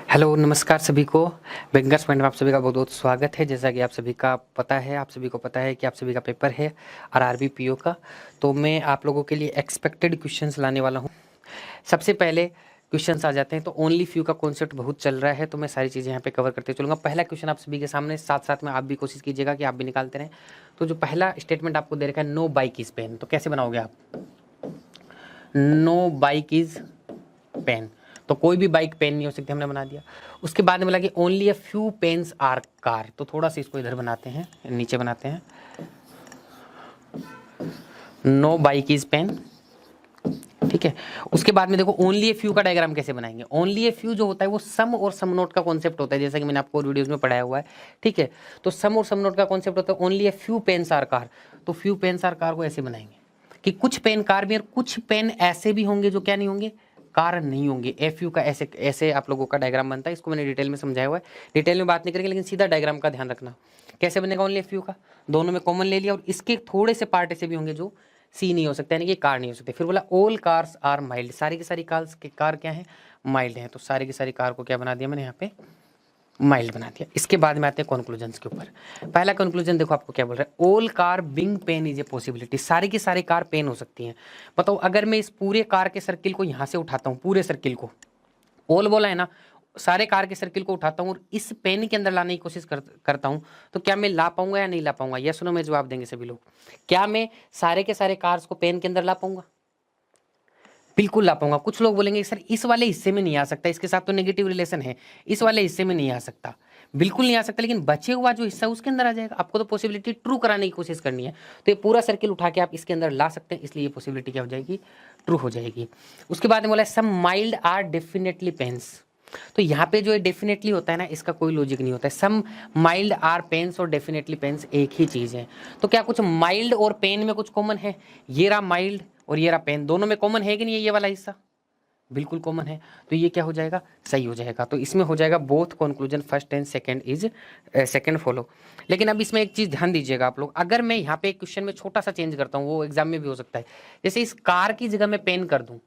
Hello नमस्कार सभी को। बैंकर्स पॉइंट में आप सभी का बहुत बहुत स्वागत है। जैसा कि आप सभी का पता है, आप सभी को पता है कि आप सभी का पेपर है आरआरबी पीओ का। तो मैं आप लोगों के लिए एक्सपेक्टेड क्वेश्चंस लाने वाला हूं। सबसे पहले क्वेश्चंस आ जाते हैं। तो ओनली फ्यू का कॉन्सेप्ट बहुत चल रहा है, तो मैं सारी चीज़ें यहाँ पे कवर करते चलूँगा। पहला क्वेश्चन आप सभी के सामने, साथ साथ में आप भी कोशिश कीजिएगा कि आप भी निकालते रहें। तो जो पहला स्टेटमेंट आपको दे रखा है, नो बाइक इज पेन, तो कैसे बनाओगे आप? नो बाइक इज पेन, तो कोई भी बाइक पेन नहीं हो सकती, हमने बना दिया। उसके बाद में बोला कि only a few pens are car, तो थोड़ा सा इसको इधर बनाते हैं, नीचे बनाते हैं। नो बाइक इज पेन, ठीक है। उसके बाद में देखो ओनली ए फ्यू का डायग्राम कैसे बनाएंगे। ओनली ए फ्यू जो होता है वो सम और सम नोट का कॉन्सेप्ट होता है, जैसा कि मैंने आपको वीडियोस में पढ़ाया हुआ है, ठीक है। तो सम और सम नोट का कॉन्सेप्ट होता है only a few pens are car, तो फ्यू पेन्स आर कार को ऐसे बनाएंगे कि कुछ पेन कार भी और कुछ पेन ऐसे भी होंगे जो क्या नहीं होंगे, कार नहीं होंगे। एफ यू का ऐसे ऐसे आप लोगों का डायग्राम बनता है। इसको मैंने डिटेल में समझाया हुआ है, डिटेल में बात नहीं करेंगे, लेकिन सीधा डायग्राम का ध्यान रखना। कैसे बनेगा ओनली एफ यू का, दोनों में कॉमन ले लिया और इसके थोड़े से पार्ट ऐसे भी होंगे जो सी नहीं हो सकते, यानी कि कार नहीं हो सकते। फिर बोला ऑल कार्स आर माइल्ड, सारी की सारी कार्स के कार क्या है, माइल्ड है। तो सारी की सारी कार को क्या बना दिया मैंने यहाँ पे, माइल्ड बना दिया। इसके बाद में आते हैं कंक्लूजन के ऊपर। पहला कंक्लूजन देखो आपको क्या बोल रहा है, all car being pen is a possibility, सारी की सारी कार पेन हो सकती हैं। बताओ अगर मैं इस पूरे कार के सर्किल को यहाँ से उठाता हूँ, पूरे सर्किल को, ऑल बोला है ना, सारे कार के सर्किल को उठाता हूँ और इस पेन के अंदर लाने की कोशिश करता हूँ, तो क्या मैं ला पाऊंगा या नहीं ला पाऊंगा? यस नो में जवाब देंगे सभी लोग। क्या मैं सारे के सारे कार्स को पेन के अंदर ला पाऊंगा? बिल्कुल ला पाऊंगा। कुछ लोग बोलेंगे सर इस वाले हिस्से में नहीं आ सकता, इसके साथ तो नेगेटिव रिलेशन है, इस वाले हिस्से में नहीं आ सकता। बिल्कुल नहीं आ सकता, लेकिन बचे हुआ जो हिस्सा उसके अंदर आ जाएगा। आपको तो पॉसिबिलिटी ट्रू कराने की कोशिश करनी है, तो ये पूरा सर्किल उठा के आप इसके अंदर ला सकते हैं, इसलिए ये पॉसिबिलिटी क्या हो जाएगी, ट्रू हो जाएगी। उसके बाद में बोला सम माइल्ड आर डेफिनेटली पेन्स, तो यहाँ पे जो डेफिनेटली होता है ना, इसका कोई लॉजिक नहीं होता है। सम माइल्ड आर पेन्स और डेफिनेटली पेन्स एक ही चीज़ है। तो क्या कुछ माइल्ड और पेन में कुछ कॉमन है? ये रहा माइल्ड और ये रहा पेन, दोनों में कॉमन है कि नहीं है? ये वाला हिस्सा बिल्कुल कॉमन है, तो ये क्या हो जाएगा, सही हो जाएगा। तो इसमें हो जाएगा both conclusion first and second is second follow. लेकिन अब इसमें एक चीज़ ध्यान दीजिएगा आप लोग, अगर मैं यहाँ पे एक क्वेश्चन में छोटा सा चेंज करता हूँ, वो एग्जाम में भी हो सकता है। जैसे इस कार की जगह मैं पेन कर दूं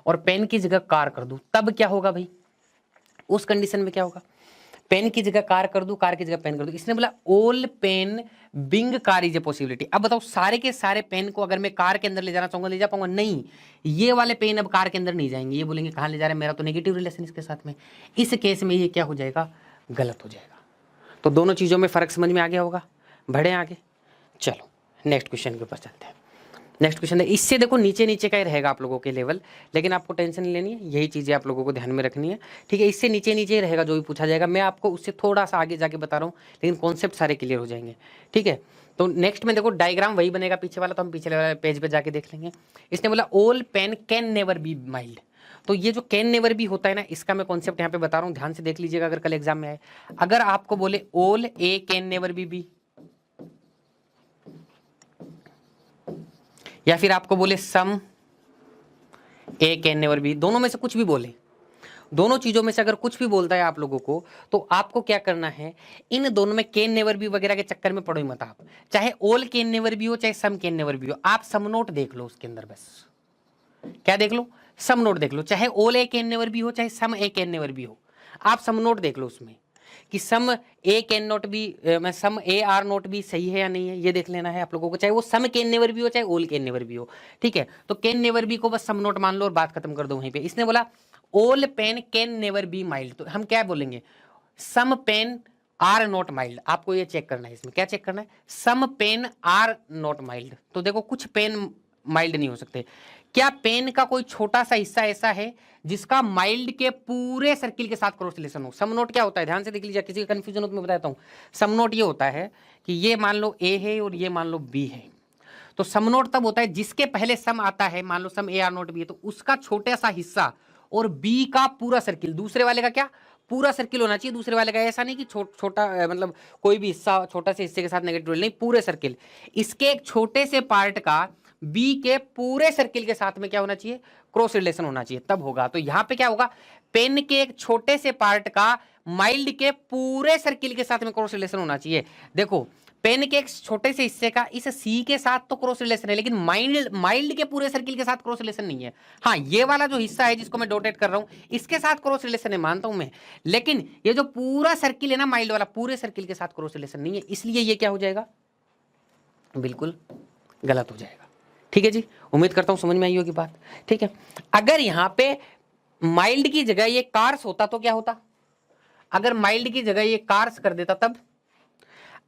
और पेन की जगह कार कर दूं, तब क्या होगा भाई? उस कंडीशन में क्या होगा, पेन की जगह कार कर दूं, कार की जगह पेन कर दूं। इसने बोला all pen being car is a possibility. अब बताओ सारे के सारे पेन को अगर मैं कार के अंदर ले जाना चाहूंगा, ले जा पाऊंगा? नहीं, ये वाले पेन अब कार के अंदर नहीं जाएंगे। ये बोलेंगे कहां ले जा रहे हैं, मेरा तो नेगेटिव रिलेशन इसके साथ में। इस केस में ये क्या हो जाएगा, गलत हो जाएगा। तो दोनों चीजों में फर्क समझ में आ गया होगा। बढ़े आगे, चलो नेक्स्ट क्वेश्चन के ऊपर चलते हैं। नेक्स्ट क्वेश्चन है, इससे देखो नीचे नीचे का ही रहेगा आप लोगों के लेवल, लेकिन आपको टेंशन नहीं लेनी है, यही चीज़ें आप लोगों को ध्यान में रखनी है, ठीक है। इससे नीचे नीचे ही रहेगा जो भी पूछा जाएगा, मैं आपको उससे थोड़ा सा आगे जाके बता रहा हूँ, लेकिन कॉन्सेप्ट सारे क्लियर हो जाएंगे, ठीक है। तो नेक्स्ट में देखो डायग्राम वही बनेगा पीछे वाला, तो हम पिछले वाले पेज पे जाके देख लेंगे। इसने बोला all pen can never be mild, तो ये जो कैन नेवर भी होता है ना, इसका मैं कॉन्सेप्ट यहाँ पे बता रहा हूँ, ध्यान से देख लीजिएगा अगर कल एग्जाम में आए। अगर आपको बोले all A can never B, या फिर आपको बोले सम ए कैन नेवर बी, दोनों में से कुछ भी बोले, दोनों चीजों में से अगर कुछ भी बोलता है आप लोगों को, तो आपको क्या करना है, इन दोनों में कैन नेवर बी वगैरह के चक्कर में पड़ो ही मत आप। चाहे ऑल कैन नेवर बी हो, चाहे सम कैन नेवर बी हो, आप सम नोट देख लो उसके अंदर, बस क्या देख लो, सम नोट देख लो। चाहे all A can never B हो, चाहे सम ए कैन नेवर बी हो, आप सम नोट देख लो उसमें कि सम ए कैन नॉट बी, मैं सम ए आर नॉट बी सही है या नहीं है, ये देख लेना है आप लोगों को। चाहे वो सम कैन नेवर बी हो, चाहे ऑल कैन नेवर बी हो, ठीक है। तो कैन नेवर बी को बस सम नोट मान लो और बात खत्म कर दो वहीं पे। इसने बोला all pen can never be mild, तो हम क्या बोलेंगे, some pen are not mild. आपको ये चेक करना है, इसमें क्या चेक करना है, some pen are not mild. तो देखो कुछ पेन माइल्ड नहीं हो सकते। क्या पेन का कोई छोटा सा हिस्सा ऐसा है जिसका माइल्ड के पूरे सर्किल के साथ क्रॉस रिलेशन हो? सम नोट क्या होता है, ध्यान से देख लीजिए, किसी का कंफ्यूजन हो तो मैं बताता हूँ। सम नोट ये होता है कि ये मान लो ए है और ये मान लो बी है, तो सम नोट तब होता है जिसके पहले सम आता है, मान लो सम ए आर नोट बी है, तो उसका छोटा सा हिस्सा और बी का पूरा सर्किल, दूसरे वाले का क्या पूरा सर्किल होना चाहिए, दूसरे वाले का ऐसा नहीं कि छोटा मतलब कोई भी हिस्सा छोटा से हिस्से के साथ नेगेटिव नहीं, पूरे सर्किल। इसके एक छोटे से पार्ट का बी के पूरे सर्किल के साथ में क्या होना चाहिए, क्रॉस रिलेशन होना चाहिए, तब होगा। तो यहां पे क्या होगा, पेन के एक छोटे से पार्ट का माइल्ड के पूरे सर्किल के साथ में क्रॉस रिलेशन होना चाहिए। देखो पेन के एक छोटे से हिस्से का इस सी के साथ तो क्रॉस रिलेशन है, लेकिन माइल्ड के पूरे सर्किल के साथ क्रॉस रिलेशन नहीं है। हाँ, ये वाला जो हिस्सा है जिसको मैं डॉटेड कर रहा हूं, इसके साथ क्रॉस रिलेशन है, मानता हूं मैं, लेकिन ये जो पूरा सर्किल है ना माइल्ड वाला, पूरे सर्किल के साथ क्रॉस रिलेशन नहीं है, इसलिए ये क्या हो जाएगा, बिल्कुल गलत हो जाएगा। ठीक है जी, उम्मीद करता हूं समझ में आई होगी बात। ठीक है, अगर यहां पे माइल्ड की जगह ये कार्स होता तो क्या होता, अगर माइल्ड की जगह ये कार्स कर देता तब,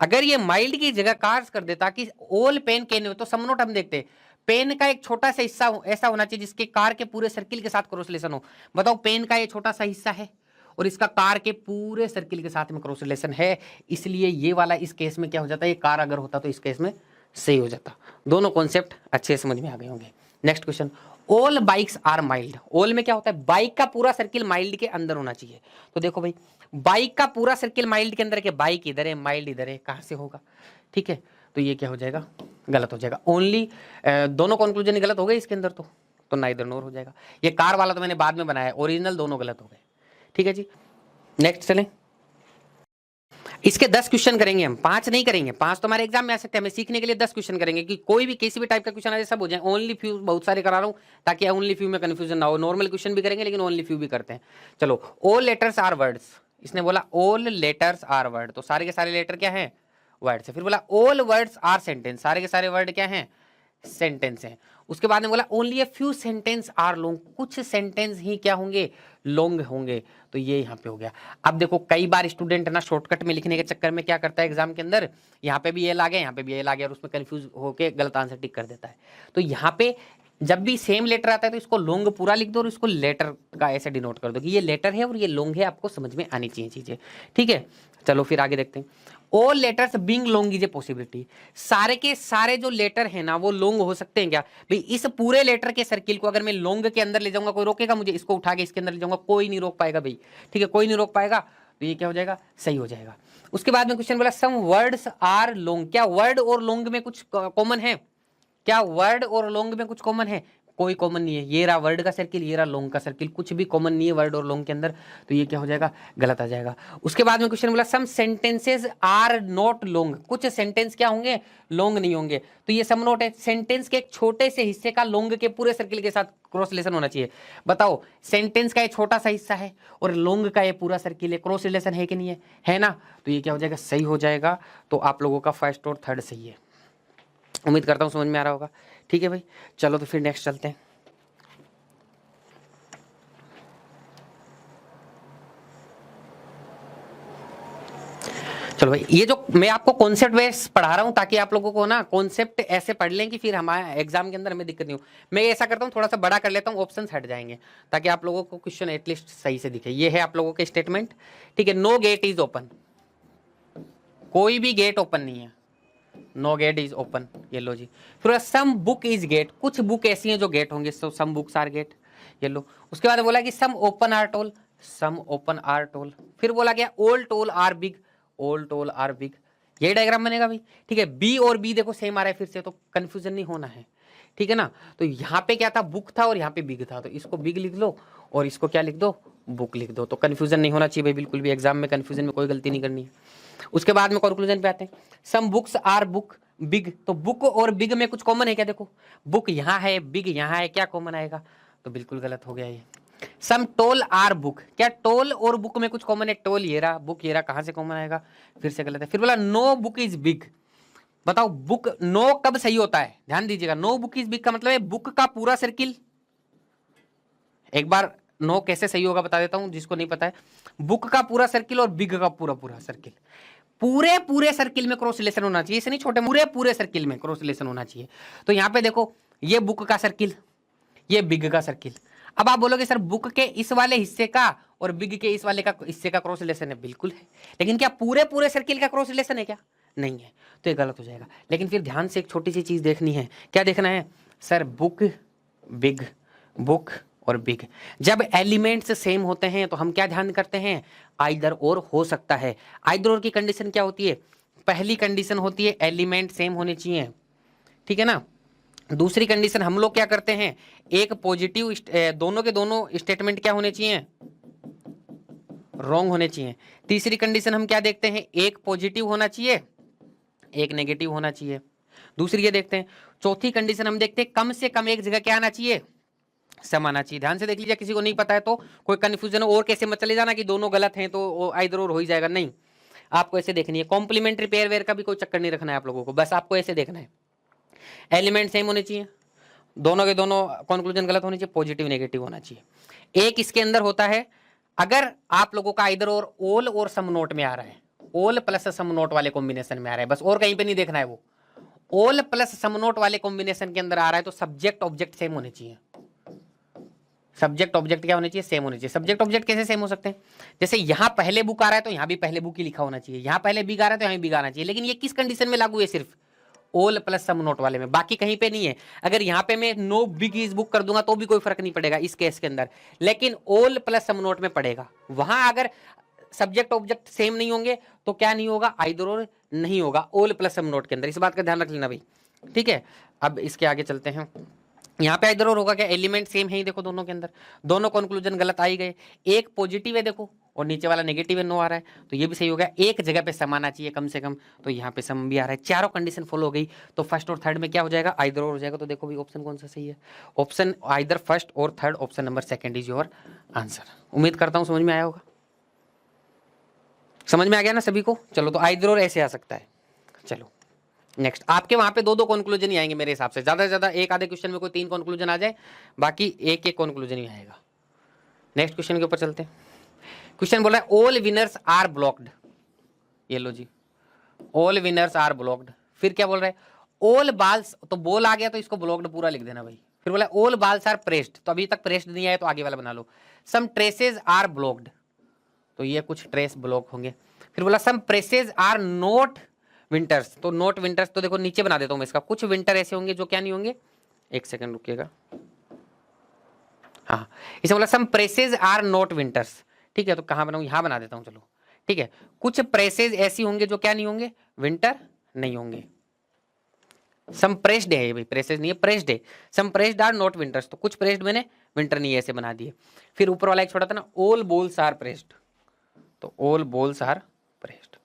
अगर ये माइल्ड की जगह कार्स कर देता कि ऑल पेन कैन हो, तो सम नोट हम देखते हैं, पेन का एक छोटा सा हिस्सा ऐसा होना चाहिए जिसके कार के पूरे सर्किल के साथ क्रॉस रिलेशन हो। बताओ, पेन का ये छोटा सा हिस्सा है और इसका कार के पूरे सर्किल के साथ में क्रॉस रिलेशन है, इसलिए ये वाला इस केस में क्या हो जाता है, ये कार अगर होता तो इस केस में सही हो जाता। दोनों कॉन्सेप्ट अच्छे समझ में आ गए होंगे। Next question, all bikes are mild. All में क्या होता है, बाइक का पूरा सर्किल माइल्ड के अंदर होना चाहिए। तो देखो भाई, बाइक का पूरा सर्किल माइल्ड के अंदर है, बाइक इधर है, माइल्ड इधर है, कहां से होगा। ठीक है, तो ये क्या हो जाएगा, गलत हो जाएगा। ओनली दोनों कंक्लूजन गलत हो गए इसके अंदर, तो नाइदर नोर हो जाएगा। ये कार वाला तो मैंने बाद में बनाया, ओरिजिनल दोनों गलत हो गए। ठीक है जी, नेक्स्ट चलें। इसके 10 क्वेश्चन करेंगे हम, 5 नहीं करेंगे, 5 तो हमारे एग्जाम में आ सकते हैं, हमें सीखने के लिए 10 क्वेश्चन करेंगे कि कोई भी किसी भी टाइप का क्वेश्चन आ जाए सब हो जाए। ओनली फ्यू बहुत सारे करा रहा हूं ताकि ओनली फ्यू में कंफ्यूजन ना हो। नॉर्मल क्वेश्चन भी करेंगे लेकिन ओनली फ्यू भी करते हैं। चलो, ऑल लेटर्स आर वर्ड्स, इसने बोला ऑल लेटर्स आर वर्ड, तो सारे के सारे लेटर क्या है, वर्ड्स है। फिर बोला ऑल वर्ड्स आर सेंटेंस, सारे के सारे वर्ड क्या हैं, सेंटेंस है। उसके बाद में बोला only a few sentence are long, कुछ सेंटेंस ही क्या होंगे, लॉन्ग होंगे, तो ये यहाँ पे हो गया। अब देखो, कई बार स्टूडेंट ना शॉर्टकट में लिखने के चक्कर में क्या करता है एग्जाम के अंदर, यहाँ पे भी ये ला गया, यहाँ पे भी ये ला गया, और उसमें कंफ्यूज होकर गलत आंसर टिक कर देता है। तो यहाँ पे जब भी सेम लेटर आता है तो इसको लॉन्ग पूरा लिख दो और इसको लेटर का ऐसे डिनोट कर दो कि ये लेटर है और ये लॉन्ग है, आपको समझ में आनी चाहिए चीजें। ठीक है, चलो फिर आगे देखते हैं। All letters being long is a possibility, सारे के सारे जो लेटर है ना वो लॉन्ग हो सकते हैं क्या भाई। इस पूरे लेटर के सर्किल को अगर मैं लॉन्ग के अंदर ले जाऊंगा, कोई रोकेगा मुझे, इसको उठा के इसके अंदर ले जाऊंगा, कोई नहीं रोक पाएगा भाई। ठीक है, कोई नहीं रोक पाएगा, तो ये क्या हो जाएगा, सही हो जाएगा। उसके बाद में क्वेश्चन बोला सम वर्ड्स आर लॉन्ग, क्या वर्ड और लॉन्ग में कुछ कॉमन है, क्या वर्ड और लॉन्ग में कुछ कॉमन है, कोई कॉमन नहीं है। ये रहा वर्ड का सर्किल, ये रहा लॉन्ग का सर्किल, कुछ भी कॉमन नहीं है वर्ड और लॉन्ग के अंदर, तो ये क्या हो जाएगा, गलत आ जाएगा। उसके बाद में क्वेश्चन बोला some sentences are not long, कुछ सेंटेंस क्या होंगे, लॉन्ग नहीं होंगे, तो ये सम नोट है। सेंटेंस के एक छोटे से हिस्से का लॉन्ग के पूरे सर्किल के साथ क्रॉस रिलेशन होना चाहिए। बताओ, सेंटेंस का ये छोटा सा हिस्सा है और लॉन्ग का ये पूरा सर्किल है, क्रॉस रिलेशन है कि नहीं है ना, तो ये क्या हो जाएगा, सही हो जाएगा। तो आप लोगों का फर्स्ट और थर्ड सही है, उम्मीद करता हूं समझ में आ रहा होगा। ठीक है भाई, चलो तो फिर नेक्स्ट चलते हैं। चलो भाई, ये जो मैं आपको कॉन्सेप्ट बेस पढ़ा रहा हूं ताकि आप लोगों को ना कॉन्सेप्ट ऐसे पढ़ लें कि फिर हमारे एग्जाम के अंदर हमें दिक्कत नहीं हो। मैं ऐसा करता हूं, थोड़ा सा बड़ा कर लेता हूं, ऑप्शंस हट जाएंगे ताकि आप लोगों को क्वेश्चन एटलीस्ट सही से दिखे। ये है आप लोगों के स्टेटमेंट। ठीक है, नो गेट इज ओपन, कोई भी गेट ओपन नहीं है, नो गेट इज ओपन, ये लो जी। फिर सम बुक इज गेट, कुछ बुक ऐसी हैं जो गेट होंगे, so some books are gate, ये लो। उसके बाद बोला कि some open are toll, some open are toll. फिर बोला गया all toll are big, all toll are big, यही डायग्राम बनेगा भाई। ठीक है, बी और बी देखो सेम आ रहा है फिर से, तो कंफ्यूजन नहीं होना है। ठीक है ना, तो यहाँ पे क्या था, बुक था और यहाँ पे बिग था, तो इसको बिग लिख लो और इसको क्या लिख दो, बुक लिख दो, तो कंफ्यूजन नहीं होना चाहिए भाई बिल्कुल भी। एग्जाम में कंफ्यूजन में कोई गलती नहीं करनी है। उसके बाद में कंक्लूजन पे आते हैं, some books are book big, तो बुक और बिग में कुछ कॉमन है क्या, देखो बुक यहाँ है, बिग यहाँ है, क्या कॉमन आएगा, तो बिल्कुल गलत हो गया ये। सम टोल आर बुक, क्या टोल और बुक में कुछ कॉमन है, टोल ये रहा, बुक ये रहा, कहां से कॉमन आएगा, फिर से गलत है। फिर बोला नो बुक इज बिग, बताओ बुक, नो कब सही होता है, ध्यान दीजिएगा, नो बुक इज बिग का मतलब है बुक का पूरा सर्किल। एक बार नो कैसे सही होगा बता देता हूं जिसको नहीं पता है, बुक का पूरा सर्किल और बिग का पूरा पूरा सर्किल, पूरे पूरे सर्किल में क्रॉस रिलेशन होना चाहिए, इसे नहीं छोटे, पूरे पूरे सर्किल में क्रॉस रिलेशन होना चाहिए। तो यहां पे देखो, ये बुक का सर्किल, ये बिग का सर्किल। अब आप बोलोगे सर बुक के इस वाले हिस्से का और बिग के इस वाले का हिस्से का क्रॉस रिलेशन है, बिल्कुल है, लेकिन क्या पूरे पूरे सर्किल का क्रॉस रिलेशन है क्या, नहीं है, तो ये गलत हो जाएगा। लेकिन फिर ध्यान से एक छोटी सी चीज देखनी है, क्या देखना है सर, बुक बिग, बुक और बिग, जब एलिमेंट्स सेम होते हैं तो हम क्या ध्यान करते हैं, आइदर और हो सकता है। आइदर और की कंडीशन क्या होती है, पहली कंडीशन होती है एलिमेंट सेम होने चाहिए, ठीक है ना। दूसरी कंडीशन हम लोग क्या करते हैं, एक पॉजिटिव, दोनों के दोनों स्टेटमेंट क्या होने चाहिए, रॉन्ग होने चाहिए। तीसरी कंडीशन हम क्या देखते हैं, एक पॉजिटिव होना चाहिए एक नेगेटिव होना चाहिए। दूसरी ये देखते हैं, चौथी कंडीशन हम देखते हैं कम से कम एक जगह क्या आना चाहिए, सम आना चाहिए। ध्यान से देख लीजिए, किसी को नहीं पता है तो कोई कंफ्यूजन और कैसे मत चले जाना कि दोनों गलत हैं तो आइदर और हो ही जाएगा, नहीं, आपको ऐसे देखनी है। कॉम्प्लीमेंट्री पेयर वेयर का भी कोई चक्कर नहीं रखना है आप लोगों को, बस आपको ऐसे देखना है, एलिमेंट सेम होने चाहिए, दोनों के दोनों कंक्लूजन गलत होने चाहिए, पॉजिटिव नेगेटिव होना चाहिए। एक इसके अंदर होता है, अगर आप लोगों का आइदर और ओल और सम नोट में आ रहा है, ओल प्लस सम नोट वाले कॉम्बिनेशन में आ रहा है, बस और कहीं पे नहीं देखना है, वो ओल प्लस सम नोट वाले कॉम्बिनेशन के अंदर आ रहा है तो सब्जेक्ट ऑब्जेक्ट सेम होने चाहिए। सब्जेक्ट ऑब्जेक्ट क्या होने चाहिए, सेम होने चाहिए। सब्जेक्ट ऑब्जेक्ट कैसे सेम हो सकते हैं, जैसे यहां पहले बुक आ रहा है तो यहां भी पहले बुक ही लिखा होना चाहिए, यहां पहले बिग आ रहा है तो यहां बिग आना चाहिए, लेकिन ये किस कंडीशन में लागू है, सिर्फ ओल प्लस सम नोट वाले में, बाकी कहीं पे नहीं है। अगर यहां पे मैं नो बिग इज बुक कर दूंगा तो भी कोई फर्क नहीं पड़ेगा इस केस के अंदर, लेकिन ओल प्लस सम नोट में पड़ेगा। वहां अगर सब्जेक्ट ऑब्जेक्ट सेम नहीं होंगे तो क्या नहीं होगा, आइदर और नहीं होगा ओल प्लस सम नोट के अंदर, इस बात का ध्यान रख लेना भाई, ठीक है। अब इसके आगे चलते हैं, यहाँ पे इधर और होगा क्या, एलिमेंट सेम है ही, देखो दोनों के अंदर, दोनों कंक्लूजन गलत आ ही गए, एक पॉजिटिव है देखो और नीचे वाला नेगेटिव है, नो आ रहा है, तो ये भी सही हो गया। एक जगह पे सम आना चाहिए कम से कम, तो यहाँ पे सम भी आ रहा है। चारों कंडीशन फॉलो हो गई, तो फर्स्ट और थर्ड में क्या हो जाएगा, आइदर और हो जाएगा। तो देखो भाई ऑप्शन कौन सा सही है, ऑप्शन आइदर फर्स्ट और third, option number second is your answer. उम्मीद करता हूँ समझ में आया होगा, समझ में आ गया ना सभी को। चलो तो आइदर और ऐसे आ सकता है। चलो नेक्स्ट, आपके वहां पे दो दो कंक्लूजन ही आएंगे मेरे हिसाब से, ज्यादा से ज्यादा एक आधे क्वेश्चन में कोई तीन कंक्लूजन आ जाए, बाकी एक एक कंक्लूजन ही आएगा। नेक्स्ट क्वेश्चन के ऊपर चलते हैं। क्वेश्चन बोल रहा है ऑल विनर्स आर ब्लॉक्ड, ये लो जी, ऑल विनर्स आर ब्लॉक्ड। फिर क्या बोल रहा है, ऑल बाल्स, तो बॉल आ गया तो इसको ब्लॉक्ड पूरा लिख देना भाई। फिर बोला ऑल बाल्स आर प्रेस्ड, तो अभी तक प्रेस्ड नहीं आया तो आगे वाला बना लो। सम ट्रेसेज आर ब्लॉक्ड, तो ये कुछ ट्रेस ब्लॉक होंगे। फिर बोला सम प्रेसेज आर नोट विंटर्स, तो नोट विंटर्स तो देखो नीचे बना देता हूं मैं इसका, कुछ विंटर ऐसे होंगे जो क्या नहीं होंगे, एक सेकंड रुकिएगा, हाँ इसे बोला सम प्रेसेज आर नोट विंटर्स, ठीक है। तो कहां बनाऊं, यहां बना देता हूं, चलो ठीक है। कुछ प्रेसेज ऐसी होंगे जो क्या नहीं होंगे, विंटर नहीं होंगे। सम प्रेस्ड है ये भाई, प्रेसेज नहीं है, प्रेस्ड है। सम प्रेस्ड आर नॉट विंटर्स, तो कुछ प्रेस्ड मैंने विंटर नहीं है ऐसे बना दिए। फिर ऊपर वाला एक छोटा था ना, ऑल बॉल्स आर प्रेस्ड, तो all balls are pressed.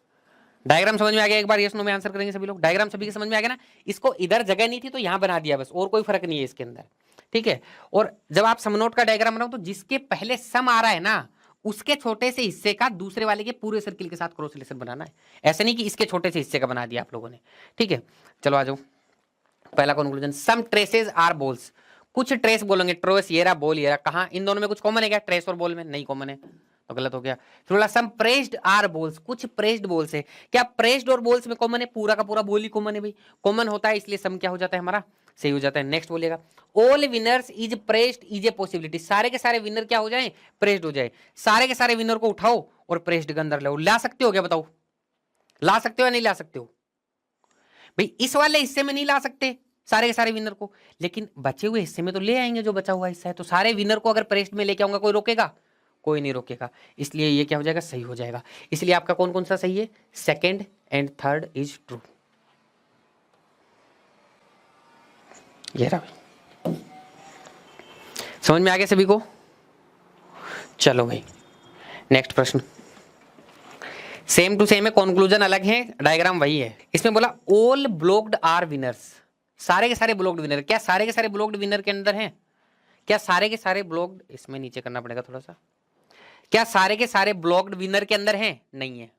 Diagram समझ में आ गया, एक बार यस नो में आंसर करेंगे सभी लोग। डायग्राम सभी के समझ में आ गया ना, इसको इधर जगह नहीं थी तो यहां बना दिया बस, और कोई फर्क नहीं है इसके अंदर, ठीक है। और जब आप सम नोट का डायग्राम बनाओ तो जिसके पहले सम आ रहा है ना, उसके छोटे से हिस्से का दूसरे वाले के पूरे सर्किल के साथ क्रॉस रिलेशन बनाना है, ऐसा नहीं कि इसके छोटे से हिस्से का बना दिया आप लोगों ने, ठीक है। चलो आ जाओ, पहला conclusion, some traces are balls, कुछ ट्रेस बोलेंगे, ट्रेस ये रहा, बॉल ये रहा, कहां इन दोनों में कुछ कॉमन है क्या, ट्रेस और बॉल में नहीं कॉमन है, तो गलत हो गया। फिर बोला सम प्रेस्ड आर बॉल्स, कुछ प्रेस्ड बॉल्स है, क्या प्रेस्ड और बॉल्स में कॉमन है, पूरा का पूरा बॉल ही कॉमन है भाई, कॉमन होता है इसलिए सम क्या हो जाता है हमारा, सही हो जाता है। नेक्स्ट बोलिएगा, all winners is pressed is a possibility, सारे के सारे विनर क्या हो जाए, प्रेस्ड हो जाए। सारे के सारे विनर को उठाओ और प्रेस्ड के अंदर लाओ, ला सकते हो क्या बताओ, ला सकते हो या नहीं ला सकते हो भाई, इस वाले हिस्से में नहीं ला सकते सारे के सारे विनर को, लेकिन बचे हुए हिस्से में तो ले आएंगे, जो बचा हुआ हिस्सा है, तो सारे विनर को अगर प्रेस्ड में लेके आऊंगा कोई रोकेगा, कोई नहीं रोकेगा, इसलिए ये क्या हो जाएगा, सही हो जाएगा। इसलिए आपका कौन कौन सा सही है, second and third is true. ये रहा, समझ में आ गया सभी को। चलो भाई नेक्स्ट प्रश्न, सेम टू सेम है, कंक्लूजन अलग है, डायग्राम वही है। इसमें बोला ऑल ब्लॉक्ड आर विनर्स, सारे के सारे ब्लॉक्ड विनर, क्या सारे के सारे ब्लॉक्ड विनर के अंदर हैं, क्या सारे के सारे ब्लॉक्ड, इसमें नीचे करना पड़ेगा थोड़ा सा, क्या सारे के सारे ब्लॉक्ड विनर के अंदर हैं, नहीं है।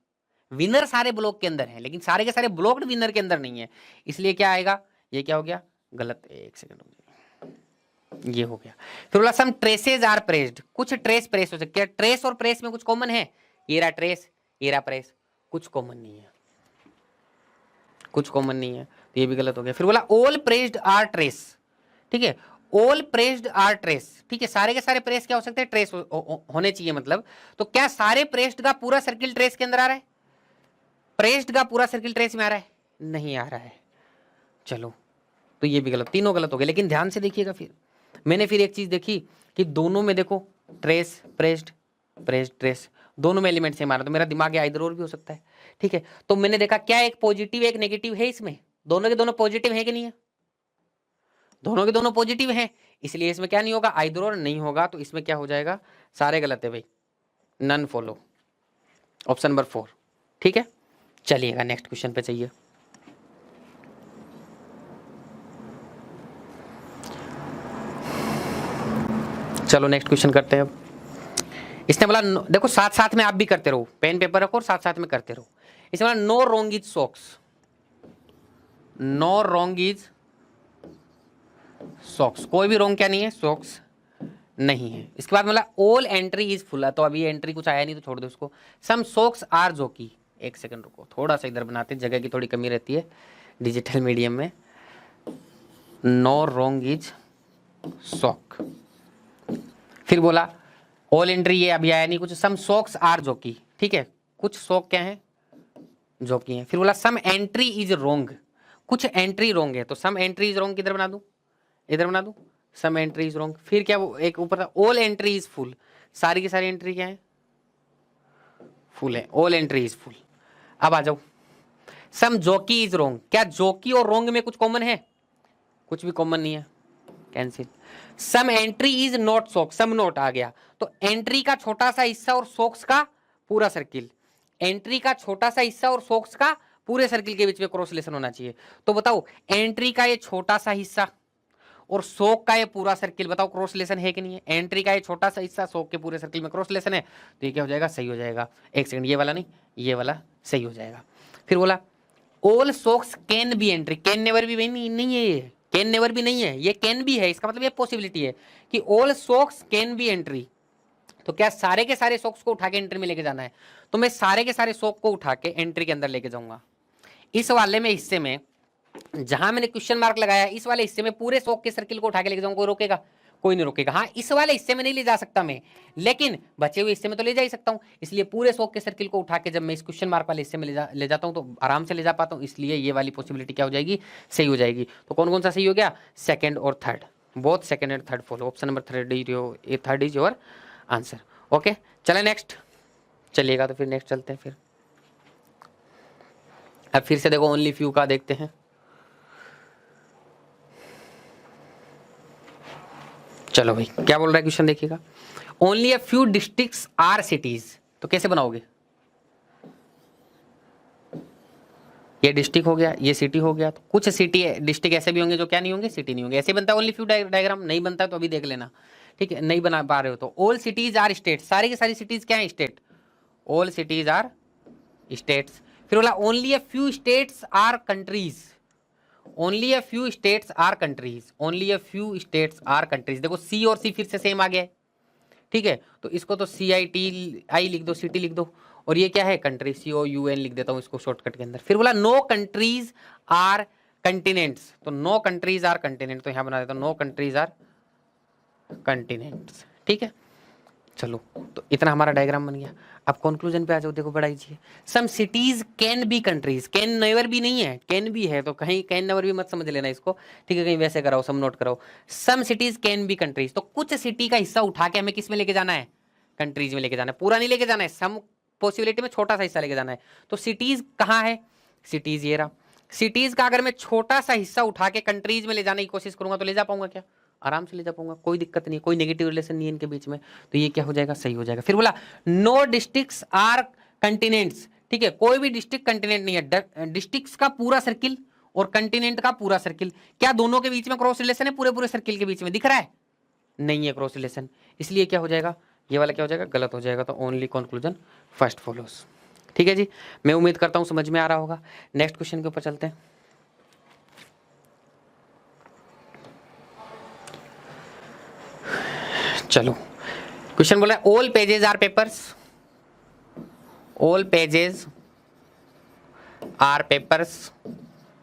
विनर सारे ब्लॉक के अंदर हैं लेकिन सारे के सारे ब्लॉक्ड विनर के अंदर नहीं है, इसलिए क्या आएगा, ये क्या हो गया, गलत, एक सेकंड हो गया, ये हो गया। फिर बोला सम ट्रेसेज आर प्रेस्ड, कुछ ट्रेस प्रेस हो सकते हैं, ट्रेस और प्रेस में कुछ कॉमन है, ये रहा ट्रेस ये रहा प्रेस, कुछ कॉमन नहीं है, कुछ कॉमन नहीं है, तो ये भी गलत हो गया। फिर बोला ऑल प्रेस्ड आर ट्रेस, ठीक है, ऑल प्रेस्ड आर ट्रेस, ठीक है, सारे के सारे प्रेस क्या हो सकते हैं, ट्रेस होने चाहिए मतलब, तो क्या सारे प्रेस्ड का पूरा सर्किल ट्रेस के अंदर आ रहा है, प्रेस्ड का पूरा सर्किल ट्रेस में आ रहा है, नहीं आ रहा है। चलो तो ये भी गलत, तीनों गलत हो गए। लेकिन ध्यान से देखिएगा, फिर मैंने फिर एक चीज देखी कि दोनों में देखो ट्रेस प्रेस्ड प्रेस्ड ट्रेस, दोनों में एलिमेंट सेम आ रहा, तो मेरा दिमाग इधर और भी हो सकता है, ठीक है। तो मैंने देखा क्या एक पॉजिटिव एक नेगेटिव है इसमें, दोनों के दोनों पॉजिटिव है कि नहीं है, दोनों के दोनों पॉजिटिव हैं, इसलिए इसमें क्या नहीं होगा, आइदर और नहीं होगा, तो इसमें क्या हो जाएगा, सारे गलत है भाई, नन फॉलो, ऑप्शन नंबर 4, ठीक है। चलिएगा नेक्स्ट क्वेश्चन पे चाहिए। चलो नेक्स्ट क्वेश्चन करते हैं अब। इसने बोला देखो साथ साथ में आप भी करते रहो, पेन पेपर रखो और साथ साथ में करते रहो। इसने बोला no wrong is socks, no wrong is socks, कोई भी रॉन्ग क्या नहीं है, सॉक्स नहीं है। इसके बाद बोला ऑल एंट्री इज फुल, तो अभी एंट्री कुछ आया नहीं तो छोड़ दो उसको। सम सॉक्स आर जोकी, एक सेकंड रुको, थोड़ा सा इधर बनाते, जगह की थोड़ी कमी रहती है डिजिटल मीडियम में। नो रॉन्ग इज सॉक, फिर बोला ऑल एंट्री, ये अभी आया नहीं कुछ। सम सॉक्स आर जोकी, ठीक है, कुछ सॉक क्या है, जोकी है। फिर बोला सम एंट्री इज रॉन्ग, कुछ एंट्री रॉन्ग है, तो सम एंट्री इज रॉन्ग किधर बना दूं, इधर बना दूं, सम एंट्री इज रॉन्ग। फिर क्या वो एक ऊपर था ऑल एंट्री इज फुल, सारी की सारी एंट्री क्या है, फुल है, ऑल एंट्री इज फुल। अब आ जाओ सम जोकी इज रॉन्ग, क्या जोकी और रॉन्ग में कुछ कॉमन है, कुछ भी कॉमन नहीं है, cancel. Some entry is not socks, some not आ गया, तो एंट्री का छोटा सा हिस्सा और सॉक्स का पूरा सर्किल, एंट्री का छोटा सा हिस्सा और सॉक्स का पूरे सर्किल के बीच में क्रॉस रिलेशन होना चाहिए। तो बताओ एंट्री का ये छोटा सा हिस्सा और सोक का ये पूरा सर्किल, बताओ क्रॉस रिलेशन है कि नहीं है। एंट्री का ये छोटा सा हिस्सा सोक के पूरे सर्किल में क्रॉस रिलेशन है, तो ये क्या हो जाएगा, सही हो जाएगा। एक सेकंड, ये वाला नहीं, ये वाला सही हो जाएगा। फिर बोला all socks can be entry, can never भी नहीं है, ये कैन नेवर भी नहीं है, ये कैन भी है, इसका मतलब ये पॉसिबिलिटी है कि all socks can be entry. तो क्या सारे के सारे सोक्स को उठा के एंट्री में लेके जाना है, तो मैं सारे के सारे सोक को उठा के एंट्री के अंदर लेके जाऊंगा। इस वाले में हिस्से में जहां मैंने क्वेश्चन मार्क लगाया, इस वाले हिस्से में पूरे सोक के सर्किल को उठा के लेके जाऊंगा, कोई रोकेगा, कोई नहीं रोकेगा। हाँ इस वाले हिस्से में नहीं ले जा सकता मैं, लेकिन बचे हुए हिस्से में तो ले जा ही सकता हूं। इसलिए पूरे सोक के सर्किल को उठा के जब मैं इस क्वेश्चन मार्क वाले हिस्से में ले जाता हूं तो आराम से ले जा पाता हूं, इसलिए ये वाली पॉसिबिलिटी क्या हो जाएगी, सही हो जाएगी। तो कौन कौन सा सही हो गया, सेकंड और third, both second and third follow, option number third is your answer. Okay चले नेक्स्ट, चलिएगा तो फिर नेक्स्ट चलते हैं। फिर अब फिर से देखो ओनली फ्यू का देखते हैं। चलो भाई क्या बोल रहा है क्वेश्चन देखिएगा, only a few districts are cities, तो कैसे बनाओगे, ये डिस्ट्रिक्ट हो गया, ये सिटी हो गया, तो कुछ सिटी डिस्ट्रिक्ट ऐसे भी होंगे जो क्या नहीं होंगे, सिटी नहीं होंगे, ऐसे बनता है ओनली फ्यू डायग्राम। नहीं बनता है तो अभी देख लेना, ठीक है, नहीं बना पा रहे हो तो। ऑल सिटीज आर स्टेट, सारी की सारी सिटीज क्या है, state, all cities are states. फिर बोला only a few states are countries, only a few states are countries, only a few states are countries. देखो सी और सी फिर से सेम आ गया है, ठीक है, तो इसको तो CITI लिख दो, सिटी लिख दो, और ये क्या है कंट्री, COUN लिख देता हूं इसको शॉर्टकट के अंदर। फिर बोला नो कंट्रीज आर कंटिनेंट्स, तो नो कंट्रीज आर कंटिनेंट, तो यहां बना देता हूं नो कंट्रीज आर कंटिनेंट्स, ठीक है। चलो तो इतना हमारा डायग्राम बन गया। अब कंक्लूजन पे आ जाओ, देखो बड़ा इजी है। Some cities can be countries, can never भी नहीं है, कैन भी है, तो कहीं कैन नेवर भी मत समझ लेना इसको, ठीक है, कहीं वैसे कराओ, सम नोट कराओ। सम सिटीज कैन बी कंट्रीज, तो कुछ सिटी का हिस्सा उठा के हमें किस में लेके जाना है, कंट्रीज में लेके जाना है, पूरा नहीं लेके जाना है, सम पॉसिबिलिटी में छोटा सा हिस्सा लेके जाना है। तो सिटीज कहाँ है, सिटीज ये रहा, सिटीज का अगर मैं छोटा सा हिस्सा उठा के कंट्रीज में ले जाने की कोशिश करूंगा तो ले जा पाऊंगा क्या, आराम से ले जा पाऊंगा, कोई दिक्कत नहीं, कोई नेगेटिव रिलेशन नहीं है इनके बीच में, तो ये क्या हो जाएगा, सही हो जाएगा। फिर बोला नो डिस्ट्रिक्ट्स आर कंटिनेंट्स, ठीक है, कोई भी डिस्ट्रिक्ट कंटिनेंट नहीं है, डिस्ट्रिक्ट्स का पूरा सर्किल और कंटिनेंट का पूरा सर्किल, क्या दोनों के बीच में क्रॉस रिलेशन है, पूरे पूरे सर्किल के बीच में दिख रहा है, नहीं है क्रॉस रिलेशन, इसलिए क्या हो जाएगा, ये वाला क्या हो जाएगा, गलत हो जाएगा। तो ओनली कंक्लूजन फर्स्ट फॉलोस, ठीक है जी, मैं उम्मीद करता हूं समझ में आ रहा होगा। नेक्स्ट क्वेश्चन के ऊपर चलते हैं। चलो क्वेश्चन बोला all pages are papers, all pages are papers.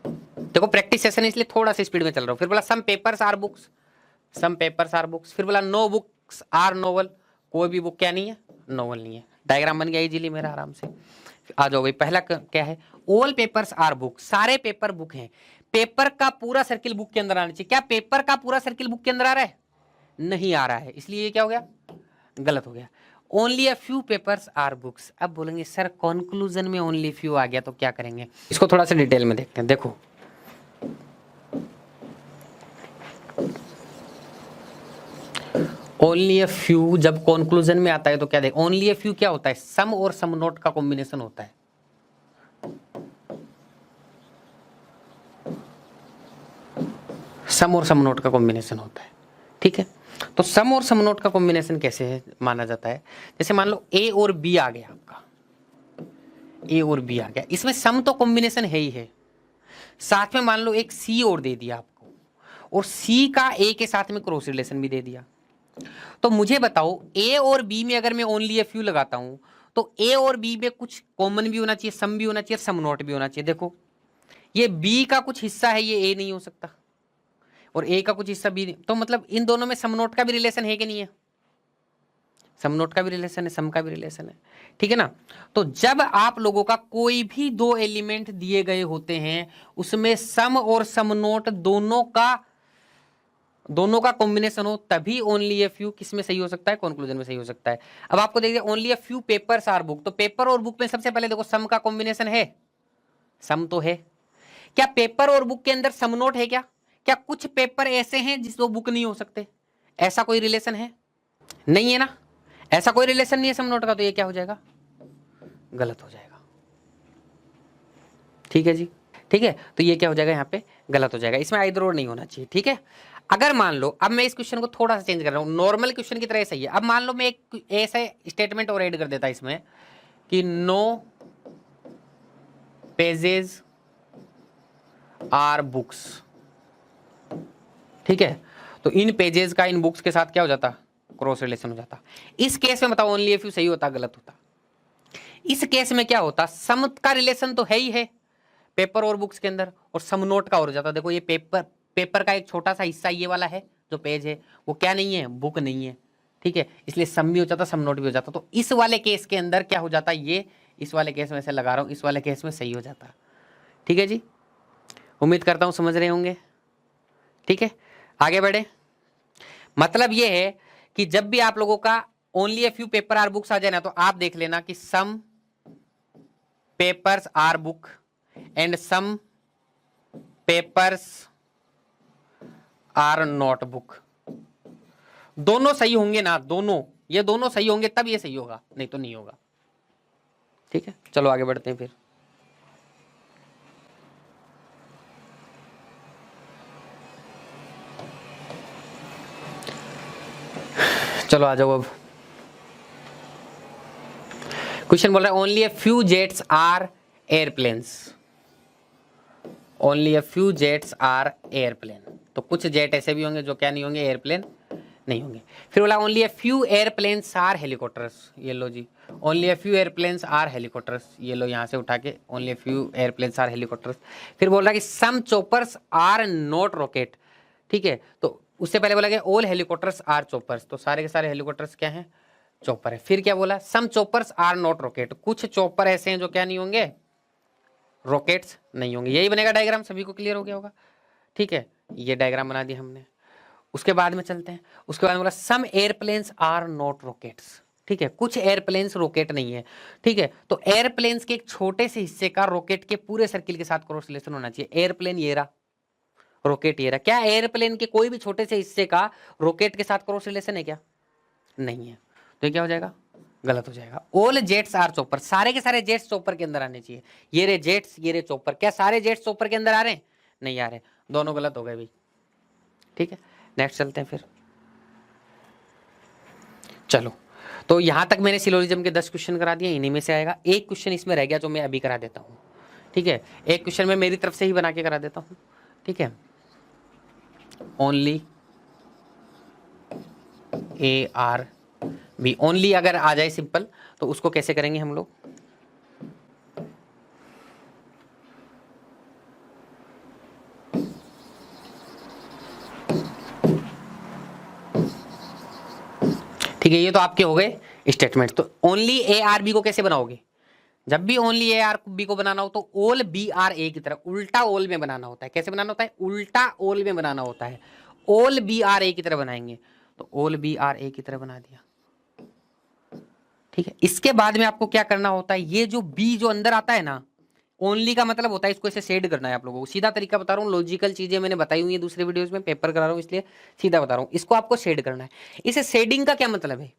देखो प्रैक्टिस सेशन इसलिए थोड़ा सा स्पीड में चल रहा हूं। फिर बोला some papers are books, some papers are books. फिर बोला नो बुक्स आर नोवल, कोई भी बुक क्या नहीं है, नोवल नहीं है। डायग्राम बन गया इजीली मेरा, आराम से आ जाओ भाई। पहला क्या है, ऑल पेपर्स आर बुक, सारे पेपर बुक हैं, पेपर का पूरा सर्किल बुक के अंदर आना चाहिए, क्या पेपर का पूरा सर्किल बुक के अंदर आ रहा है, नहीं आ रहा है, इसलिए ये क्या हो गया, गलत हो गया। Only a few papers are books. अब बोलेंगे सर कंक्लूजन में ओनली फ्यू आ गया तो क्या करेंगे, इसको थोड़ा सा डिटेल में देखते हैं। देखो ओनली अ फ्यू जब कंक्लूजन में आता है तो क्या देख, ओनली अ फ्यू क्या होता है, सम और सम नोट का कॉम्बिनेशन होता है। सम और सम नोट का कॉम्बिनेशन होता है, ठीक है। तो सम और सम नोट का कॉम्बिनेशन कैसे है माना जाता है? जैसे मान लो ए और बी आ गया आपका, ए और बी आ गया, इसमें सम तो कॉम्बिनेशन है ही है, साथ में मान लो एक सी और दे दिया आपको, और सी का ए के साथ में क्रॉस रिलेशन भी दे दिया। तो मुझे बताओ ए और बी में अगर मैं ओनली ए फ्यू लगाता हूं तो ए और बी में कुछ कॉमन भी होना चाहिए, सम भी होना चाहिए, सम नोट भी होना चाहिए। देखो ये बी का कुछ हिस्सा है, ये ए नहीं हो सकता, और ए का कुछ हिस्सा बी नहीं, तो मतलब इन दोनों में सम नोट का भी रिलेशन है कि नहीं है? सम नोट का भी रिलेशन है, सम का भी रिलेशन है, ठीक है ना। तो जब आप लोगों का कोई भी दो एलिमेंट दिए गए होते हैं उसमें सम और सम नोट दोनों का कॉम्बिनेशन हो, तभी ओनली ए फ्यू किस में सही हो सकता है? कंक्लूजन में सही हो सकता है। अब आपको देखिए only a few papers are book, तो पेपर और बुक में सबसे पहले देखो सम का कॉम्बिनेशन है, सम तो है। क्या पेपर और बुक के अंदर सम नोट है? क्या कुछ पेपर ऐसे हैं जिसको बुक नहीं हो सकते? ऐसा कोई रिलेशन है? नहीं है ना, ऐसा कोई रिलेशन नहीं है सम नोट का, तो ये क्या हो जाएगा? गलत हो जाएगा। ठीक है जी, ठीक है, तो ये क्या हो जाएगा? यहाँ पे गलत हो जाएगा, इसमें आइदर और नहीं होना चाहिए। ठीक है, अगर मान लो अब मैं इस क्वेश्चन को थोड़ा सा चेंज कर रहा हूं, नॉर्मल क्वेश्चन की तरह सही है। अब मान लो मैं एक ऐसा स्टेटमेंट और ऐड कर देता इसमें कि नो पेजेस आर बुक्स, ठीक है, तो इन पेजेस का इन बुक्स के साथ क्या हो जाता? क्रॉस रिलेशन हो जाता। इस केस में बताओ ओनली ए फ्यू सही होता गलत होता? इस केस में क्या होता? सम का रिलेशन तो है ही है पेपर और बुक्स के अंदर, और सम नोट का हो जाता। देखो ये पेपर का एक छोटा सा हिस्सा ये वाला है जो पेज है, वो क्या नहीं है? बुक नहीं है, ठीक है, इसलिए सम भी हो जाता, सम नोट भी हो जाता। तो इस वाले केस के अंदर क्या हो जाता? ये इस वाले केस में से लगा रहा हूं, इस वाले केस में सही हो जाता। ठीक है जी, उम्मीद करता हूं समझ रहे होंगे। ठीक है, आगे बढ़े। मतलब ये है कि जब भी आप लोगों का only a few paper are books आ जाए ना, तो आप देख लेना कि some papers are book and some papers are not book, दोनों सही होंगे ना, ये दोनों सही होंगे तब ये सही होगा, नहीं तो नहीं होगा। ठीक है, चलो आगे बढ़ते हैं फिर। चलो आ जाओ। अब क्वेश्चन बोल रहा है only a few jets are airplanes, only a few jets are airplane, तो कुछ जेट ऐसे भी होंगे जो क्या नहीं होंगे? एयरप्लेन नहीं होंगे। फिर बोला only a few airplanes are helicopters, ये लो जी, only a few airplanes are helicopters, ये लो यहाँ से उठा के only a few airplanes are helicopters. फिर बोल रहा है कि some choppers are not rocket, ठीक है, तो उससे पहले बोला कि ऑल हेलीकॉप्टर्स आर चॉपर्स, तो सारे के सारे हेलीकॉप्टर्स क्या हैं? चॉपर है। फिर क्या बोला? सम चॉपर्स आर नॉट रॉकेट, कुछ चॉपर ऐसे हैं जो क्या नहीं होंगे? रॉकेट्स नहीं होंगे। यही बनेगा डायग्राम, सभी को क्लियर हो गया होगा। ठीक है, ये डायग्राम बना दिया हमने। उसके बाद में चलते हैं, उसके बाद में बोला सम एयरप्लेन्स आर नॉट रॉकेट्स, ठीक है, कुछ एयरप्लेन्स रॉकेट नहीं है। ठीक है, तो एयरप्लेन्स के एक छोटे से हिस्से का रॉकेट के पूरे सर्किल के साथ क्रॉस रिलेशन होना चाहिए। एयरप्लेन ये रहा, रॉकेट ये रहा, क्या एयरप्लेन के कोई भी छोटे से हिस्से का रॉकेट के साथ क्रॉस रिलेशन है क्या? नहीं है, तो क्या हो जाएगा? गलत हो जाएगा। ऑल जेट्स आर चॉपर, सारे के सारे जेट्स चॉपर के अंदर आने चाहिए। ये रे जेट्स, ये रे चॉपर, क्या सारे जेट्स चॉपर के अंदर आ रहे हैं? नहीं आ रहे, दोनों गलत हो गए भाई। ठीक है, नेक्स्ट चलते हैं फिर। चलो, तो यहां तक मैंने सिलोजिज्म के 10 क्वेश्चन करा दिए, इन्हीं में से आएगा। एक क्वेश्चन इसमें रह गया जो मैं अभी करा देता हूं। ठीक है, एक क्वेश्चन मैं मेरी तरफ से ही बना के करा देता हूं। ठीक है, only A are B, only अगर आ जाए सिंपल तो उसको कैसे करेंगे हम लोग? ठीक है, ये तो आपके हो गए स्टेटमेंट। तो ओनली ए आर बी को कैसे बनाओगे? जब भी ओनली ए आर बी को बनाना हो तो ओल बी आर ए की तरह उल्टा ओल में बनाना होता है। कैसे बनाना होता है? उल्टा ओल में बनाना होता है। ओल बी आर ए की तरह बनाएंगे, तो ओल बी आर ए की तरह बना दिया। ठीक है, इसके बाद में आपको क्या करना होता है? ये जो बी जो अंदर आता है ना, ओनली का मतलब होता है इसको ऐसे शेड करना है आप लोगों को। सीधा तरीका बता रहा हूँ, लॉजिकल चीजें मैंने बताई हुई है दूसरे वीडियोस में, पेपर करा रहा हूँ इसलिए सीधा बता रहा हूँ। इसको आपको शेड करना है। इस शेडिंग का क्या मतलब है?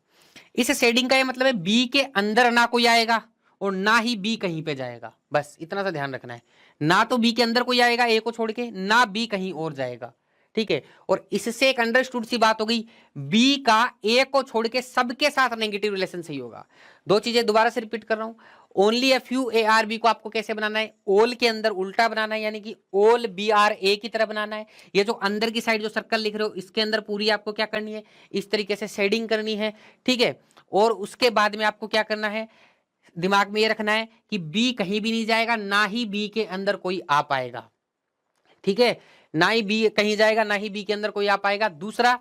इस शेडिंग का ये मतलब है बी के अंदर ना कोई आएगा और ना ही बी कहीं पे जाएगा, बस इतना सा ध्यान रखना है। ना तो बी के अंदर कोई आएगा ए को छोड़ के, ना बी कहीं और जाएगा। ठीक है। और इससे एक अंडरस्टूड सी बात हो गई, बी का ए को छोड़ के सबके साथ नेगेटिव रिलेशन सही होगा। दो चीजें दोबारा से रिपीट कर रहा हूं, only a few A are B को आपको कैसे बनाना है, ओल के अंदर उल्टा बनाना है, यानी कि ओल बी आर ए की तरह बनाना है। ये जो अंदर की साइड जो सर्कल लिख रहे हो इसके अंदर पूरी आपको क्या करनी है, इस तरीके से शेडिंग करनी है, ठीक है। और उसके बाद में आपको क्या करना है, दिमाग में ये रखना है कि बी कहीं भी नहीं जाएगा, ना ही बी के अंदर कोई आ पाएगा, ठीक है। ना ही बी कहीं जाएगा, ना ही बी के अंदर कोई आ पाएगा। दूसरा,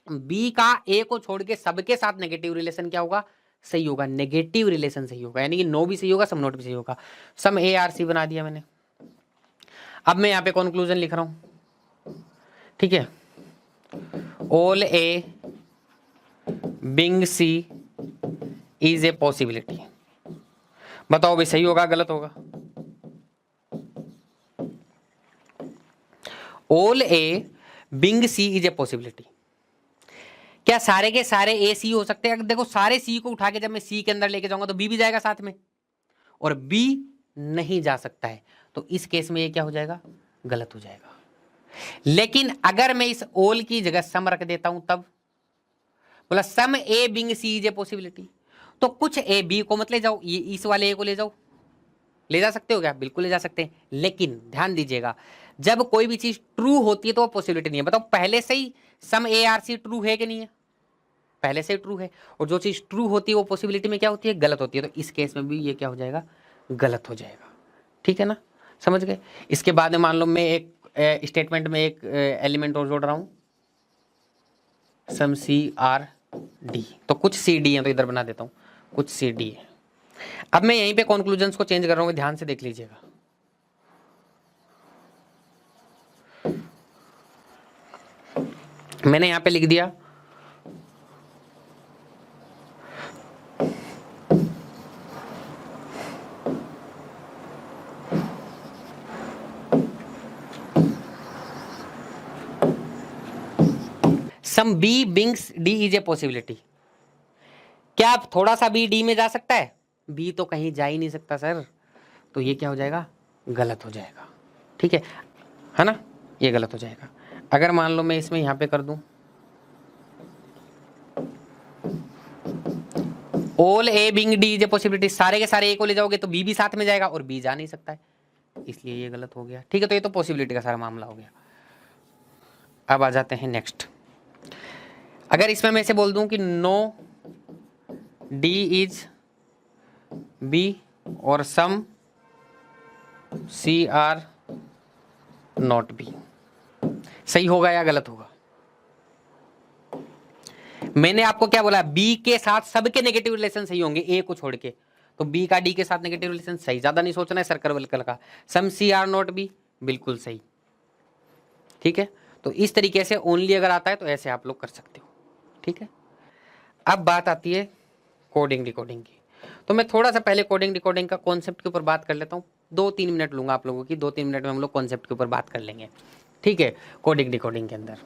बी का ए को छोड़ के सबके साथ नेगेटिव रिलेशन क्या होगा, सही होगा, नेगेटिव रिलेशन सही होगा, यानी कि नो भी सही होगा, सम नोट भी सही होगा। सम ए आर सी बना दिया मैंने। अब मैं यहां पे कंक्लूजन लिख रहा हूं, ठीक है। All A being C is a possibility. बताओ भाई सही होगा गलत होगा? All A being C is a possibility. क्या सारे के सारे ए सी हो सकते हैं? देखो सारे सी को उठा के जब मैं सी के अंदर लेके जाऊंगा तो बी भी जाएगा साथ में, और बी नहीं जा सकता है, तो इस केस में ये क्या हो जाएगा, गलत हो जाएगा। लेकिन अगर मैं इस ऑल की जगह सम रख देता हूं, तब बोला some A being C is a possibility, तो कुछ ए बी को मत ले जाओ, ये इस वाले ए को ले जाओ। ले जा सकते हो क्या? बिल्कुल ले जा सकते हैं, लेकिन ध्यान दीजिएगा जब कोई भी चीज ट्रू होती है तो वो पॉसिबिलिटी नहीं है। बताओ पहले से ही सम ए आर सी ट्रू है कि नहीं है? पहले से ही ट्रू है, और जो चीज ट्रू होती है वो पॉसिबिलिटी में क्या होती है, गलत होती है। तो इस केस में भी ये क्या हो जाएगा, गलत हो जाएगा, ठीक है ना, समझ गए। इसके बाद में मान लो मैं एक स्टेटमेंट में एक एलिमेंट और जोड़ रहा हूं, सम सी आर डी, तो कुछ सी डी है, तो इधर बना देता हूं कुछ सी डी है। अब मैं यहीं पे कंक्लूजन्स को चेंज कर रहा हूं, ध्यान से देख लीजिएगा। मैंने यहां पे लिख दिया some B beings D is a possibility. क्या आप थोड़ा सा बी डी में जा सकता है? बी तो कहीं जा ही नहीं सकता सर, तो ये क्या हो जाएगा, गलत हो जाएगा, ठीक है ना, ये गलत हो जाएगा। अगर मान लो मैं इसमें यहां पे कर दूं all A being D is a possibility, सारे के सारे ए को ले जाओगे तो बी भी साथ में जाएगा, और बी जा नहीं सकता है, इसलिए ये गलत हो गया, ठीक है। तो ये तो पॉसिबिलिटी का सारा मामला हो गया। अब आ जाते हैं नेक्स्ट। अगर इसमें मैं ऐसे बोल दूं कि नो डी इज बी और सम सी आर नॉट बी, सही होगा या गलत होगा? मैंने आपको क्या बोला, बी के साथ सबके नेगेटिव रिलेशन सही होंगे ए को छोड़ के, तो बी का डी के साथ नेगेटिव रिलेशन सही, ज्यादा नहीं सोचना है सर्कल वर्कल का। सम सी आर नॉट बी बिल्कुल सही, ठीक है। तो इस तरीके से ओनली अगर आता है तो ऐसे आप लोग कर सकते हो, ठीक है। अब बात आती है कोडिंग डिकोडिंग की, तो मैं थोड़ा सा पहले कोडिंग डिकोडिंग का कॉन्सेप्ट के ऊपर बात कर लेता हूँ। 2-3 मिनट लूंगा आप लोगों की, 2-3 मिनट में हम लोग कॉन्सेप्ट के ऊपर बात कर लेंगे, ठीक है। कोडिंग डिकोडिंग के अंदर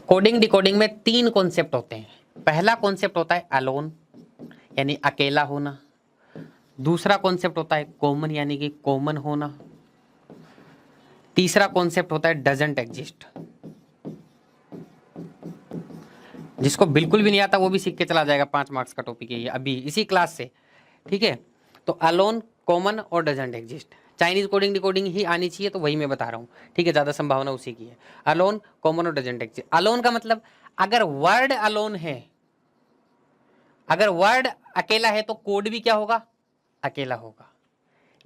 कोडिंग डिकोडिंग में 3 कॉन्सेप्ट होते हैं। पहला कॉन्सेप्ट होता है अलोन, यानी अकेला होना। दूसरा कॉन्सेप्ट होता है कॉमन, यानी कि कॉमन होना। तीसरा कॉन्सेप्ट होता है डजंट एग्जिस्ट। जिसको बिल्कुल भी नहीं आता वो भी सीख के चला जाएगा, 5 मार्क्स का टॉपिक है ये अभी इसी क्लास से, ठीक है। तो अलोन, कॉमन और doesn't exist. Chinese coding decoding ही आनी चाहिए, तो वही मैं बता रहा हूँ, ठीक है, ज्यादा संभावना उसी की है। अलोन, कॉमन और डजंट एग्जिस्ट। अलोन का मतलब अगर वर्ड अलोन है, अगर वर्ड अकेला है तो कोड भी क्या होगा, अकेला होगा।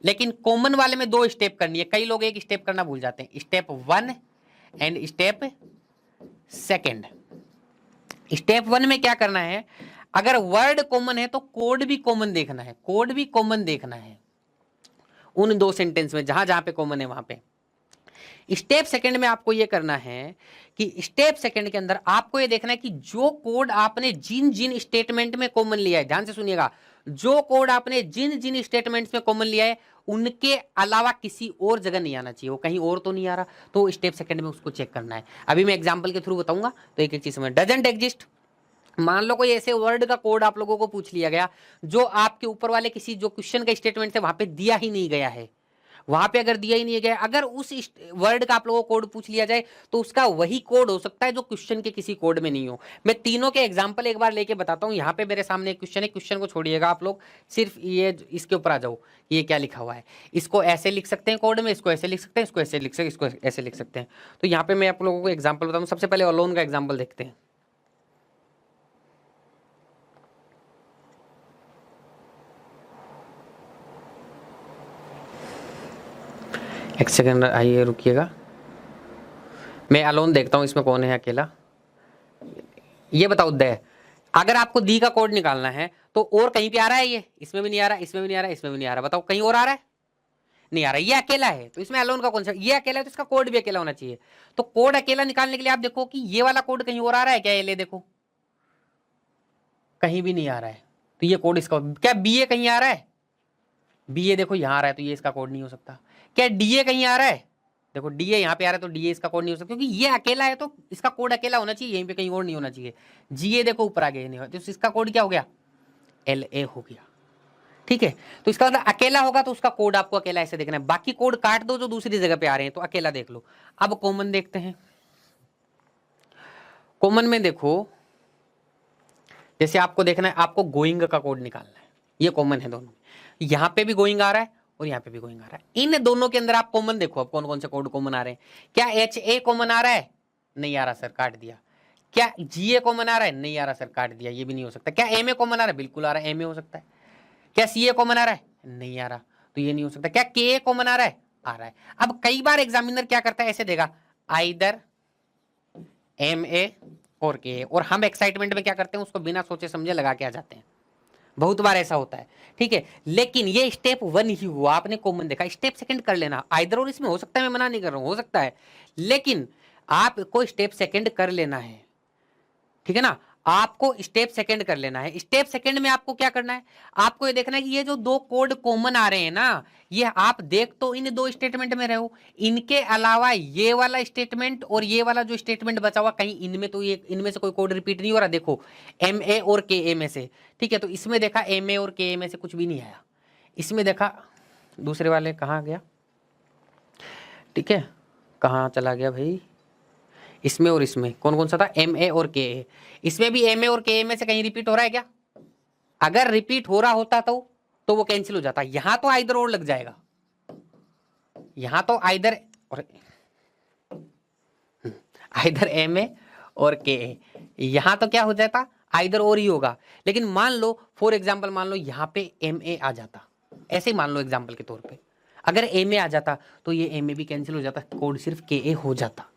लेकिन कॉमन वाले में 2 स्टेप करनी है, कई लोग एक स्टेप करना भूल जाते हैं, स्टेप 1 एंड स्टेप 2। स्टेप 1 में क्या करना है, अगर वर्ड कॉमन है तो कोड भी कॉमन देखना है, कोड भी कॉमन देखना है उन 2 सेंटेंस में, जहां जहां पे कॉमन है वहां पे। स्टेप 2 में आपको ये करना है कि स्टेप 2 के अंदर आपको ये देखना है कि जो कोड आपने जिन जिन स्टेटमेंट में कॉमन लिया है, ध्यान से सुनिएगा, जो कोड आपने जिन जिन स्टेटमेंट्स में कॉमन लिया है उनके अलावा किसी और जगह नहीं आना चाहिए, वो कहीं और तो नहीं आ रहा, तो स्टेप 2 में उसको चेक करना है। अभी मैं एग्जांपल के थ्रू बताऊंगा, तो एक एक चीज समझ। डजंट एग्जिस्ट, मान लो कोई ऐसे वर्ड का कोड आप लोगों को पूछ लिया गया जो आपके ऊपर वाले किसी जो क्वेश्चन का स्टेटमेंट है वहां पे दिया ही नहीं गया है, वहां पे अगर दिया ही नहीं गया, अगर उस वर्ड का आप लोगों को कोड पूछ लिया जाए तो उसका वही कोड हो सकता है जो क्वेश्चन के किसी कोड में नहीं हो। मैं तीनों के एग्जांपल एक बार लेके बताता हूं। यहाँ पे मेरे सामने एक क्वेश्चन है, क्वेश्चन को छोड़िएगा आप लोग, सिर्फ ये इसके ऊपर आ जाओ, ये क्या लिखा हुआ है। इसको ऐसे लिख सकते हैं कोड में, इसको ऐसे लिख सकते हैं, इसको ऐसे लिख सकते हैं, इसको ऐसे लिख सकते हैं। तो यहाँ पे मैं आप लोगों को एग्जाम्पल बताऊँ। सबसे पहले अलोन का एग्जाम्पल देखते हैं। एक सेकंड आइए, रुकिएगा, मैं अलोन देखता हूं इसमें कौन है अकेला। ये बताओ दे, अगर आपको दी का कोड निकालना है तो और कहीं पे आ रहा है, ये इसमें भी नहीं आ रहा, इसमें भी नहीं आ रहा, इसमें भी नहीं आ रहा, बताओ कहीं और आ रहा है? नहीं आ रहा। ये अकेला है तो इसमें अलोन का कॉन्सेप्ट, ये अकेला है तो इसका कोड भी अकेला होना चाहिए। तो कोड अकेला निकालने के लिए आप देखो कि ये वाला कोड कहीं और आ रहा है क्या, ये ले देखो, कहीं भी नहीं आ रहा है। तो ये कोड इसका, क्या बी ए कहीं आ रहा है? बी ए देखो यहाँ आ रहा है, तो ये इसका कोड नहीं हो सकता। क्या डी ए कहीं आ रहा है? देखो डी ए यहाँ पे आ रहा है, तो डी ए इसका कोड नहीं हो सकता, क्योंकि ये अकेला है तो इसका कोड अकेला होना चाहिए, यहीं पे कहीं और नहीं होना चाहिए। जी ए देखो ऊपर आ गया, नहीं हो, तो इसका कोड क्या हो गया, एल ए हो गया। ठीक है, तो इसका मतलब अकेला होगा तो उसका कोड आपको अकेला ऐसे देखना है, बाकी कोड काट दो जो दूसरी जगह पे आ रहे हैं, तो अकेला देख लो। अब कॉमन देखते हैं। कॉमन में देखो, जैसे आपको देखना है, आपको गोइंग का कोड निकालना है, ये कॉमन है दोनों, यहां पे भी गोइंग आ रहा है और यहाँ पे भी गोइंग आ रहा है। इन दोनों के अंदर आप कॉमन देखो, अब कौन कौन से कोड कॉमन आ रहे हैं। क्या एच ए कॉमन आ रहा है? नहीं आ रहा सर, काट दिया। क्या जी ए कॉमन आ रहा है? नहीं आ रहा सर, काट दिया, ये भी नहीं हो सकता। क्या एम ए कॉमन आ रहा है? बिल्कुल आ रहा है, एम ए हो सकता है। क्या सी ए कॉमन आ रहा है? नहीं आ रहा, तो ये नहीं हो सकता। क्या के ए कॉमन आ रहा है? आ रहा है। अब कई बार एग्जामिनर क्या करता है, ऐसे देगा आइदर एम ए और के ए, और हम एक्साइटमेंट में क्या करते हैं, उसको बिना सोचे समझे लगा के आ जाते हैं। बहुत बार ऐसा होता है, ठीक है। लेकिन ये स्टेप 1 ही हुआ, आपने कॉमन देखा, स्टेप सेकंड कर लेना आइदर और, इसमें हो सकता है, मैं मना नहीं कर रहा हूं, हो सकता है, लेकिन आपको स्टेप सेकंड कर लेना है, ठीक है ना। आपको स्टेप सेकंड कर लेना है। स्टेप सेकंड में आपको क्या करना है, आपको ये देखना है कि ये जो दो कोड कॉमन आ रहे हैं ना, ये आप देख तो इन दो स्टेटमेंट में रहे हो, इनके अलावा ये वाला स्टेटमेंट और ये वाला जो स्टेटमेंट बचा हुआ, कहीं इनमें तो ये इनमें से कोई कोड रिपीट नहीं हो रहा। देखो एम ए और के ए में से, ठीक है, तो इसमें देखा एम ए और के ए में से कुछ भी नहीं आया, इसमें देखा दूसरे वाले कहाँ गया, ठीक है, कहाँ चला गया भाई, इसमें और इसमें कौन कौन सा था, एम ए और के ए, इसमें भी एम ए और के ए में से कहीं रिपीट हो रहा है क्या? अगर रिपीट हो रहा होता तो वो कैंसिल हो जाता। यहां तो आइदर और लग जाएगा, यहां तो आइदर और आइदर एम ए और के ए, यहां तो क्या हो जाता, आइदर और ही होगा। लेकिन मान लो फॉर एग्जाम्पल, मान लो यहां पे एम ए आ जाता, ऐसे ही मान लो एग्जाम्पल के तौर पे, अगर एम ए आ जाता तो ये एम ए भी कैंसिल हो जाता, कोड सिर्फ के ए हो जाता,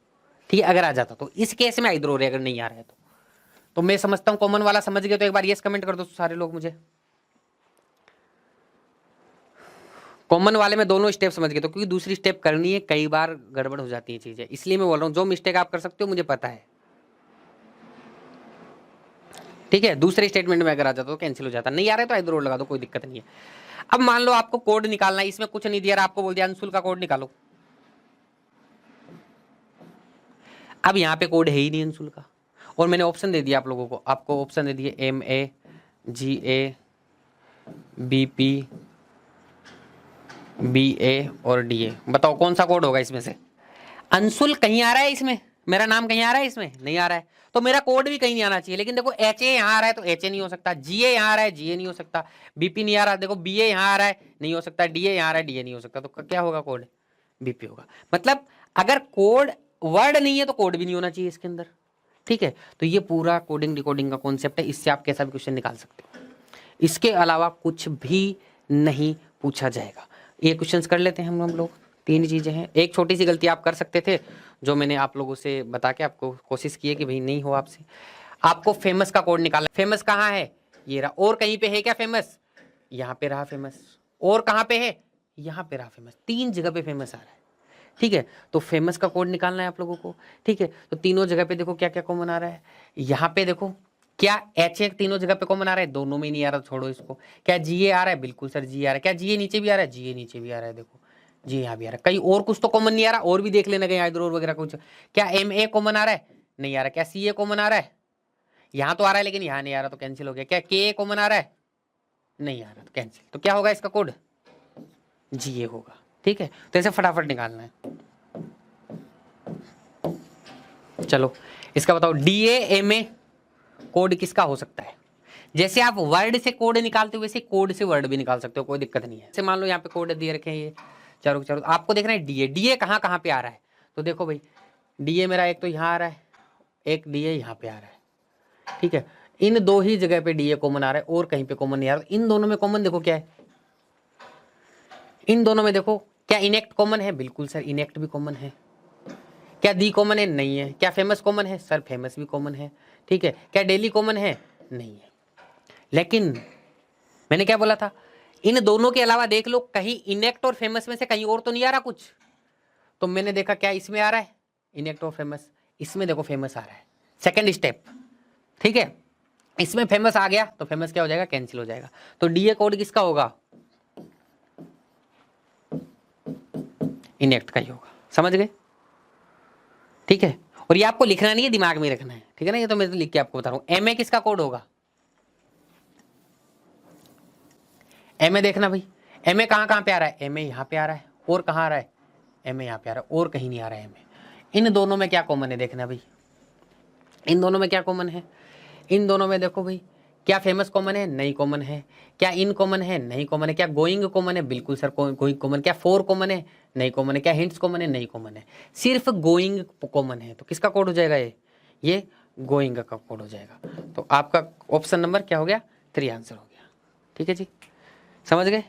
ठीक है, अगर आ जाता तो। इस केस में आइदर और है, अगर नहीं आ रहा है तो मैं समझता हूं कॉमन वाला समझ गए तो एक बार यस कमेंट कर दो सारे लोग मुझे। कॉमन वाले में दोनों स्टेप समझ गए तो, क्योंकि दूसरी स्टेप करनी है, कई बार गड़बड़ हो जाती है चीजें, इसलिए मैं बोल रहा हूं जो मिस्टेक आप कर सकते हो मुझे पता है, ठीक है। दूसरे स्टेटमेंट में अगर आ जाता तो कैंसिल हो जाता, नहीं आ रहा है तो इधर और लगा दो, कोई दिक्कत नहीं है। अब मान लो आपको कोड निकालना है, इसमें कुछ नहीं दिया रहा, आपको बोल दिया अंशुल का कोड निकालो। अब यहाँ पे कोड है ही नहीं अंशुल का, और मैंने ऑप्शन दे दिया आप लोगों को, आपको ऑप्शन दे दिए M A, G A, B P, B A और डी ए। बताओ कौन सा कोड होगा इसमें से? अंशुल कहीं आ रहा है इसमें, मेरा नाम कहीं आ रहा है इसमें? नहीं आ रहा है, तो मेरा कोड भी कहीं नहीं आना चाहिए। लेकिन देखो एच ए यहाँ आ रहा है तो एच ए नहीं हो सकता, जी ए यहाँ आ रहा है, जी ए नहीं हो सकता, बीपी नहीं आ रहा, देखो बी ए यहाँ आ रहा है, नहीं हो सकता, डी ए यहाँ आ रहा है, डी ए नहीं हो सकता, तो क्या होगा कोड? बीपी होगा। मतलब अगर कोड वर्ड नहीं है तो कोड भी नहीं होना चाहिए इसके अंदर, ठीक है। तो ये पूरा कोडिंग डिकोडिंग का कॉन्सेप्ट है, इससे आप कैसा भी क्वेश्चन निकाल सकते हो, इसके अलावा कुछ भी नहीं पूछा जाएगा। ये क्वेश्चंस कर लेते हैं हम लोग, तीन चीजें हैं। एक छोटी सी गलती आप कर सकते थे जो मैंने आप लोगों से बता के आपको कोशिश की है कि भाई नहीं हो आपसे, आपको फेमस का कोड निकालना। फेमस कहाँ है, ये रहा, और कहीं पे है क्या फेमस? यहाँ पे रहा फेमस, और कहाँ पे है, यहाँ पे रहा फेमस, तीन जगह पे फेमस आ रहा है, ठीक है। तो फेमस का कोड निकालना है आप लोगों को, ठीक है। तो तीनों जगह पे देखो क्या क्या कॉमन आ रहा है, यहाँ पे देखो क्या एच ए तीनों जगह पे कॉमन आ रहा है, दोनों में नहीं आ रहा, छोड़ो इसको। क्या जी ए आ रहा है? बिल्कुल सर जी ए आ रहा है। क्या जी ए नीचे भी आ रहा है? जी ए नीचे भी आ रहा है, देखो जी यहाँ भी आ रहा है। कहीं और कुछ तो कॉमन नहीं आ रहा, और भी देख लेना कहीं इधर और वगैरह कुछ। क्या एम ए कॉमन आ रहा है? नहीं आ रहा। क्या सी ए कॉमन आ रहा है? यहाँ तो आ रहा है लेकिन यहाँ नहीं आ रहा, तो कैंसिल हो गया। क्या के ए कॉमन आ रहा है? नहीं आ रहा, तो कैंसिल। तो क्या होगा इसका कोड? जी ए होगा, ठीक है, तो ऐसे फटाफट निकालना है। चलो इसका बताओ, DA MA कोड किसका हो सकता है? जैसे आप वर्ड से कोड निकालते हो वैसे कोड से वर्ड भी निकाल सकते हो, कोई दिक्कत नहीं है। जैसे मान लो यहाँ पे कोड दिए रखे हैं ये चारों के चारों, आपको देखना है DA कहाँ कहाँ पे आ रहा है। तो देखो भाई DA मेरा एक तो यहाँ आ रहा है, एक DA यहाँ पे आ रहा है, ठीक है। इन दो ही जगह पे DA कॉमन आ रहा है और कहीं पे कॉमन नहीं आ रहा। इन दोनों में कॉमन देखो क्या है, इन दोनों में देखो क्या इनेक्ट कॉमन है? बिल्कुल सर, इनेक्ट भी कॉमन है। क्या दी कॉमन है? नहीं है। क्या फेमस कॉमन है? सर फेमस भी कॉमन है, ठीक है। क्या डेली कॉमन है? नहीं है। लेकिन मैंने क्या बोला था, इन दोनों के अलावा देख लो कहीं इनेक्ट और फेमस में से कहीं और तो नहीं आ रहा कुछ। तो मैंने देखा क्या इसमें आ रहा है इनेक्ट और फेमस, इसमें देखो फेमस आ रहा है। सेकंड स्टेप, ठीक है। इसमें फेमस आ गया तो फेमस क्या हो जाएगा? कैंसिल हो जाएगा। तो DA कोड किसका होगा? इनेक्ट का ही होगा। समझ गए? ठीक है। और ये आपको लिखना नहीं है, दिमाग में रखना है, ठीक है ना। ये तो मैं लिख के आपको बता रहा हूं। MA किसका कोड होगा? MA देखना भाई, MA कहाँ कहाँ पे आ रहा है? MA यहाँ पे आ रहा है, और कहाँ आ रहा है? MA यहाँ पे आ रहा है, और कहीं नहीं आ रहा है MA। इन दोनों में क्या कॉमन है देखना भाई, इन दोनों में क्या कॉमन है? इन दोनों में देखो भाई, क्या फेमस कॉमन है? नहीं कॉमन है। क्या इन कॉमन है? नहीं कॉमन है। क्या गोइंग कॉमन है? बिल्कुल सर गोइंग कॉमन। क्या फोर कॉमन है? नहीं कॉमन है। क्या हिंट्स कॉमन है? नहीं कॉमन है। सिर्फ गोइंग कॉमन है। तो किसका कोड हो जाएगा ये गोइंग का कोड हो जाएगा। तो आपका ऑप्शन नंबर क्या हो गया? 3 आंसर हो गया। ठीक है जी, समझ गए?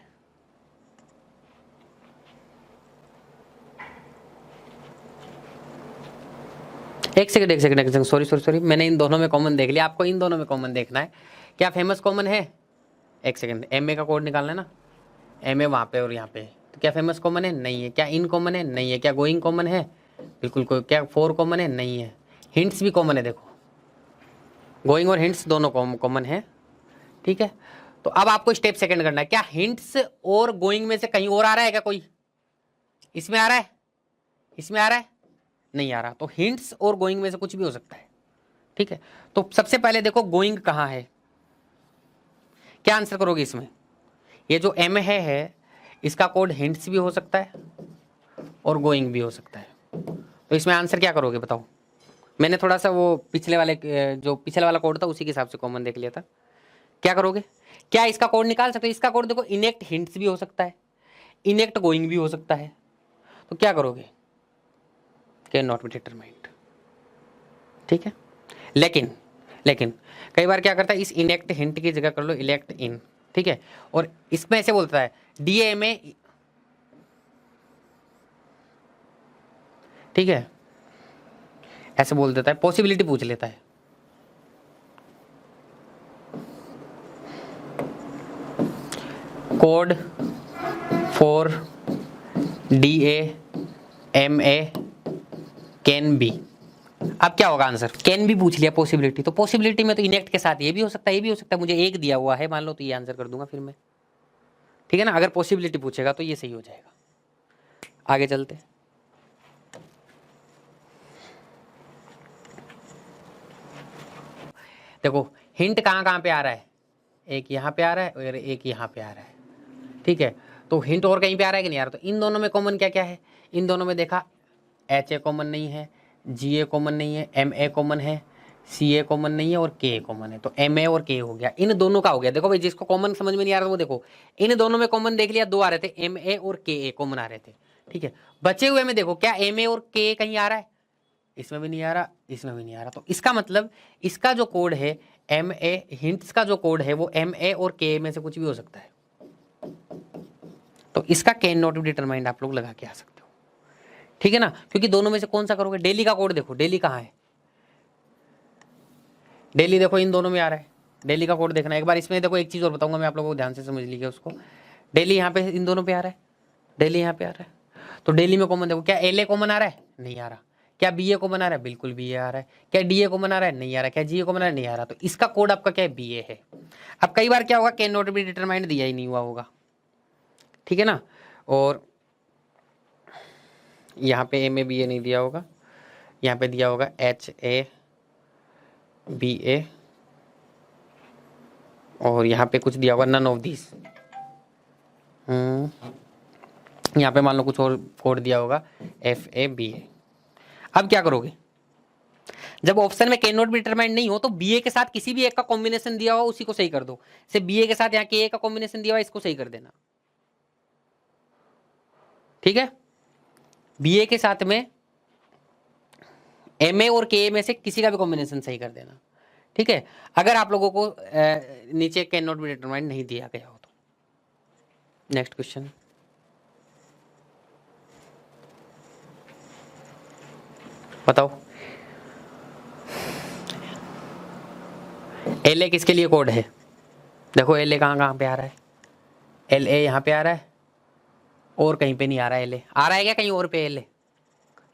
एक सेकंड, सॉरी, मैंने इन दोनों में कॉमन देख लिया, आपको इन दोनों में कॉमन देखना है। क्या फेमस कॉमन है? एक सेकंड, MA का कोड निकालना है ना, MA वहाँ पे और यहाँ पे। तो क्या फेमस कॉमन है? नहीं है। क्या इन कॉमन है? नहीं है। क्या गोइंग कॉमन है? बिल्कुल। कोई क्या फोर कॉमन है? नहीं है। हिंट्स भी कॉमन है, देखो गोइंग और हिंट्स दोनों कॉमन है, ठीक है। तो अब आपको स्टेप सेकंड करना है। क्या हिंट्स और गोइंग में से कहीं और आ रहा है क्या? कोई इसमें आ रहा है, इसमें आ रहा है? नहीं आ रहा। तो हिंट्स और गोइंग में से कुछ भी हो सकता है, ठीक है। तो सबसे पहले देखो गोइंग कहाँ है, क्या आंसर करोगे इसमें? ये जो MA है इसका कोड हिंट्स भी हो सकता है और गोइंग भी हो सकता है। तो इसमें आंसर क्या करोगे बताओ? मैंने थोड़ा सा वो पिछले वाले जो पिछले वाला कोड था उसी के हिसाब से कॉमन देख लिया था। क्या करोगे? क्या इसका कोड निकाल सकते हो? इसका कोड देखो इनेक्ट हिंट्स भी हो सकता है, इनेक्ट गोइंग भी हो सकता है। तो क्या करोगे? कैन नॉट बी डिटरमाइंड, ठीक है। लेकिन कई बार क्या करता है, इस इनेक्ट हिंट की जगह कर लो इलेक्ट इन, ठीक है। और इसमें ऐसे बोलता है DA MA, ठीक है, ऐसे बोल देता है, पॉसिबिलिटी पूछ लेता है। Code for DA MA can be. अब क्या होगा आंसर? कैन भी पूछ लिया, पॉसिबिलिटी। तो पॉसिबिलिटी में तो इनेक्ट के साथ ये भी हो सकता है, ये भी हो सकता है। मुझे एक दिया हुआ है मान लो, तो ये आंसर कर दूंगा फिर मैं, ठीक है ना। अगर पॉसिबिलिटी पूछेगा तो ये सही हो जाएगा। आगे चलते, देखो हिंट कहाँ कहाँ पे आ रहा है, एक यहाँ पे आ रहा है और एक यहाँ पे आ रहा है, ठीक है। तो हिंट और कहीं पे आ रहा है कि नहीं आ रहा? तो इन दोनों में कॉमन क्या क्या है? इन दोनों में देखा HA कॉमन नहीं है, GA कॉमन नहीं है, MA कॉमन है, CA कॉमन नहीं है और KA कॉमन है। तो MA और KA हो गया, इन दोनों का हो गया। देखो भाई जिसको कॉमन समझ में नहीं आ रहा वो देखो, इन दोनों में कॉमन देख लिया, दो आ रहे थे, MA और KA कॉमन आ रहे थे, ठीक है। बचे हुए में देखो क्या MA और KA कहीं आ रहा है? इसमें भी नहीं आ रहा, इसमें भी नहीं आ रहा। तो इसका मतलब इसका जो कोड है MA, हिंट्स का जो कोड है वो MA और KA में से कुछ भी हो सकता है। तो इसका कैन नॉट बी डिटरमाइंड आप लोग लगा के आ सकते हो, ठीक है ना। क्योंकि दोनों में से कौन सा करोगे? डेली का कोड देखो, डेली कहाँ है? डेली देखो इन दोनों में आ रहा है, डेली का कोड देखना एक बार। इसमें देखो एक चीज़ और बताऊंगा मैं, आप लोगों को ध्यान से समझ लीजिए उसको। डेली यहाँ पे इन दोनों पे आ रहा है, डेली यहाँ पे आ रहा है। तो डेली में कॉमन देखो, क्या LA कॉमन आ रहा है? नहीं आ रहा। क्या BA कॉमन आ रहा है? बिल्कुल BA आ रहा है। क्या DA कॉमन आ रहा है? नहीं आ रहा। क्या GA कॉमन आ रहा है? नहीं आ रहा। तो इसका कोड आपका क्या है? BA है। अब कई बार क्या होगा, कैन नॉट बी डिटरमाइंड दिया ही नहीं हुआ होगा, ठीक है ना। और यहाँ पे MA BA नहीं दिया होगा, यहाँ पे दिया होगा HA BA, और यहाँ पे कुछ दिया होगा नन ऑफ दिस। यहाँ पे मान लो कुछ और कोड दिया होगा FABA। अब क्या करोगे, जब ऑप्शन में कैन नॉट बी डिटरमाइंड नहीं हो तो BA के साथ किसी भी एक का कॉम्बिनेशन दिया हुआ उसी को सही कर दो। से BA के साथ यहाँ के A का कॉम्बिनेशन दिया हुआ इसको सही कर देना, ठीक है। BA के साथ में MA और KA में से किसी का भी कॉम्बिनेशन सही कर देना, ठीक है। अगर आप लोगों को नीचे कैन नॉट बी डिटरमाइंड नहीं दिया गया हो तो। नेक्स्ट क्वेश्चन, बताओ LA किसके लिए कोड है? देखो LA कहाँ पे आ रहा है, LA यहाँ पे आ रहा है और कहीं पे नहीं आ रहा है। LA आ रहा है क्या कहीं और पे? LA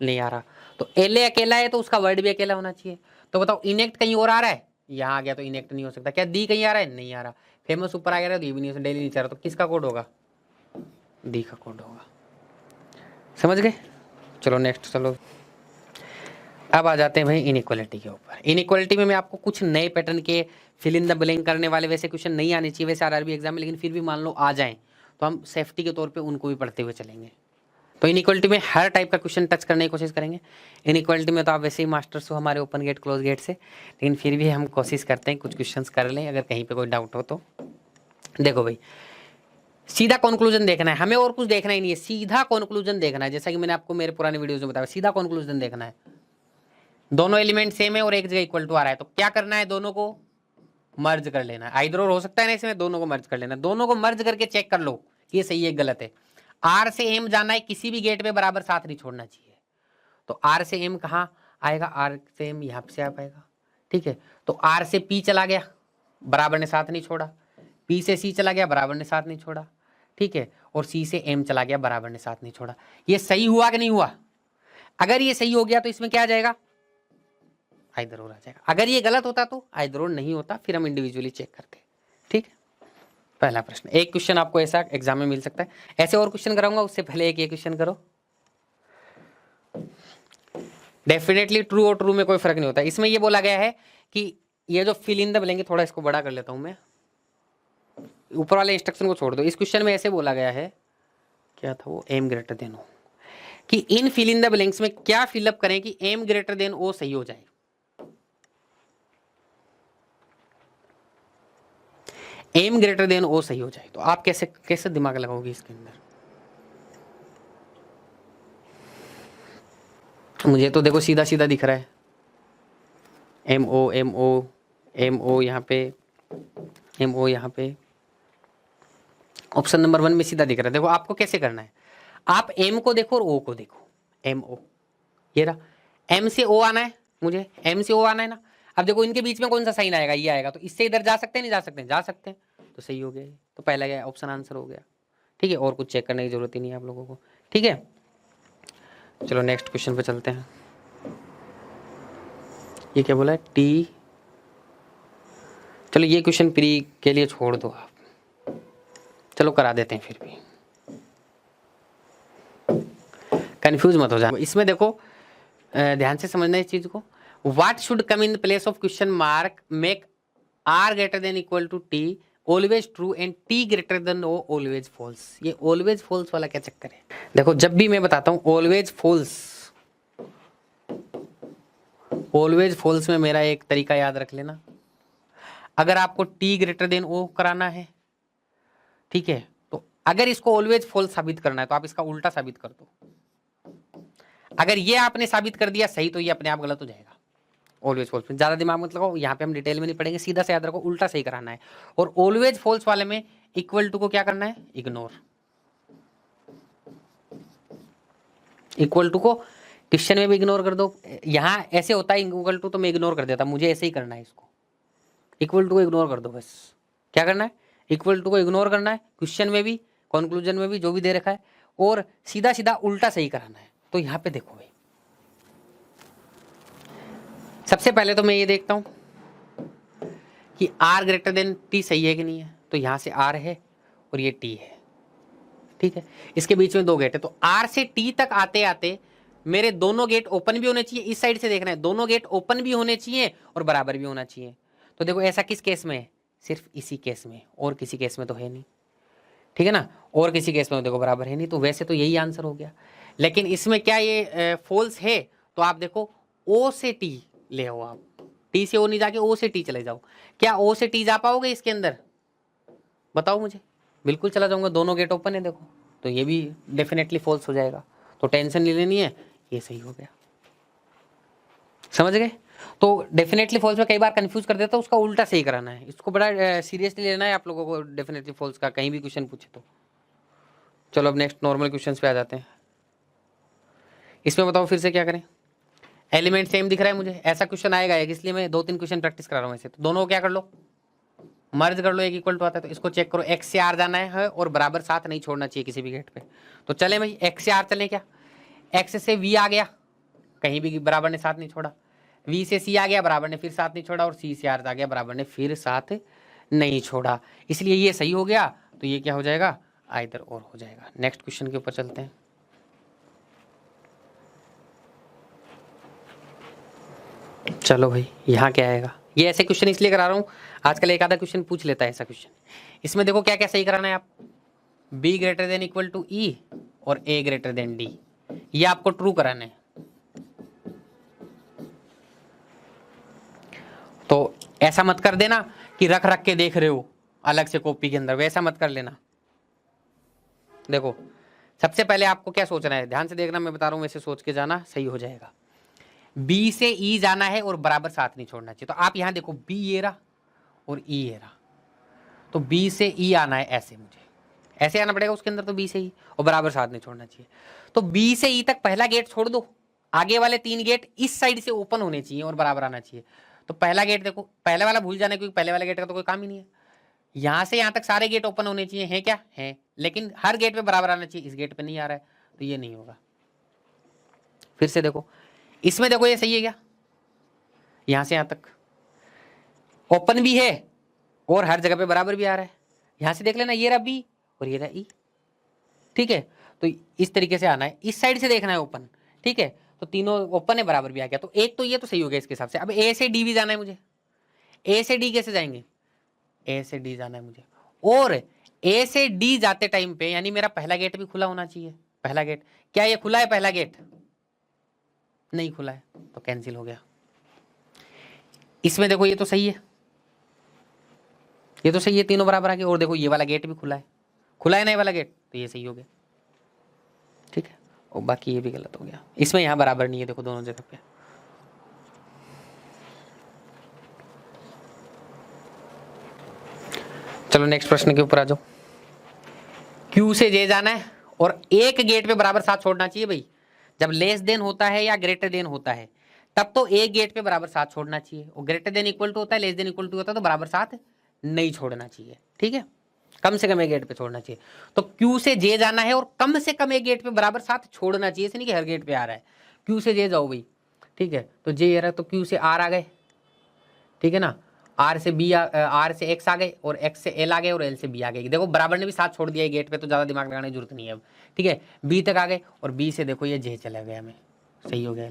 नहीं आ रहा, तो LA अकेला है तो उसका वर्ड भी अकेला होना चाहिए। तो बताओ इनेक्ट कहीं और आ रहा है, यहाँ आ गया तो इनेक्ट नहीं हो सकता। क्या दी कहीं आ रहा है? नहीं आ रहा। फेमस ऊपर आ गया तो ये भी नहीं हो सकता। डेली नीचे आ रहा, तो किसका कोड होगा? दी का कोड होगा। समझ गए? चलो नेक्स्ट, चलो अब आ जाते हैं भाई इनइक्वालिटी के ऊपर। इनइक्वालिटी में मैं आपको कुछ नए पैटर्न के फिल इन द ब्लैंक करने वाले वैसे क्वेश्चन नहीं आने चाहिए वैसे RRB एग्जाम में, लेकिन फिर भी मान लो आ जाएं तो हम सेफ्टी के तौर पे उनको भी पढ़ते हुए चलेंगे। तो इनइक्वालिटी में हर टाइप का क्वेश्चन टच करने की कोशिश करेंगे। इनइक्वालिटी में तो आप वैसे ही मास्टर्स हो हमारे ओपन गेट क्लोज गेट से, लेकिन फिर भी हम कोशिश करते हैं कुछ क्वेश्चन कर लें अगर कहीं पर कोई डाउट हो तो। देखो भाई सीधा कंक्लूजन देखना है हमें, और कुछ देखना ही नहीं है, सीधा कंक्लूजन देखना है। जैसा कि मैंने आपको मेरे पुराने वीडियोस में बताया, सीधा कंक्लूजन देखना है। दोनों एलिमेंट सेम है और एक जगह इक्वल टू आ रहा है तो क्या करना है? दोनों को मर्ज कर लेना है। आइदर और हो सकता है ना, इसमें दोनों को मर्ज कर लेना। दोनों को मर्ज करके चेक कर लो कि ये सही है गलत है। R से M जाना है, किसी भी गेट पे बराबर साथ नहीं छोड़ना चाहिए। तो R से M कहाँ आएगा? R से M यहाँ से आ पाएगा, ठीक है। तो R से P चला गया, बराबर ने साथ नहीं छोड़ा। P से C चला गया, बराबर ने साथ नहीं छोड़ा, ठीक है। और C से M चला गया, बराबर ने साथ नहीं छोड़ा। ये सही हुआ कि नहीं हुआ? अगर ये सही हो गया तो इसमें क्या आ जाएगा? आइदर और आ जाएगा। अगर ये गलत होता तो आइदर और नहीं होता, फिर हम इंडिविजुअली चेक करते, ठीक है। पहला प्रश्न, एक क्वेश्चन आपको ऐसा एग्जाम में मिल सकता है। ऐसे और क्वेश्चन कराऊंगा, उससे पहले एक ये क्वेश्चन करो। डेफिनेटली ट्रू और ट्रू में कोई फर्क नहीं होता। इसमें ये बोला गया है कि ये जो फिल इन द ब्लैंक, थोड़ा इसको बड़ा कर लेता हूं मैं, ऊपर वाले इंस्ट्रक्शन को छोड़ दो। इस क्वेश्चन में ऐसे बोला गया है, क्या था वो, एम ग्रेटर देन ओ, कि इन फिल इन द ब्लैंक्स में क्या फिलअप करें कि एम ग्रेटर देन ओ सही हो जाए। एम ग्रेटर देन ओ सही हो जाए तो आप कैसे कैसे दिमाग लगाओगे इसके अंदर? मुझे तो देखो सीधा सीधा दिख रहा है, M O M O M O यहाँ पे, एम ओ यहाँ पे, ऑप्शन नंबर 1 में सीधा दिख रहा है। देखो आपको कैसे करना है, आप एम को देखो और ओ को देखो। एम ओ ये रहा, एम से ओ आना है, मुझे एम से ओ आना है ना। अब देखो इनके बीच में कौन सा साइन आएगा? ये आएगा, तो इससे इधर जा सकते हैं नहीं जा सकते? जा सकते हैं, तो सही हो गया। तो पहला गया ऑप्शन आंसर हो गया, ठीक है। और कुछ चेक करने की जरूरत ही नहीं है आप लोगों को, ठीक है। चलो नेक्स्ट क्वेश्चन पे चलते हैं। ये क्या बोला है? टी, चलो ये क्वेश्चन प्री के लिए छोड़ दो आप, चलो करा देते हैं, फिर भी कंफ्यूज मत हो जाओ। इसमें देखो ध्यान से समझना इस चीज को। What should come in place of question mark make R greater than equal to T always true and T greater than O always false. ये ऑलवेज फॉल्स वाला क्या चक्कर है? देखो जब भी मैं बताता हूं ऑलवेज फॉल्स, ऑलवेज फॉल्स में मेरा एक तरीका याद रख लेना। अगर आपको टी ग्रेटर देन ओ कराना है, ठीक है, तो अगर इसको ऑलवेज फॉल्स साबित करना है तो आप इसका उल्टा साबित कर दो। अगर ये आपने साबित कर दिया सही तो ये अपने आप गलत हो जाएगा। ऑलवेज फॉल्स में ज्यादा दिमाग मत लगाओ, यहाँ पे हम डिटेल में नहीं पढ़ेंगे, सीधा से याद रखो, उल्टा सही कराना है। और ऑलवेज फॉल्स वाले में इक्वल टू को क्या करना है? इग्नोर। इक्वल टू को क्वेश्चन में भी इग्नोर कर दो। यहाँ ऐसे होता है इक्वल टू, तो मैं इग्नोर कर देता, मुझे ऐसे ही करना है इसको। इक्वल टू को इग्नोर कर दो बस। क्या करना है? इक्वल टू को इग्नोर करना है, क्वेश्चन में भी कंक्लूजन में भी जो भी दे रखा है, और सीधा सीधा उल्टा सही कराना है। तो यहाँ पे देखो भाई, सबसे पहले तो मैं ये देखता हूं कि R ग्रेटर देन T सही है कि नहीं है। तो यहां से R है और ये T है, ठीक है। इसके बीच में 2 गेट है, तो R से T तक आते आते मेरे दोनों गेट ओपन भी होने चाहिए। इस साइड से देखना है, दोनों गेट ओपन भी होने चाहिए और बराबर भी होना चाहिए। तो देखो ऐसा किस केस में है? सिर्फ इसी केस में, और किसी केस में तो है नहीं। ठीक है ना, और किसी केस में देखो बराबर है नहीं, तो वैसे तो यही आंसर हो गया। लेकिन इसमें क्या ये फॉल्स है, तो आप देखो ओ से टी ले आओ, आप टी से ओ नहीं जाके ओ से टी चले जाओ। क्या ओ से टी जा पाओगे इसके अंदर, बताओ मुझे? बिल्कुल चला जाऊंगा, दोनों गेट ओपन है देखो, तो ये भी डेफिनेटली फॉल्स हो जाएगा, तो टेंशन नहीं लेनी है, ये सही हो गया। समझ गए? तो डेफिनेटली फॉल्स में कई बार कंफ्यूज कर देता है, उसका उल्टा सही कराना है, इसको बड़ा सीरियसली लेना है आप लोगों को डेफिनेटली फॉल्स का, कहीं भी क्वेश्चन पूछे तो। चलो अब नेक्स्ट नॉर्मल क्वेश्चन पे आ जाते हैं। इसमें बताओ फिर से क्या करें, एलिमेंट सेम दिख रहा है मुझे, ऐसा क्वेश्चन आएगा, इसलिए मैं 2-3 क्वेश्चन प्रैक्टिस करा रहा हूँ ऐसे। तो दोनों को क्या कर लो, मर्ज कर लो, एक इक्वल टू आता है, तो इसको चेक करो, एक्स से आर जाना है और बराबर साथ नहीं छोड़ना चाहिए किसी भी गेट पे। तो चले भाई एक्स से आर चले, क्या एक्स से वी आ गया, कहीं भी बराबर ने साथ नहीं छोड़ा, वी से सी आ गया, बराबर ने फिर साथ नहीं छोड़ा, और सी से आर आ गया, बराबर ने फिर साथ नहीं छोड़ा, इसलिए ये सही हो गया। तो ये क्या हो जाएगा, आइदर और हो जाएगा। नेक्स्ट क्वेश्चन के ऊपर चलते हैं। चलो भाई यहाँ क्या आएगा, ये ऐसे क्वेश्चन इसलिए करा रहा हूँ, आजकल एक आधा क्वेश्चन पूछ लेता है ऐसा क्वेश्चन। इसमें देखो क्या क्या सही कराना है, आप b greater than equal to E और a ग्रेटर देन d, ये आपको ट्रू कराना है। तो ऐसा मत कर देना कि रख रख के देख रहे हो अलग से कॉपी के अंदर, वैसा मत कर लेना। देखो सबसे पहले आपको क्या सोचना है, ध्यान से देखना, मैं बता रहा हूँ वैसे सोच के जाना, सही हो जाएगा। B से E जाना है और बराबर साथ नहीं छोड़ना चाहिए, तो आप यहां देखो B ये रहा और E ये रहा, तो B से E आना है, ऐसे मुझे ऐसे आना पड़ेगा उसके अंदर, तो B से E और बराबर साथ नहीं छोड़ना चाहिए। तो B से E तक पहला गेट छोड़ दो, आगे वाले 3 गेट इस साइड से ओपन होने चाहिए और बराबर आना चाहिए। तो पहला गेट देखो, पहले वाला भूल जाना, क्योंकि पहले वाले गेट का तो कोई काम ही नहीं है। यहां से यहां तक सारे गेट ओपन होने चाहिए, है क्या है, लेकिन हर गेट पे बराबर आना चाहिए, इस गेट पे नहीं आ रहा है, तो ये नहीं होगा। फिर से देखो, इसमें देखो ये सही है क्या, यहां से यहां तक ओपन भी है और हर जगह पे बराबर भी आ रहा है। यहां से देख लेना, ये रहा बी और ये रहा ई, ठीक है। तो इस तरीके से आना है, इस साइड से देखना है ओपन, ठीक है। तो तीनों ओपन है, बराबर भी आ गया, तो एक तो ये तो सही हो गया इसके हिसाब से। अब ए से डी भी जाना है मुझे, ए से डी कैसे जाएंगे, ए से डी जाना है मुझे, और ए से डी जाते टाइम पे यानी मेरा पहला गेट भी खुला होना चाहिए। पहला गेट, क्या ये खुला है, पहला गेट नहीं खुला है, तो कैंसिल हो गया। इसमें देखो ये तो सही है, ये तो सही है, तीनों बराबर आ गए, और देखो ये वाला गेट भी खुला है, खुला है ना ये वाला गेट, तो ये सही हो गया, ठीक है। और बाकी ये भी गलत हो गया, इसमें यहां बराबर नहीं है, देखो दोनों जगह पे। चलो नेक्स्ट प्रश्न के ऊपर आ जाओ। Q से J जाना है और एक गेट पे बराबर साथ छोड़ना चाहिए भाई। जब लेस देन होता है या ग्रेटर देन होता है तब तो एक गेट पे बराबर साथ छोड़ना चाहिए, और ग्रेटर देन इक्वल टू होता है, लेस देन इक्वल टू होता है, तो बराबर साथ नहीं छोड़ना चाहिए, ठीक है। कम से कम एक गेट पे छोड़ना चाहिए। तो Q से J जाना है और कम से कम एक गेट पे बराबर साथ छोड़ना चाहिए, ऐसे नहीं कि हर गेट पे आ रहा है। Q से J जाओ भाई, ठीक है, तो J ये रहा, तो Q से R आ गए, ठीक है ना, आर से बी आर से एक्स आ गए, और एक्स से एल आ गए, और एल से बी आ गए। देखो बराबर ने भी साथ छोड़ दिया है गेट पे, तो ज्यादा दिमाग लगाने की जरूरत नहीं है अब, ठीक है। बी तक आ गए, और बी से देखो ये जे चला गया, हमें सही हो गया।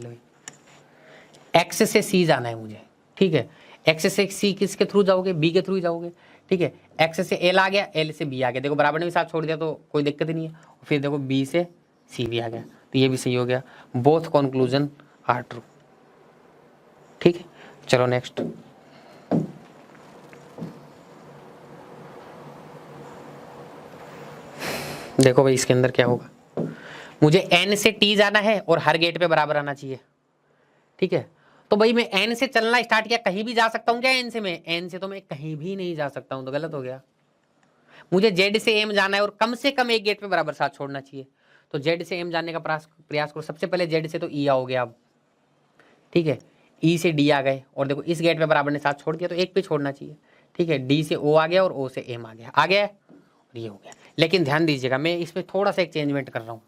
एक्स से सी जाना है मुझे, ठीक है। एक्स से सी किसके थ्रू जाओगे, बी के थ्रू जाओगे, ठीक है। एक्स से एल आ गया, एल से बी आ गया, देखो बराबर ने भी साथ छोड़ दिया, तो कोई दिक्कत ही नहीं है। फिर देखो बी से सी भी आ गया, तो ये भी सही हो गया। बोथ कंक्लूजन आर ट्रू, ठीक है। चलो नेक्स्ट, देखो भाई इसके अंदर क्या होगा, मुझे n से t जाना है और हर गेट पे बराबर आना चाहिए, ठीक है। तो भाई मैं n से चलना स्टार्ट किया, कहीं भी जा सकता हूँ क्या n से, मैं n से तो मैं कहीं भी नहीं जा सकता हूँ, तो गलत हो गया। मुझे z से m जाना है और कम से कम एक गेट पे बराबर साथ छोड़ना चाहिए, तो z से m जाने का प्रयास करो। सबसे पहले z से तो e आओगे आप, ठीक है, e से d आ गए, और देखो इस गेट पे बराबर ने साथ छोड़ दिया, तो एक पे छोड़ना चाहिए, ठीक है। d से o आ गया और o से m आ गया, और ये हो गया। लेकिन ध्यान दीजिएगा, मैं इसमें थोड़ा सा एक चेंजमेंट कर रहा हूँ।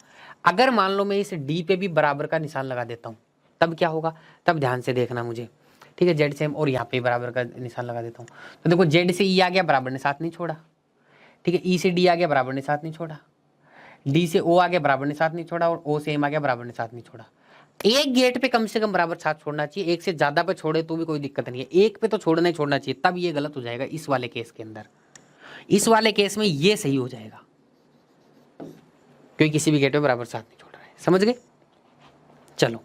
अगर मान लो मैं इस डी पे भी बराबर का निशान लगा देता हूँ, तब क्या होगा, तब ध्यान से देखना मुझे, ठीक है। जेड से एम और यहाँ पे बराबर का निशान लगा देता हूँ, तो देखो जेड से ई आ गया, बराबर ने साथ नहीं छोड़ा, ठीक है। ई से डी आ गया, बराबर ने साथ नहीं छोड़ा, डी से ओ आ गया, बराबर ने साथ नहीं छोड़ा, और ओ से एम आ गया, बराबर ने साथ नहीं छोड़ा। एक गेट पे कम से कम बराबर साथ छोड़ना चाहिए, एक से ज्यादा पे छोड़े तो भी कोई दिक्कत नहीं है, एक पे तो छोड़ना ही छोड़ना चाहिए, तब ये गलत हो जाएगा इस वाले केस के अंदर। इस वाले केस में ये सही हो जाएगा, क्योंकि किसी भी गेट पे बराबर साथ नहीं छोड़ रहा है। समझ गए? चलो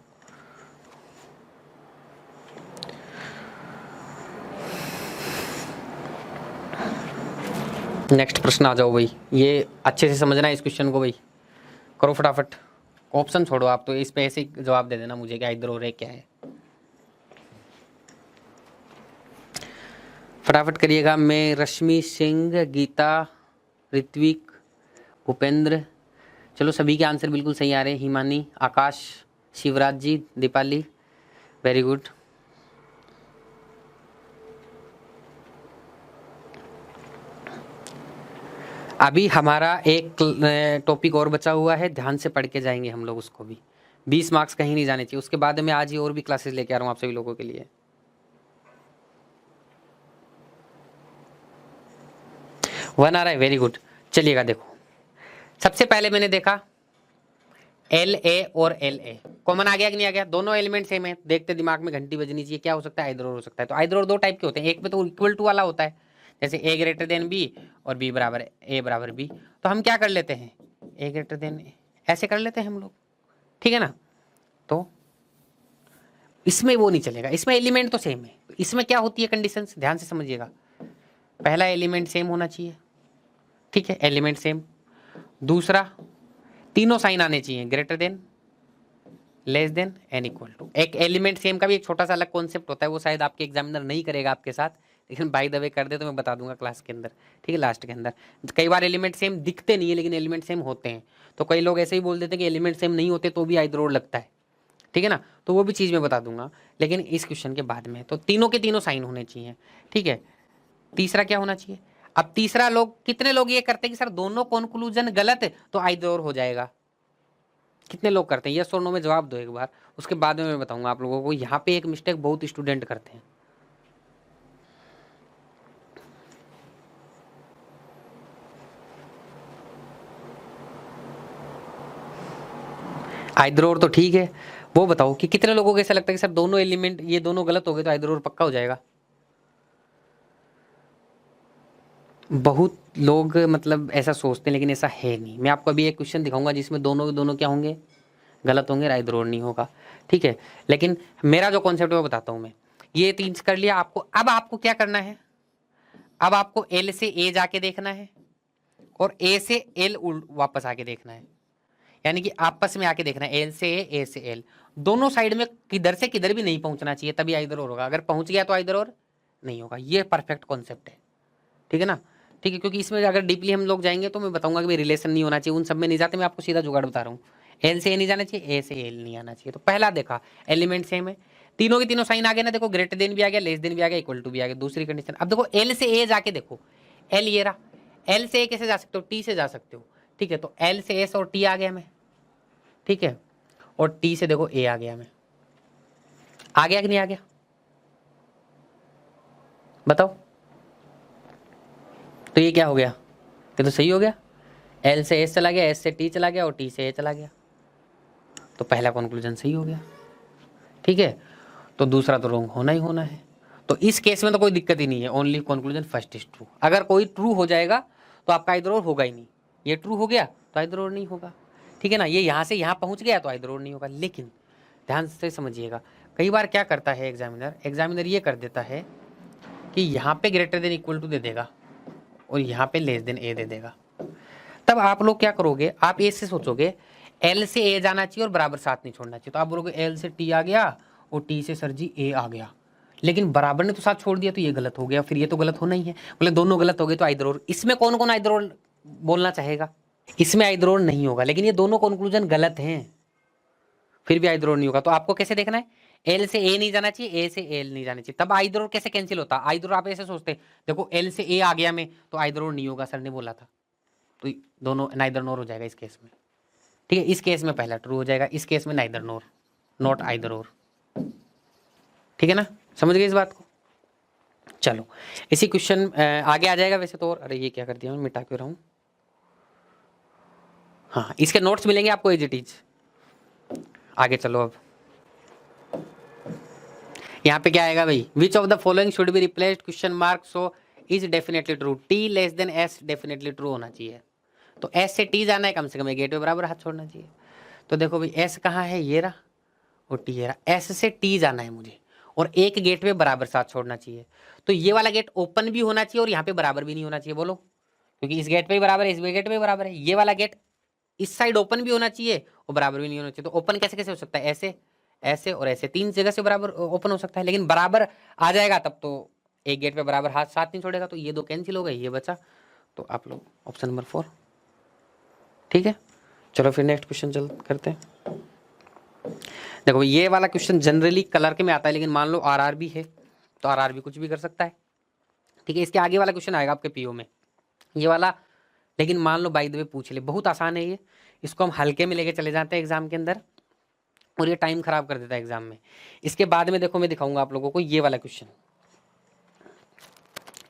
नेक्स्ट प्रश्न आ जाओ भाई, ये अच्छे से समझना है इस क्वेश्चन को भाई, करो फटाफट। ऑप्शन छोड़ो आप, तो इस पे ऐसे ही जवाब दे देना मुझे, क्या इधर हो रहा है क्या है, फटाफट करिएगा। मैं रश्मि सिंह, गीता, ऋत्विक, भूपेंद्र, चलो सभी के आंसर बिल्कुल सही आ रहे हैं। हिमानी, आकाश, शिवराज जी, दीपाली, वेरी गुड। अभी हमारा एक टॉपिक और बचा हुआ है, ध्यान से पढ़ के जाएंगे हम लोग उसको भी। 20 मार्क्स कहीं नहीं जाने चाहिए। उसके बाद मैं आज ही और भी क्लासेस लेके आ रहा हूँ आप सभी लोगों के लिए। वन आ रहा है, वेरी गुड। चलिएगा देखो, सबसे पहले मैंने देखा एल ए और एल ए कॉमन आ गया कि नहीं आ गया? दोनों एलिमेंट सेम है, देखते दिमाग में घंटी बजनी चाहिए। क्या हो सकता है? आइदर और हो सकता है। तो आइदर और दो टाइप के होते हैं, एक पे तो इक्वल टू वाला होता है, जैसे ए ग्रेटर देन बी और बी बराबर ए बराबर बी। तो हम क्या कर लेते हैं, ए ग्रेटर देन ए ऐसे कर लेते हैं हम लोग, ठीक है ना। तो इसमें वो नहीं चलेगा, इसमें एलिमेंट तो सेम है। इसमें क्या होती है कंडीशंस, ध्यान से समझिएगा। पहला एलिमेंट सेम होना चाहिए, ठीक है, एलिमेंट सेम। दूसरा, तीनों साइन आने चाहिए, greater than, less than and equal to. एक एलिमेंट सेम का भी एक छोटा सा अलग कॉन्सेप्ट होता है, वो शायद आपके एग्जामिनर नहीं करेगा आपके साथ, लेकिन बाय द वे कर दे तो मैं बता दूंगा क्लास के अंदर, ठीक है, लास्ट के अंदर। कई बार एलिमेंट सेम दिखते नहीं है लेकिन एलिमेंट सेम होते हैं, तो कई लोग ऐसे ही बोल देते हैं कि एलिमेंट सेम नहीं होते तो भी आइदर और लगता है, ठीक है ना। तो वो भी चीज़ मैं बता दूंगा, लेकिन इस क्वेश्चन के बाद में। तो तीनों के तीनों साइन होने चाहिए, ठीक है। तीसरा क्या होना चाहिए? अब तीसरा, लोग कितने लोग ये करते हैं कि सर दोनों कंक्लूजन गलत है तो आइदर और हो जाएगा? कितने लोग करते हैं? यस और नो में जवाब दो एक बार, उसके बाद में मैं बताऊंगा आप लोगों को। यहाँ पे एक मिस्टेक बहुत स्टूडेंट करते हैं। आइदर और तो ठीक है, वो बताओ कि कितने लोगों को ऐसा लगता है कि सर दोनों एलिमेंट ये दोनों गलत हो गए तो आइदर और पक्का हो जाएगा? बहुत लोग मतलब ऐसा सोचते हैं, लेकिन ऐसा है नहीं। मैं आपको अभी एक क्वेश्चन दिखाऊंगा जिसमें दोनों के दोनों क्या होंगे, गलत होंगे, आइदर और नहीं होगा, ठीक है। लेकिन मेरा जो कॉन्सेप्ट है वो बताता हूँ मैं। ये तीन कर लिया आपको, अब आपको क्या करना है, अब आपको एल से ए जाके देखना है और ए से एल वापस आके देखना है, यानी कि आपस में आके देखना है, एल से ए से एल, दोनों साइड में किधर से किधर भी नहीं पहुंचना चाहिए, तभी आइदर और होगा। अगर पहुंच गया तो आइदर और नहीं होगा। ये परफेक्ट कॉन्सेप्ट है, ठीक है ना, ठीक है। क्योंकि इसमें अगर डीपली हम लोग जाएंगे तो मैं बताऊंगा कि रिलेशन नहीं होना चाहिए, उन सब में नहीं जाते, मैं आपको सीधा जुगाड़ बता रहा हूँ। एल से ए नहीं जाना चाहिए, ए से एल नहीं आना चाहिए। तो पहला देखा, एलिमेंट सेम है, तीनों के तीनों साइन आ गए ना, देखो ग्रेटर देन भी आ गया, लेस देन भी आ गया, इक्वल टू भी आ गया। दूसरी कंडीशन, अब देखो एल से ए जाके देखो, एल ये रहा, एल से ए कैसे जा सकते हो, टी से जा सकते हो, ठीक है। तो एल से एस और टी आ गया मैं, ठीक है, और टी से देखो ए आ गया मैं, आ गया कि नहीं आ गया, बताओ। तो ये क्या हो गया, ये तो सही हो गया। एल से एस चला गया, एस से टी चला गया और टी से ए चला गया, तो पहला कंक्लूजन सही हो गया, ठीक है। तो दूसरा तो रॉन्ग होना ही होना है। तो इस केस में तो कोई दिक्कत ही नहीं है, only conclusion first is true. अगर कोई ट्रू हो जाएगा तो आपका आइदर और होगा ही नहीं, ये ट्रू हो गया तो आइदर और नहीं होगा, ठीक है ना। ये यहाँ से यहाँ पहुँच गया तो आइदर और नहीं होगा। लेकिन ध्यान से समझिएगा, कई बार क्या करता है एग्जामिनर ये कर देता है कि यहाँ पे ग्रेटर देन इक्वल टू दे देगा और यहाँ पे लेस देन ए दे देगा। तब आप लोग क्या करोगे, आप ए से सोचोगे एल से ए जाना चाहिए और बराबर साथ नहीं छोड़ना चाहिए, तो आप बोलोगे एल से टी आ गया और टी से सर जी ए आ गया, लेकिन बराबर ने तो साथ छोड़ दिया तो ये गलत हो गया, फिर ये तो गलत होना ही है। बोले दोनों गलत हो गए तो आइदर और। इसमें कौन कौन आइदर और बोलना चाहेगा? इसमें आइदर और नहीं होगा, लेकिन ये दोनों कंक्लूजन गलत हैं, फिर भी आइदर और नहीं होगा। तो आपको कैसे देखना है, एल से ए नहीं जाना चाहिए, ए से एल नहीं जाना चाहिए, तब आइदर और कैसे कैंसिल होता? आइदर आप ऐसे सोचते, देखो एल से ए आ गया मैं तो आइदर और नहीं होगा, सर ने बोला था, तो दोनों नाइदर नोर हो जाएगा इस केस में, ठीक है। इस केस में पहला ट्रू हो जाएगा, इस केस में नाइदर नोर, नॉट आइदर और, ठीक है ना, समझ गए इस बात को। चलो इसी क्वेश्चन आगे आ जाएगा वैसे तो। और अरे ये क्या कर दिया मैं, मिटा क्यों रहा हूँ। हाँ, इसके नोट्स मिलेंगे आपको एज इट इज। आगे चलो, अब यहाँ पे क्या आएगा भाई, विच of the following should be replaced question mark so is definitely true, T less than S definitely true होना चाहिए। तो एस से टी जाना है, कम से कम गेट पे बराबर हाथ छोड़ना चाहिए। तो देखो भाई एस कहाँ है, ये रहा, और टी ये रहा। एस से टी जाना है मुझे, और एक गेट पे बराबर साथ छोड़ना चाहिए। तो ये वाला गेट ओपन भी होना चाहिए और यहाँ पे बराबर भी नहीं होना चाहिए, बोलो, क्योंकि इस गेट पे भी बराबर है, इस गेट पे भी बराबर है। ये वाला गेट इस साइड ओपन भी होना चाहिए और बराबर भी नहीं होना चाहिए। तो ओपन कैसे कैसे हो सकता है, ऐसे, ऐसे और ऐसे, तीन जगह से बराबर ओपन हो सकता है, लेकिन बराबर आ जाएगा तब तो एक गेट पे बराबर हाथ साथ नहीं छोड़ेगा, तो ये दो कैंसिल हो गए, ये बचा। तो आप लोग ऑप्शन नंबर 4, ठीक है। चलो फिर नेक्स्ट क्वेश्चन चल करते हैं। देखो ये वाला क्वेश्चन जनरली कलर के में आता है, लेकिन मान लो आरआरबी है तो आरआरबी कुछ भी कर सकता है, ठीक है। इसके आगे वाला क्वेश्चन आएगा आपके पीओ में, ये वाला, लेकिन मान लो बाय द वे पूछ ले, बहुत आसान है ये, इसको हम हल्के में लेके चले जाते हैं एग्जाम के अंदर, और ये टाइम खराब कर देता है एग्जाम में। इसके बाद में देखो मैं दिखाऊंगा आप लोगों को ये वाला क्वेश्चन,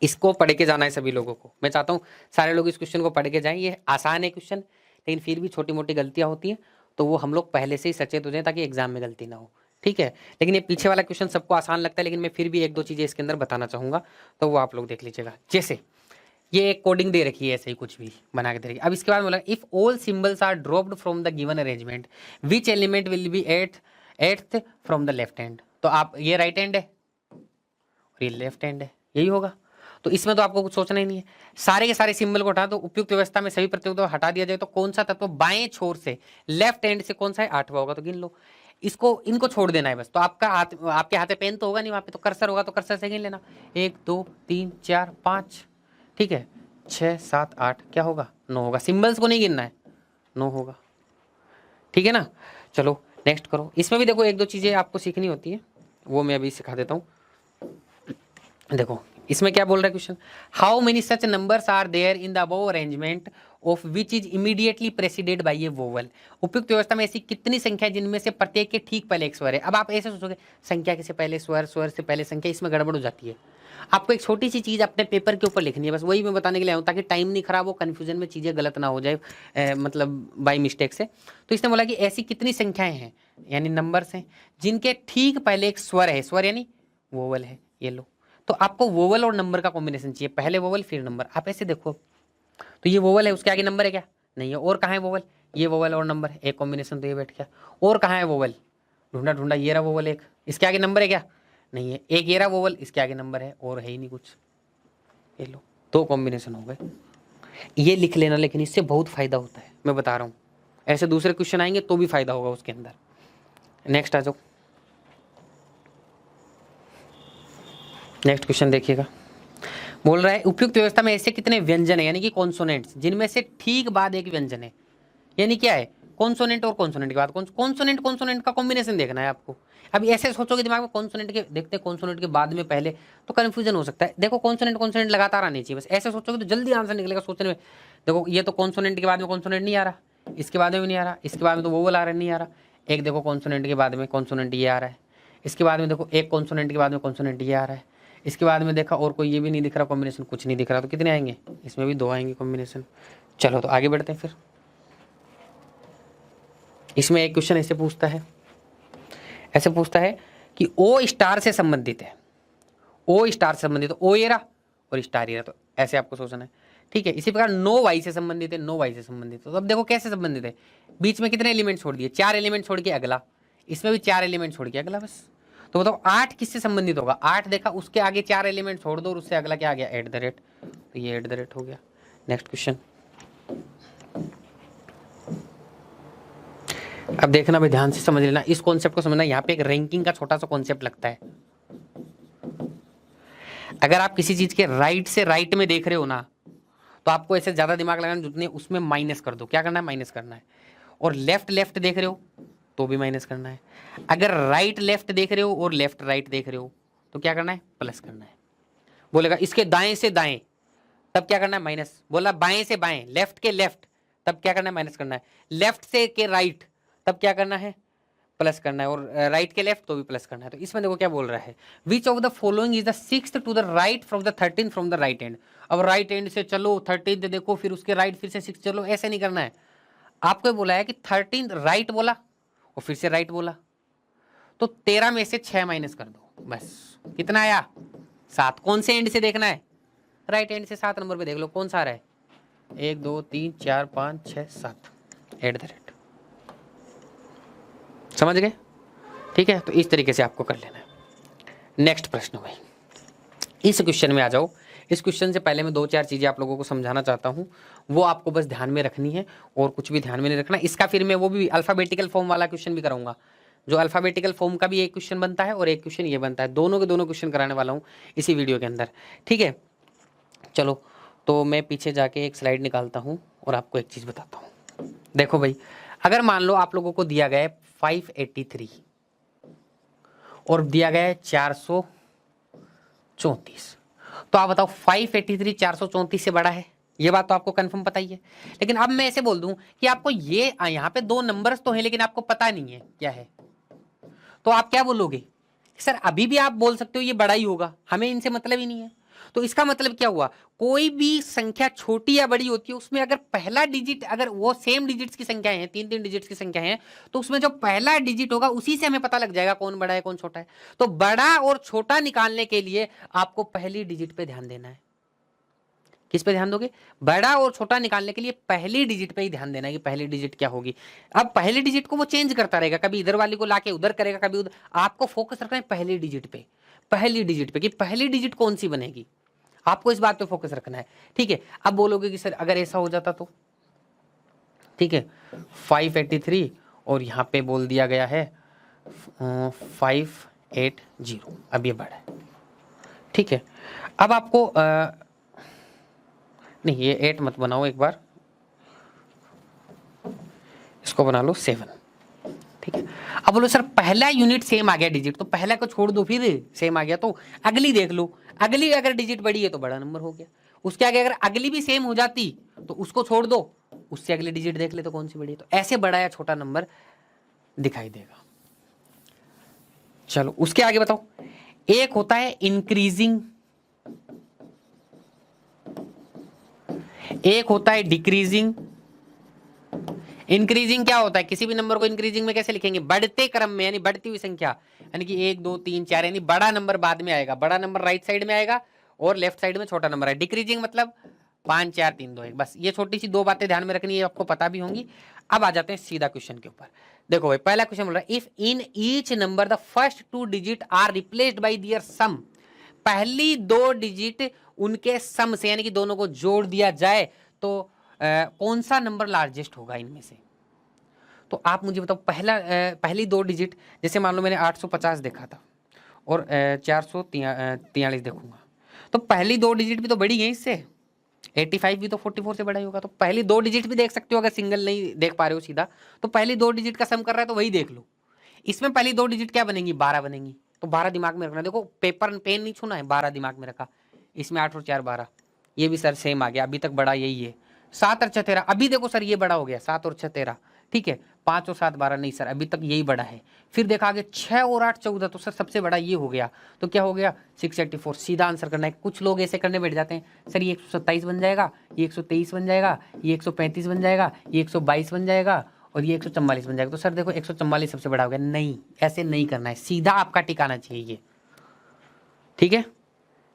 इसको पढ़ के जाना है सभी लोगों को। मैं चाहता हूँ सारे लोग इस क्वेश्चन को पढ़ के जाएं, ये आसान है क्वेश्चन, लेकिन फिर भी छोटी मोटी गलतियां होती हैं, तो वो हम लोग पहले से ही सचेत हो जाएं ताकि एग्जाम में गलती ना हो, ठीक है। लेकिन ये पीछे वाला क्वेश्चन सबको आसान लगता है, लेकिन मैं फिर भी एक दो चीजें इसके अंदर बताना चाहूंगा, तो वो आप लोग देख लीजिएगा। जैसे ये एक कोडिंग दे रखी है, ऐसे ही कुछ भी बना के दे रखी है। अब इसके बाद बोला if all symbols are dropped from the given arrangement which element will be eighth from the left hand. तो आप ये राइट हैंड है और ये लेफ्ट हैंड है, यही होगा। तो इसमें तो आपको कुछ सोचना ही नहीं है, सारे के सारे सिंबल को हटा दो, उपयुक्त व्यवस्था में सभी प्रत्ययों को हटा दिया जाए तो कौन सा तत्व बाएं छोर से लेफ्ट हैंड से कौन सा है, 8वां होगा। तो गिन लो, इसको इनको छोड़ देना है बस। तो आपका हाथ, आपके हाथ में पेन तो होगा नहीं, वहां पे तो कर्सर होगा, तो कर्सर से गिन लेना, 1 2 3 4 5, ठीक है, 6 7 8, क्या होगा, 9 होगा। सिंबल्स को नहीं गिनना है, 9 होगा, ठीक है ना। चलो नेक्स्ट करो। इसमें भी देखो एक दो चीजें आपको सीखनी होती है, वो मैं अभी सिखा देता हूँ। देखो इसमें क्या बोल रहा है question, how many such numbers are there in the above arrangement of which is immediately preceded by a vowel. उपयुक्त व्यवस्था में ऐसी कितनी संख्या जिनमें से प्रत्येक के ठीक पहले एक स्वर है। अब आप ऐसे सोचोगे संख्या के से पहले स्वर, स्वर से पहले संख्या, इसमें गड़बड़ हो जाती है। आपको एक छोटी सी चीज अपने पेपर के ऊपर लिखनी है, बस वही मैं बताने के लिए आया हूँ, ताकि टाइम नहीं खराब हो, कंफ्यूजन में चीजें गलत ना हो जाए, मतलब बाई मिस्टेक से। तो इसने बोला कि ऐसी कितनी संख्याएं हैं, यानी नंबर्स हैं, जिनके ठीक पहले एक स्वर है, स्वर यानी वोवल है, ये लो। तो आपको वोवल और नंबर का कॉम्बिनेशन चाहिए, पहले वोवल फिर नंबर। आप ऐसे देखो, तो ये वोवल है, उसके आगे नंबर है क्या, नहीं है। और कहाँ है वोवल, ये वोवल और नंबर है, एक कॉम्बिनेशन तो ये बैठ गया। और कहाँ है वोवल, ढूंढा ढूंढा, ये रहा वोवल एक, इसके आगे नंबर है क्या, नहीं है। एक ये रहा वोवल, इसके आगे नंबर है, और है ही नहीं कुछ, ये लो, 2 कॉम्बिनेशन हो गए। ये लिख लेना, लेकिन इससे बहुत फायदा होता है, मैं बता रहा हूँ। ऐसे दूसरे क्वेश्चन आएंगे तो भी फायदा होगा उसके अंदर। नेक्स्ट आ जाओ, नेक्स्ट क्वेश्चन देखिएगा। बोल रहा है उपयुक्त व्यवस्था में ऐसे कितने व्यंजन है, यानी कि कॉन्सोनेंट्स, जिनमें से ठीक बाद एक व्यंजन है। यानी क्या है, कॉन्सोनेंट और कॉन्सोनेंट के बाद कॉन्सोनेंट, कॉन्सोनेंट का कॉम्बिनेशन देखना है आपको। अभी ऐसे सोचोगे दिमाग में, कॉन्सोनेंट के देखते हैं, कॉन्सोनेंट के बाद में पहले, तो कंफ्यूजन हो सकता है। देखो कॉन्सोनेंट कॉन्सोनेंट लगातार आनी चाहिए, बस ऐसे सोचोगे तो जल्दी आंसर निकलेगा सोचने में। देखो ये तो कॉन्सोनेंट के बाद में कॉन्सोनेंट नहीं आ रहा, इसके बाद में भी नहीं आ रहा, इसके बाद में तो वोवल आ रहा नहीं आ रहा। एक देखो कॉन्सोनेंट के बाद में कॉन्सोनेंट ये आ रहा है, इसके बाद में देखो एक कॉन्सोनेंट के बाद में कॉन्सोनेंट ये आ रहा है, इसके बाद में देखा और कोई ये भी नहीं दिख रहा कॉम्बिनेशन, कुछ नहीं दिख रहा। तो कितने आएंगे, इसमें भी 2 आएंगे कॉम्बिनेशन। चलो तो आगे बढ़ते हैं फिर। इसमें एक क्वेश्चन ऐसे पूछता है, ऐसे पूछता है कि ओ स्टार से संबंधित है, ओ स्टार से संबंधित, ओ ये रहा और स्टार ये रहा, तो ऐसे आपको सोचना है, ठीक है। इसी प्रकार नो वाई से संबंधित है, नो वाई से संबंधित है। तो अब देखो कैसे संबंधित है, बीच में कितने एलिमेंट छोड़ दिए, 4 एलिमेंट छोड़ के अगला, इसमें भी 4 एलिमेंट छोड़ के अगला, बस। तो बताओ 8 किससे संबंधित होगा, 8 देखा, उसके आगे 4 एलिमेंट छोड़ दो और उससे अगला क्या आ गया, एट द रेट, तो ये एट द रेट हो गया। नेक्स्ट क्वेश्चन, अब देखना भाई, ध्यान से समझ लेना, इस कॉन्सेप्ट को समझना। यहाँ पे एक रैंकिंग का छोटा सा कॉन्सेप्ट लगता है। अगर आप किसी चीज के राइट से राइट में देख रहे हो ना, तो आपको ऐसे ज्यादा दिमाग लगाना, जितने उसमें माइनस कर दो, क्या करना है, माइनस करना है। और लेफ्ट लेफ्ट देख रहे हो तो भी माइनस करना है। अगर राइट लेफ्ट देख रहे हो और लेफ्ट राइट देख रहे हो तो क्या करना है, प्लस करना है। बोलेगा इसके दाएं से दाएं, तब क्या करना है, माइनस। बोला बाएं से बाएं, लेफ्ट के लेफ्ट, तब क्या करना है, माइनस करना है। लेफ्ट से के राइट, तब क्या करना है, प्लस करना है। और राइट के लेफ्ट तो भी प्लस करना है। तो इसमें देखो क्या बोल रहा है, which of the following is the 6th to the right from the 13th from the right end. अब राइट एंड से चलो, 13th देखो, फिर उसके राइट, फिर से 6 चलो, ऐसे नहीं करना है। आपको बोला है कि 13th राइट बोला और फिर से राइट बोला, तो 13 में से 6 माइनस कर दो, बस। कितना आया, 7। कौन से एंड से देखना है, राइट एंड से 7 नंबर पे देख लो कौन सा आ रहा है, 1 2 3 4 5 6 7 @ समझ गए? ठीक है, तो इस तरीके से आपको कर लेना है। नेक्स्ट प्रश्न भाई, इस क्वेश्चन में आ जाओ। इस क्वेश्चन से पहले मैं 2-4 चीजें आप लोगों को समझाना चाहता हूँ, वो आपको बस ध्यान में रखनी है और कुछ भी ध्यान में नहीं रखना। इसका फिर मैं वो भी अल्फाबेटिकल फॉर्म वाला क्वेश्चन भी कराऊंगा, जो अल्फाबेटिकल फॉर्म का भी एक क्वेश्चन बनता है और एक क्वेश्चन ये बनता है, दोनों के दोनों क्वेश्चन कराने वाला हूँ इसी वीडियो के अंदर। ठीक है, चलो तो मैं पीछे जाके एक स्लाइड निकालता हूँ और आपको एक चीज़ बताता हूँ। देखो भाई, अगर मान लो आप लोगों को दिया गया है 583 और दिया गया है 434, तो आप बताओ 583 434 से बड़ा है? ये बात तो आपको कंफर्म पता ही है। लेकिन अब मैं ऐसे बोल दूं कि आपको ये यहाँ पे 2 नंबर्स तो हैं लेकिन आपको पता नहीं है क्या है, तो आप क्या बोलोगे? सर अभी भी आप बोल सकते हो ये बड़ा ही होगा, हमें इनसे मतलब ही नहीं है। तो इसका मतलब क्या हुआ, कोई भी संख्या छोटी या बड़ी होती है उसमें अगर पहला डिजिट, अगर वो सेम डिजिट्स की संख्याएं हैं, 3-3 डिजिट्स की संख्या है, तो उसमें जो पहला डिजिट होगा उसी से हमें पता लग जाएगा कौन बड़ा है कौन छोटा है। तो बड़ा और छोटा निकालने के लिए आपको पहली डिजिट पे ध्यान देना है। किस पे ध्यान दोगे? बड़ा और छोटा निकालने के लिए पहली डिजिट पे ही ध्यान देना है कि पहली डिजिट क्या होगी। अब पहली डिजिट को वो चेंज करता रहेगा, कभी इधर वाली को लाके उधर करेगा, कभी उधर। आपको फोकस रखना है पहली डिजिट पे, पहली डिजिट पे कि पहली डिजिट कौन सी बनेगी, आपको इस बात पे फोकस रखना है। ठीक है, अब बोलोगे कि सर अगर ऐसा हो जाता तो, ठीक है 583 और यहाँ पे बोल दिया गया है 580, अब ये बड़ा है। ठीक है, अब आपको नहीं ये 8 मत बनाओ, एक बार इसको बना लो 7। ठीक है, अब बोलो सर पहला यूनिट सेम आ गया डिजिट, तो पहला को छोड़ दो फिर सेम आ गया तो अगली देख लो, अगली अगर डिजिट बड़ी है तो बड़ा नंबर हो गया। उसके आगे अगर अगली भी सेम हो जाती तो उसको छोड़ दो, उससे अगली डिजिट देख ले तो कौन सी बड़ी है। तो ऐसे बड़ा या छोटा नंबर दिखाई देगा। चलो उसके आगे बताओ, एक होता है इंक्रीजिंग, एक होता है डिक्रीजिंग। इंक्रीजिंग क्या होता है, किसी भी नंबर को इंक्रीजिंग में कैसे लिखेंगे, बढ़ते क्रम में, यानी बढ़ती हुई संख्या, यानी कि 1 2 3 4, यानी बड़ा नंबर बाद में आएगा, बड़ा नंबर राइट साइड में आएगा और लेफ्ट साइड में छोटा नंबर है। डिक्रीजिंग मतलब 5 4 3 2 1, बस ये छोटी सी 2 बातें ध्यान में रखनी है, आपको पता भी होंगी। अब आ जाते हैं सीधा क्वेश्चन के ऊपर। देखो भाई पहला क्वेश्चन बोल रहा है, if in each number the first 2 digit are replaced by their sum, पहली 2 डिजिट उनके सम से, यानी कि दोनों को जोड़ दिया जाए तो कौन सा नंबर लार्जेस्ट होगा इनमें से। तो आप मुझे बताओ पहली 2 डिजिट, जैसे मान लो मैंने 850 देखा था और 443 देखूंगा, तो पहली 2 डिजिट भी तो बड़ी है इससे, 85 भी तो 44 से बड़ा ही होगा। तो पहली 2 डिजिट भी देख सकते हो, अगर सिंगल नहीं देख पा रहे हो सीधा, तो पहली 2 डिजिट का सम कर रहा है तो वही देख लो। इसमें पहली 2 डिजिट क्या बनेंगी, 12 बनेंगी। तो 12 दिमाग में रखना, देखो पेपर पेन नहीं छूना है, 12 दिमाग में रखा। इसमें 8 और 4 12, ये भी सर सेम आ गया, अभी तक बड़ा यही है। 7 और 6 13, अभी देखो सर ये बड़ा हो गया, 7 और 6 13। ठीक है, 5 और 7 12, नहीं सर अभी तक यही बड़ा है। फिर देखा आगे 6 और 8 14, तो सर सबसे बड़ा ये हो गया, तो क्या हो गया 684। सीधा आंसर करना है। कुछ लोग ऐसे करने बैठ जाते हैं, सर ये 127 बन जाएगा, ये 123 बन जाएगा, ये 135 बन जाएगा, ये 122 बन जाएगा और ये 144 बन जाएगा। तो सर देखो 144 सबसे बड़ा हो गया। नहीं, ऐसे नहीं करना है, सीधा आपका टिकाना चाहिए ये। ठीक है,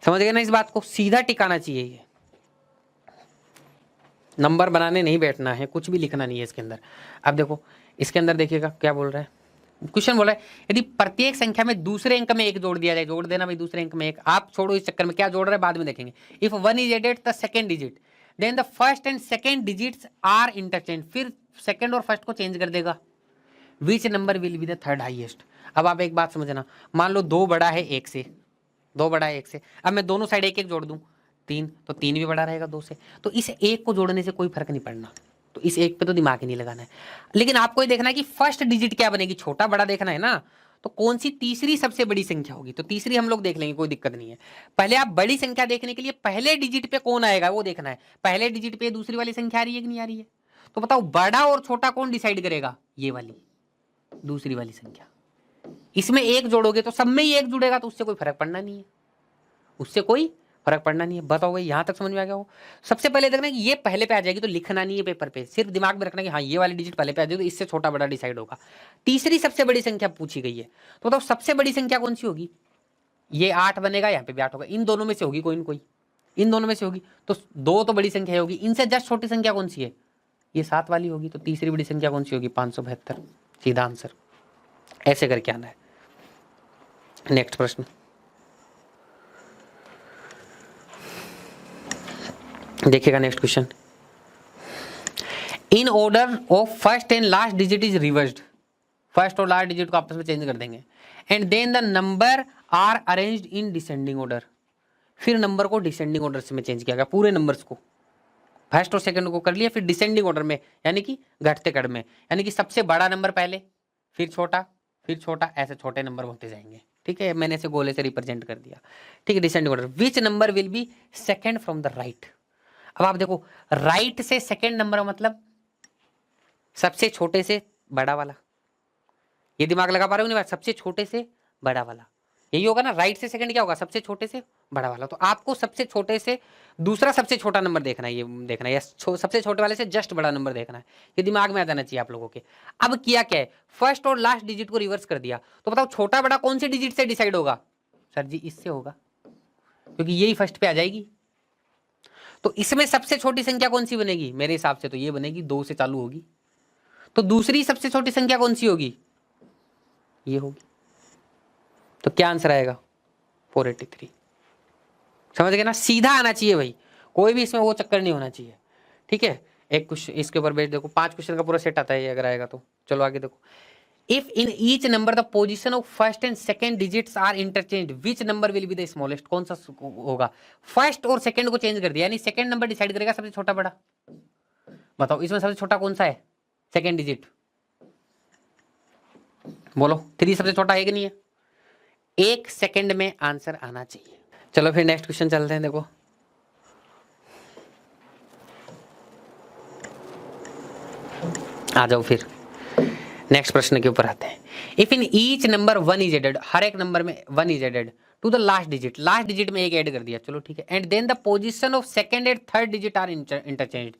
समझ गए ना इस बात को, सीधा टिकाना चाहिए ये, नंबर बनाने नहीं बैठना है, कुछ भी लिखना नहीं है इसके अंदर। अब देखो इसके अंदर देखिएगा क्या बोल रहा है, क्वेश्चन बोला है यदि प्रत्येक संख्या में दूसरे अंक में 1 जोड़ दिया जाए, जोड़ देना भाई दूसरे अंक में 1, आप छोड़ो इस चक्कर में क्या जोड़ रहा है बाद में देखेंगे। If 1 is added the second digit then the first and second digits are interchange, फिर सेकंड और फर्स्ट को चेंज कर देगा। Which number will be the third highest. अब आप एक बात समझना, मान लो 2 बड़ा है 1 से, 2 बड़ा है 1 से, अब मैं दोनों साइड 1 1 जोड़ दूं 3, तो 3 भी बड़ा रहेगा 2 से। तो इस 1 को जोड़ने से कोई फर्क नहीं पड़ना, तो इस 1 पे तो दिमाग ही नहीं लगाना है। लेकिन आपको ये देखना है कि फर्स्ट डिजिट क्या बनेगी, छोटा बड़ा देखना है ना, तो कौन सी तीसरी सबसे बड़ी संख्या होगी। तो तीसरी हम लोग देख लेंगे, कोई दिक्कत नहीं है। पहले आप बड़ी संख्या देखने के लिए पहले डिजिट पे कौन आएगा वो देखना है, पहले डिजिट पे दूसरी वाली संख्या आ रही है कि नहीं आ रही है। तो बताओ बड़ा और छोटा कौन डिसाइड करेगा, ये वाली दूसरी वाली संख्या। इसमें 1 जोड़ोगे तो सब में ही 1 जुड़ेगा, तो उससे कोई फर्क पड़ना नहीं है, उससे कोई फर्क पड़ना नहीं है। बताओ भाई यहां तक समझ में आ गया हो। सबसे पहले देखना कि ये पहले पे आ जाएगी, तो लिखना नहीं है पेपर पे, सिर्फ दिमाग में रखना कि हाँ ये वाली डिजिट पहले पे आ जाएगी, तो इससे छोटा बड़ा डिसाइड होगा। तीसरी सबसे बड़ी संख्या पूछी गई है, तो बताओ सबसे बड़ी संख्या कौन सी होगी। ये 8 बनेगा, यहाँ पे भी 8 होगा, इन दोनों में से होगी कोई न कोई। इन दोनों में से होगी, तो 2 तो बड़ी संख्या होगी, इनसे जस्ट छोटी संख्या कौन सी है, ये 7 वाली होगी, तो तीसरी बड़ी संख्या कौन सी होगी, 572, सीधा आंसर। ऐसे करके आना है। नेक्स्ट प्रश्न देखिएगा, next question, in order of first and last digit is reversed, first और लास्ट डिजिट को आपस में चेंज कर देंगे, and then the number are arranged in descending order, फिर नंबर को डिसेंडिंग ऑर्डर से में चेंज किया गया, पूरे नंबर्स को फर्स्ट और सेकंड को कर लिया, फिर डिसेंडिंग ऑर्डर में, यानी कि घटते क्रम में, यानी कि सबसे बड़ा नंबर पहले, फिर छोटा, फिर छोटा, ऐसे छोटे नंबर होते जाएंगे। ठीक है, मैंने इसे गोले से रिप्रेजेंट कर दिया। ठीक है, descending order, which number will B second from the right. अब आप देखो, राइट से सेकंड नंबर मतलब सबसे छोटे से बड़ा वाला, ये दिमाग लगा पा रहे हो नहीं बात, सबसे छोटे से बड़ा वाला, यही होगा ना। राइट से सेकंड क्या होगा, सबसे छोटे से बड़ा वाला। तो आपको सबसे छोटे से दूसरा सबसे छोटा नंबर देखना है, ये देखना है, या सबसे छोटे वाले से जस्ट बड़ा नंबर देखना है, ये दिमाग में आ जाना चाहिए आप लोगों के। अब किया क्या है, फर्स्ट और लास्ट डिजिट को रिवर्स कर दिया, तो बताओ छोटा बड़ा कौन से डिजिट से डिसाइड होगा, सर जी इससे होगा, क्योंकि यही फर्स्ट पे आ जाएगी। तो इसमें सबसे छोटी संख्या कौन सी बनेगी, मेरे हिसाब से तो ये बनेगी, 2 से चालू होगी। तो दूसरी सबसे छोटी संख्या कौन सी होगी, ये होगी। तो क्या आंसर आएगा, 483। समझ गए ना, सीधा आना चाहिए भाई, कोई भी इसमें वो चक्कर नहीं होना चाहिए। ठीक है, एक क्वेश्चन इसके ऊपर बेच देखो, 5 क्वेश्चन का पूरा सेट आता है ये अगर आएगा तो। चलो आगे देखो, if in each number the position of first and second digits are interchange, which number will be the smallest, कौन सा होगा, फर्स्ट और सेकंड को चेंज कर दिया, यानी सेकंड नंबर डिसाइड करेगा सबसे छोटा बड़ा। बताओ इसमें सबसे छोटा कौन सा है, सेकंड डिजिट, बोलो 3 सबसे छोटा है कि नहीं है, 1 सेकंड में आंसर आना चाहिए। चलो फिर नेक्स्ट क्वेश्चन चलते हैं, देखो आ जाओ फिर नेक्स्ट प्रश्न के ऊपर आते हैं। If in each number 1 is added, हर एक नंबर में 1 is added to the last digit, last digit में 1 ऐड कर दिया, चलो ठीक है, and then the position of second and third digit are interchanged.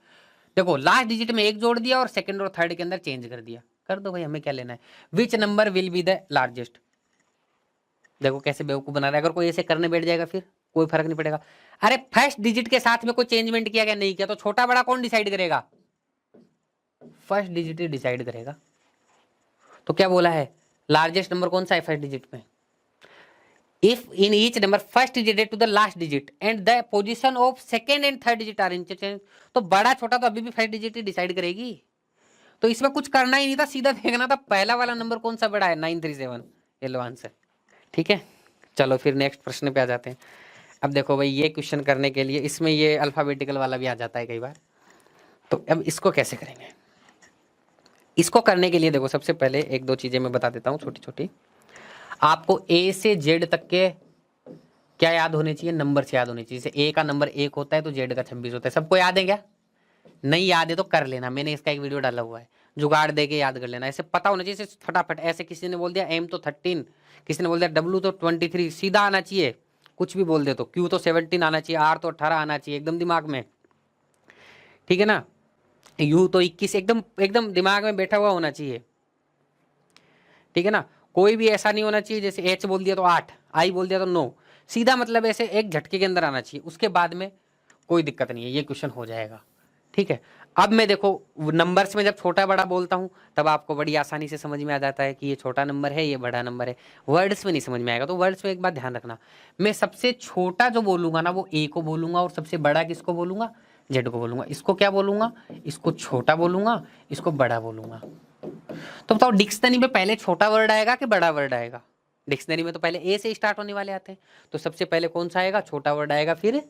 देखो लास्ट डिजिट में 1 जोड़ दिया और सेकंड और थर्ड के अंदर चेंज कर दिया, कर दो भाई, हमें क्या लेना है। विच number will be the largest, देखो कैसे बेवकूफ बना रहा है, अगर कोई ऐसे करने बैठ जाएगा फिर कोई फर्क नहीं पड़ेगा। अरे फर्स्ट डिजिट के साथ में कोई चेंजमेंट किया क्या, नहीं किया, तो छोटा बड़ा कौन डिसाइड करेगा, फर्स्ट डिजिट ही डिसाइड करेगा। तो क्या बोला है, लार्जेस्ट नंबर कौन सा है फर्स्ट डिजिट में, if in each number first digit to the last digit and the position of second and third digit are interchange, तो बड़ा छोटा तो अभी भी फर्स्ट डिजिट ही डिसाइड करेगी। तो इसमें कुछ करना ही नहीं था, सीधा देखना था पहला वाला नंबर कौन सा बड़ा है, 937, ये लो आंसर। ठीक है, चलो फिर नेक्स्ट प्रश्न पे आ जाते हैं। अब देखो भाई, ये क्वेश्चन करने के लिए इसमें ये अल्फाबेटिकल वाला भी आ जाता है कई बार, तो अब इसको कैसे करेंगे। इसको करने के लिए देखो, सबसे पहले 1-2 चीजें मैं बता देता हूँ छोटी छोटी। आपको ए से जेड तक के क्या याद होने चाहिए, नंबर से याद होने चाहिए। जैसे ए का नंबर 1 होता है तो जेड का 26 होता है, सबको याद है क्या, नहीं याद है तो कर लेना, मैंने इसका एक वीडियो डाला हुआ है, जुगाड़ दे के याद कर लेना, ऐसे पता होना चाहिए फटाफट। ऐसे किसी ने बोल दिया एम तो 13, किसी ने बोल दिया डब्ल्यू तो 23, सीधा आना चाहिए, कुछ भी बोल दे तो क्यू तो 17 आना चाहिए, आर तो 18 आना चाहिए, एकदम दिमाग में। ठीक है ना, यू तो 21, एकदम एकदम दिमाग में बैठा हुआ होना चाहिए। ठीक है ना, कोई भी ऐसा नहीं होना चाहिए जैसे एच बोल दिया तो 8, आई बोल दिया तो 9, सीधा मतलब ऐसे एक झटके के अंदर आना चाहिए, उसके बाद में कोई दिक्कत नहीं है, ये क्वेश्चन हो जाएगा। ठीक है, अब मैं देखो नंबर्स में जब छोटा बड़ा बोलता हूँ तब आपको बड़ी आसानी से समझ में आ जाता है कि ये छोटा नंबर है, ये बड़ा नंबर है। वर्ड्स में नहीं समझ में आएगा, तो वर्ड्स में एक बात ध्यान रखना, मैं सबसे छोटा जो बोलूंगा ना वो ए को बोलूंगा, और सबसे बड़ा किसको बोलूंगा, जेड को बोलूंगा। इसको क्या बोलूंगा, इसको छोटा बोलूंगा, इसको बड़ा बोलूंगा। तो बताओ डिक्शनरी में पहले छोटा वर्ड आएगा कि बड़ा वर्ड आएगा, डिक्शनरी में तो पहले ए से स्टार्ट होने वाले आते हैं, तो सबसे पहले कौन सा आएगा, छोटा वर्ड आएगा, फिर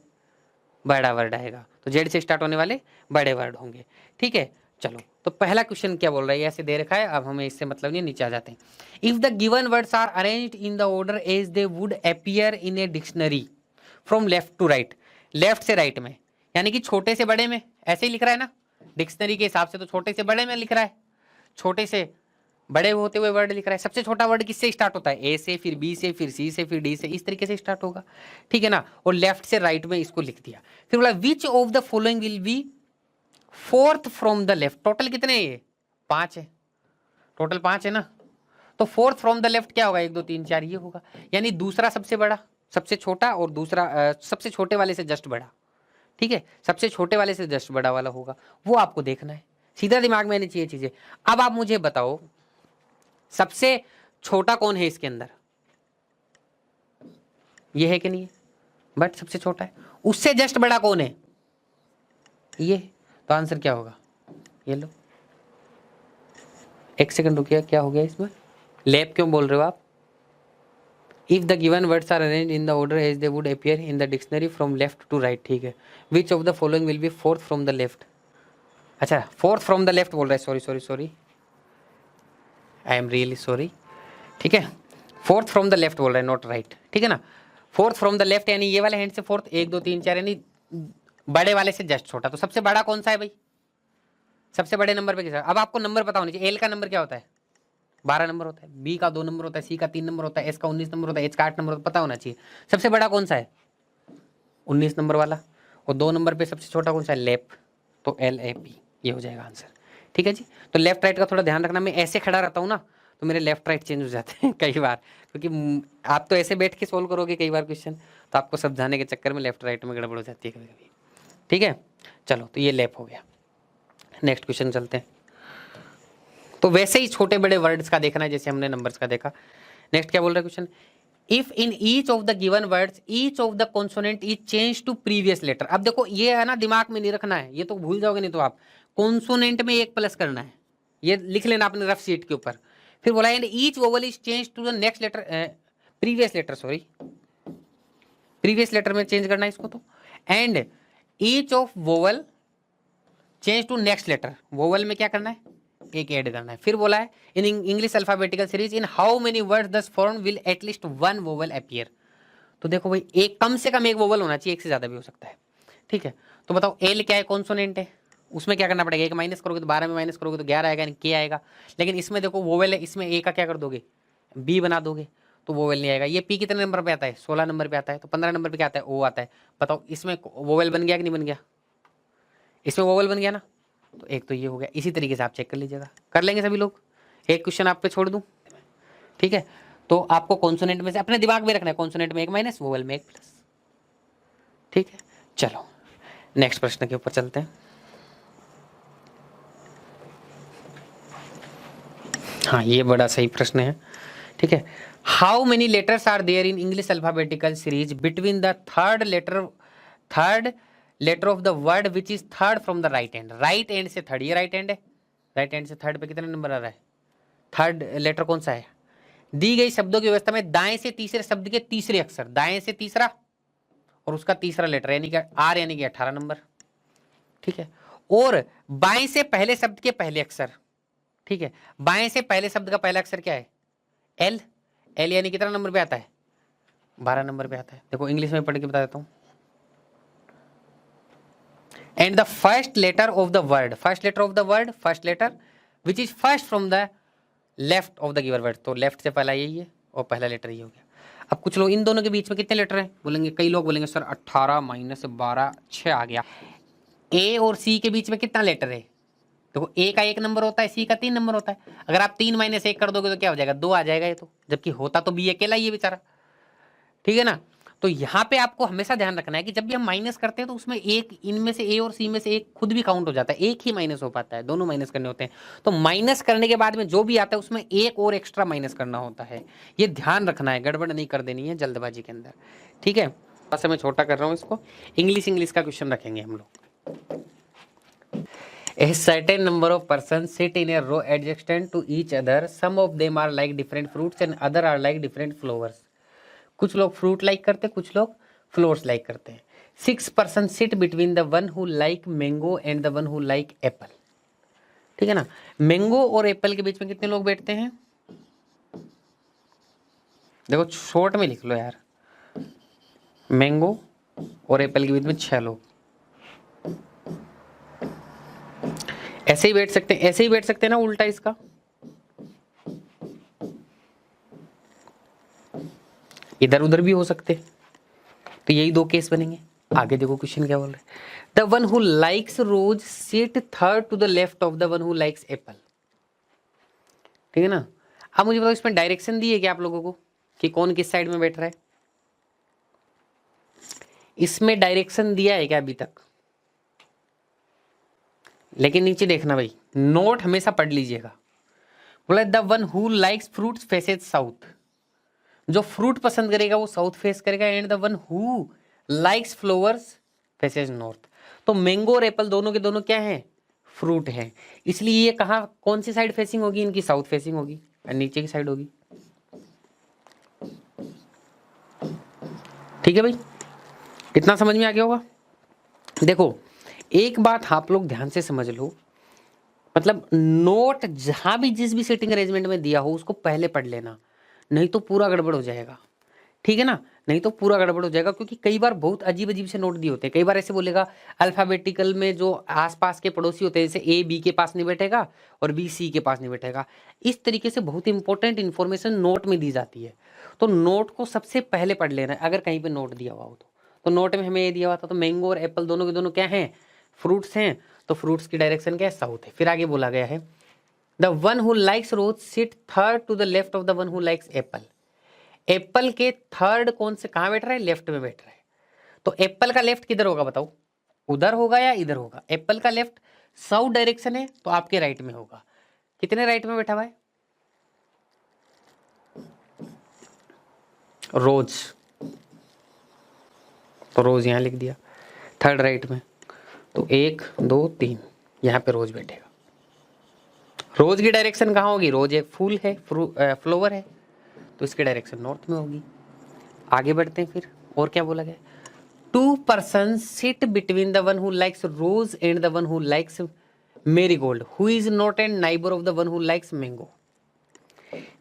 बड़ा वर्ड आएगा, तो जेड से स्टार्ट होने वाले बड़े वर्ड होंगे। ठीक है, चलो तो पहला क्वेश्चन क्या बोल रहा है, ऐसे दे रखा है, अब हमें इससे मतलब नहीं, नीचे आ जाते हैं। If the given words are arranged in the order as they would appear in a dictionary from left to right, left से राइट में, यानी कि छोटे से बड़े में, ऐसे ही लिख रहा है ना, डिक्शनरी के हिसाब से तो छोटे से बड़े में लिख रहा है, छोटे से बड़े होते हुए वर्ड लिख रहा है। सबसे छोटा वर्ड किससे स्टार्ट होता है, ए से, फिर बी से, फिर सी से, फिर डी से, इस तरीके से स्टार्ट होगा। ठीक है ना, और लेफ्ट से राइट में इसको लिख दिया। फिर बोला विच of the following will be fourth from the left, total कितने हैं ये, 5 है, टोटल 5 है ना, तो फोर्थ फ्रॉम द लेफ्ट क्या होगा, 1 2 3 4 ये होगा, यानी दूसरा सबसे बड़ा, सबसे छोटा, और दूसरा सबसे छोटे वाले से जस्ट बड़ा। ठीक है, सबसे छोटे वाले से जस्ट बड़ा वाला होगा, वो आपको देखना है, सीधा दिमाग में आनी चाहिए चीजें। अब आप मुझे बताओ सबसे छोटा कौन है इसके अंदर, ये है कि नहीं है, बट सबसे छोटा है। उससे जस्ट बड़ा कौन है, ये। तो आंसर क्या होगा, ये लो। एक सेकंड रुकिए, क्या हो गया इसमें, लैब क्यों बोल रहे हो आप। If the given words are arrange in the order as they would appear in the dictionary from left to right, ठीक है, which of the following will be fourth from the left. अच्छा, fourth from the left बोल रहा है, sorry sorry sorry, I am really sorry, ठीक है, fourth from the left बोल रहा है, नॉट राइट, ठीक है ना। फोर्थ फ्रॉम द लेफ्ट यानी ये वाले हैंड से फोर्थ, 1 2 3 4 यानी बड़े वाले से जस्ट छोटा। तो सबसे बड़ा कौन सा है भाई, सबसे बड़े नंबर पे किसका। अब आपको नंबर पता होना चाहिए, एल का नंबर क्या होता है, 12 नंबर होता है, बी का 2 नंबर होता है, सी का 3 नंबर होता है, एस का 19 नंबर होता है, एच का 8 नंबर होता है, पता होना चाहिए। सबसे बड़ा कौन सा है, 19 नंबर वाला, और 2 नंबर पे सबसे छोटा कौन सा है, लेफ्ट, तो LAP, ये हो जाएगा आंसर, ठीक है जी। तो लेफ्ट राइट का थोड़ा ध्यान रखना, मैं ऐसे खड़ा रहता हूँ ना तो मेरे लेफ्ट राइट चेंज हो जाते हैं कई बार, क्योंकि आप तो ऐसे बैठ के सोल्व करोगे कई बार क्वेश्चन, तो आपको समझाने के चक्कर में लेफ्ट राइट में गड़बड़ हो जाती है कभी कभी, ठीक है। चलो, तो ये लेफ्ट हो गया, नेक्स्ट क्वेश्चन चलते हैं। तो वैसे ही छोटे बड़े वर्ड्स का देखना है जैसे हमने नंबर्स का देखा। नेक्स्ट क्या बोल रहा है question, if in each of the given words each of the consonant is change to previous letter. अब देखो ये है ना, दिमाग में नहीं रखना है, ये तो भूल जाओगे नहीं तो आप। कॉन्सोनेंट में एक प्लस करना है, ये लिख लेना अपने रफ शीट के ऊपर। फिर बोला and each vowel is change to the next letter, previous letter, sorry previous letter में चेंज करना है इसको। तो and each of vowel change to next letter, vowel में क्या करना है, एक ऐड करना है। फिर बोला है in English alphabetical series in how many words thus form will at least 1 vowel appear. तो देखो भाई, एक कम से कम एक वोवल होना चाहिए, एक से ज्यादा भी हो सकता है, ठीक है। तो बताओ एल क्या है, कॉन्सोनेंट है, उसमें क्या करना पड़ेगा, एक माइनस करोगे तो 12 में माइनस करोगे तो 11 आएगा, यानी के आएगा। लेकिन इसमें देखो वोवल है, इसमें ए का क्या कर दोगे, बी बना दोगे, तो वोवल नहीं आएगा। ये पी कितने नंबर पे आता है, 16 नंबर पे आता है, तो 15 नंबर पे क्या आता है, ओ आता है। बताओ इसमें वोवल बन गया कि नहीं बन गया, इसमें वोवल बन गया ना, तो एक तो ये हो गया। इसी तरीके से आप चेक कर लीजिएगा, कर लेंगे सभी लोग। एक क्वेश्चन आप पे छोड़ दूं, ठीक है। तो आपको कॉन्सोनेंट में से अपने दिमाग में रखना है, कॉन्सोनेंट में एक माइनस, वोवल में एक प्लस, ठीक है। चलो नेक्स्ट प्रश्न के ऊपर चलते हैं। हाँ, ये बड़ा सही प्रश्न है, ठीक है। How many letters are there in English alphabetical series between the third letter of the word which is third from the right hand. Right hand से थर्ड, ये राइट हैंड है, राइट हैंड से थर्ड पे कितने number आ रहा है, third letter कौन सा है। दी गई शब्दों की व्यवस्था में दाएं से तीसरे शब्द के तीसरे अक्षर, दाएं से तीसरा और उसका तीसरा लेटर यानी कि आर यानी कि 18 नंबर, ठीक है। और बाएं से पहले शब्द के पहले अक्षर, ठीक है। बाएं से पहले शब्द का पहला अक्षर क्या है, एल, एल यानी कितना नंबर पे आता है, 12 नंबर पे आता है। देखो इंग्लिश में पढ़ के बता देता हूं। And the first letter of the word, first letter of the word, first letter which is first from the left of the given word, तो लेफ्ट से पहला यही है और पहला लेटर ये हो गया। अब कुछ लोग इन दोनों के बीच में कितने लेटर हैं बोलेंगे, कई लोग बोलेंगे सर 18 माइनस 12 6 आ गया। ए और सी के बीच में कितना लेटर है, देखो ए का 1 नंबर होता है, सी का 3 नंबर होता है। अगर आप 3 माइनस 1 कर दोगे तो क्या हो जाएगा, 2 आ जाएगा ये तो, जबकि होता तो बी अकेला ही है बेचारा, ठीक है ना। तो यहाँ पे आपको हमेशा ध्यान रखना है कि जब भी हम माइनस करते हैं तो उसमें एक, इनमें से ए और सी में से एक खुद भी काउंट हो जाता है, एक ही माइनस हो पाता है, दोनों माइनस करने होते हैं। तो माइनस करने के बाद में जो भी आता है उसमें एक और एक्स्ट्रा माइनस करना होता है, ये ध्यान रखना है, गड़बड़ नहीं कर देनी है जल्दबाजी के अंदर, ठीक है। बस मैं छोटा कर रहा हूँ इसको, इंग्लिश का क्वेश्चन रखेंगे हम लोग। A certain number of persons sit in a row adjacent to each other. Some of them are like different fruits and other are like different flowers. कुछ लोग फ्रूट लाइक करते हैं, कुछ लोग फ्लोर्स लाइक करते हैं। 6 person sit between the one who like mango and the one who like Apple, ठीक है ना। मैंगो और एप्पल के बीच में कितने लोग बैठते हैं, देखो शॉर्ट में लिख लो यार, मैंगो और एप्पल के बीच में 6 लोग। ऐसे ही बैठ सकते हैं, ऐसे ही बैठ सकते हैं ना, उल्टा इसका, इधर उधर भी हो सकते, तो यही 2 केस बनेंगे। आगे देखो क्वेश्चन क्या बोल रहे हैं, the one who likes rose sit third to the left of the one who likes apple, ठीक है ना। अब मुझे बताओ इसमें डायरेक्शन दी है क्या आप लोगों को कि कौन किस साइड में बैठ रहा है, इसमें डायरेक्शन दिया है क्या अभी तक, लेकिन नीचे देखना भाई, नोट हमेशा पढ़ लीजिएगा। बोला the one who likes fruits faces south, जो फ्रूट पसंद करेगा वो साउथ फेस करेगा, and the one who likes flowers faces north. तो मैंगो और एप्पल दोनों के दोनों क्या हैं, फ्रूट हैं, इसलिए ये कहाँ कौन सी साइड फेसिंग होगी, इनकी साउथ फेसिंग होगी और नीचे की साइड होगी। ठीक है भाई, कितना समझ में आ गया होगा। देखो एक बात आप लोग ध्यान से समझ लो, मतलब नोट जहां भी जिस भी सीटिंग अरेंजमेंट में दिया हो उसको पहले पढ़ लेना, नहीं तो पूरा गड़बड़ हो जाएगा। ठीक है ना, नहीं तो पूरा गड़बड़ हो जाएगा, क्योंकि कई बार बहुत अजीब अजीब से नोट दिए होते हैं। कई बार ऐसे बोलेगा अल्फाबेटिकल में जो आसपास के पड़ोसी होते हैं, जैसे ए बी के पास नहीं बैठेगा और बी सी के पास नहीं बैठेगा, इस तरीके से बहुत इंपॉर्टेंट इन्फॉर्मेशन नोट में दी जाती है। तो नोट को सबसे पहले पढ़ लेना है अगर कहीं पे नोट दिया हुआ हो तो नोट में हमें ये दिया हुआ था, तो मैंगो और एप्पल दोनों के दोनों क्या हैं, फ्रूट्स हैं, तो फ्रूट्स की डायरेक्शन क्या है, साउथ है। फिर आगे बोला गया है the one who likes rose sit third to the left of the one who likes apple. Apple के थर्ड कौन से कहां बैठ रहा है, लेफ्ट में बैठ रहा है। तो एप्पल का लेफ्ट किधर होगा बताओ, उधर होगा या इधर होगा। एप्पल का लेफ्ट साउथ डायरेक्शन है तो आपके राइट में होगा। कितने राइट में बैठा हुआ है, रोज, तो रोज यहां लिख दिया थर्ड राइट में, तो 1 2 3 यहां पे रोज बैठेगा। रोज की डायरेक्शन कहाँ होगी, रोज एक फूल है, फ्लावर है, तो इसकी डायरेक्शन नॉर्थ में होगी। आगे बढ़ते हैं फिर, और क्या बोला गया, 2 person sit between the one who likes rose and the one who likes marigold, who is not and neighbour of the one who likes mango.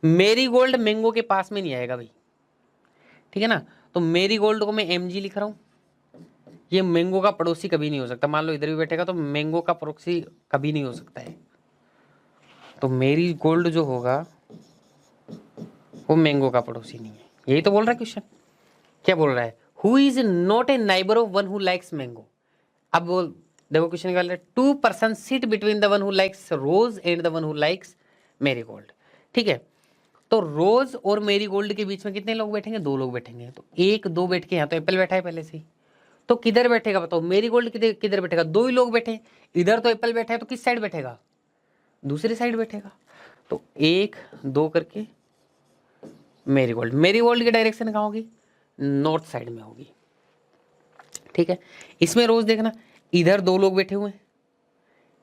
Marigold mango के पास में नहीं आएगा भाई, ठीक है ना। तो मेरीगोल्ड को मैं MG लिख रहा हूं, ये मैंगो का पड़ोसी कभी नहीं हो सकता। मान लो इधर भी बैठेगा तो मैंगो का पड़ोसी कभी नहीं हो सकता है। तो मेरीगोल्ड जो होगा वो मैंगो का पड़ोसी नहीं है, यही तो बोल रहा है क्वेश्चन। क्या बोल रहा है, who is not a neighbour of one who likes mango. अब बोल देखो क्वेश्चन क्या, 2 person sit between the one who likes rose and the one who likes marigold. ठीक है, तो रोज और मेरीगोल्ड के बीच में कितने लोग बैठेंगे, 2 लोग बैठेंगे। तो 1 2 बैठ के, यहाँ तो एप्पल बैठा है पहले से ही, तो किधर बैठेगा बताओ, मेरीगोल्ड किधर किधर बैठेगा, 2 ही लोग बैठे, इधर तो एप्पल बैठा है तो किस साइड बैठेगा, दूसरी साइड बैठेगा। तो 1 2 करके मेरीगोल्ड, मेरीगोल्ड की डायरेक्शन कहाँ होगी, नॉर्थ साइड में होगी। ठीक है, इसमें रोज देखना, इधर 2 लोग बैठे हुए हैं,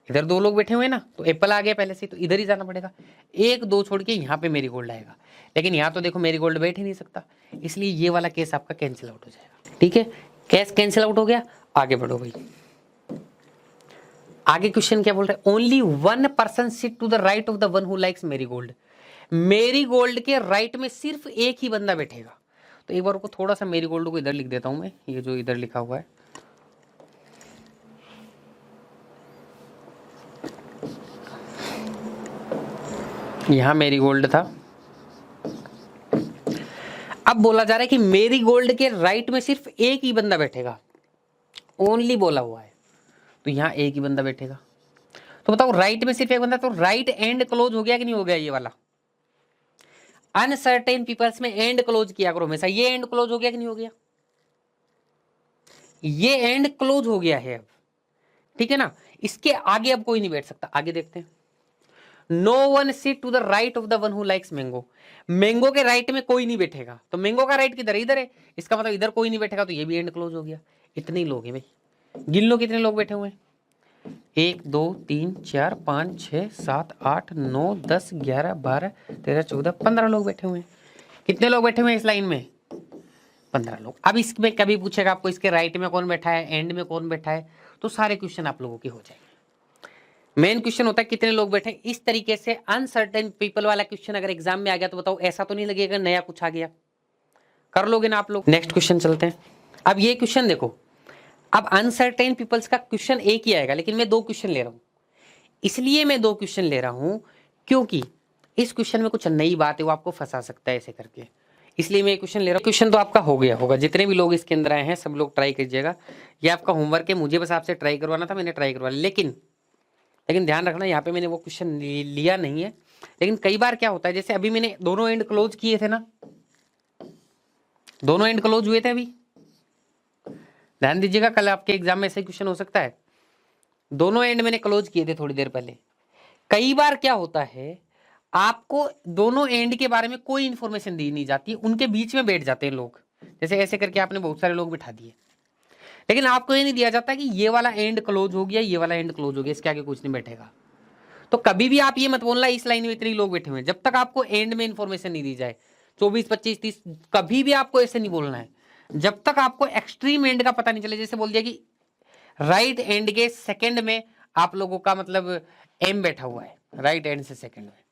इधर 2 लोग बैठे हुए हैं ना, तो एप्पल आ गया पहले से, तो इधर ही जाना पड़ेगा। 1 2 छोड़ के यहाँ पे मेरीगोल्ड आएगा, लेकिन यहाँ तो देखो मेरीगोल्ड बैठ ही नहीं सकता, इसलिए ये वाला केस आपका कैंसिल आउट हो जाएगा। ठीक है, केस कैंसिल आउट हो गया। आगे बढ़ो भाई, आगे क्वेश्चन क्या बोल रहा है, only 1 person sit to the right of the one who likes marigold. Marigold के राइट में सिर्फ एक ही बंदा बैठेगा। तो एक बार को थोड़ा सा मेरीगोल्ड को इधर लिख देता हूं मैं, ये जो इधर लिखा हुआ है, यहां मेरीगोल्ड था। अब बोला जा रहा है कि मेरीगोल्ड के राइट में सिर्फ एक ही बंदा बैठेगा, ओनली बोला हुआ है, तो यहां एक ही बंदा बैठेगा। तो बताओ राइट में सिर्फ एक बंदा, तो राइट एंड क्लोज हो गया कि नहीं हो गया, ये वाला अनसर्टेन पीपल्स में एंड क्लोज किया करो हमेशा। ये एंड क्लोज हो गया कि नहीं हो गया, ये एंड क्लोज हो गया है अब। ठीक है ना, इसके आगे अब कोई नहीं बैठ सकता। आगे देखते हैं, no one sit to the right of the one who likes mango. Mango के राइट में कोई नहीं बैठेगा, तो मैंगो का राइट किधर है, इधर है, इसका मतलब इधर कोई नहीं बैठेगा, तो ये भी एंड क्लोज हो गया। इतने ही लोग हैं भाई, गिन लो कितने लोग बैठे हुए हैं, 1 2 3 4 5 6 7 8 9 10 11 12 13 14 15 लोग बैठे हुए हैं। कितने लोग बैठे हुए हैं इस लाइन में, 15 लोग। अब इसमें कभी पूछेगा आपको इसके राइट में कौन बैठा है, एंड में कौन बैठा है, तो सारे क्वेश्चन आप लोगों के हो जाएंगे। मेन क्वेश्चन होता है कितने लोग बैठे। इस तरीके से अनसर्टेन पीपल वाला क्वेश्चन अगर एग्जाम में आ गया तो बताओ ऐसा तो नहीं लगेगा नया कुछ आ गया, कर लोगे ना आप लोग। नेक्स्ट क्वेश्चन चलते हैं। अब ये क्वेश्चन देखो, अब अनसर्टेन पीपल्स का क्वेश्चन एक ही आएगा, लेकिन मैं 2 क्वेश्चन ले रहा हूं। इसलिए मैं 2 क्वेश्चन ले रहा हूं क्योंकि इस क्वेश्चन में कुछ नई बात है, वो आपको फंसा सकता है ऐसे करके, इसलिए मैं क्वेश्चन ले रहा हूं। क्वेश्चन तो आपका हो गया होगा, जितने भी लोग इसके अंदर आए हैं सब लोग ट्राई कीजिएगा। ये आपका होमवर्क है, मुझे बस आपसे ट्राई करवाना था, मैंने ट्राई करवा लिया। लेकिन ध्यान रखना यहाँ पे मैंने वो क्वेश्चन लिया नहीं है। लेकिन कई बार क्या होता है, जैसे अभी मैंने दोनों एंड क्लोज किए थे ना, दोनों एंड क्लोज हुए थे अभी, ध्यान दीजिएगा, कल आपके एग्जाम में ऐसे क्वेश्चन हो सकता है। दोनों एंड मैंने क्लोज किए थे थोड़ी देर पहले। कई बार क्या होता है, आपको दोनों एंड के बारे में कोई इंफॉर्मेशन दी नहीं जाती, उनके बीच में बैठ जाते हैं लोग, जैसे ऐसे करके आपने बहुत सारे लोग बिठा दिए, लेकिन आपको ये नहीं दिया जाता कि ये वाला एंड क्लोज हो गया, ये वाला एंड क्लोज हो गया, इसके आगे कुछ नहीं बैठेगा। तो कभी भी आप ये मत बोलना इस लाइन में इतने लोग बैठे हुए हैं, जब तक आपको एंड में इंफॉर्मेशन नहीं दी जाए 24, 25, 30, कभी भी आपको ऐसे नहीं बोलना है जब तक आपको एक्सट्रीम एंड का पता नहीं चले। जैसे बोल दिया कि राइट एंड के सेकंड में आप लोगों का मतलब एम बैठा हुआ है, राइट एंड से सेकंड में,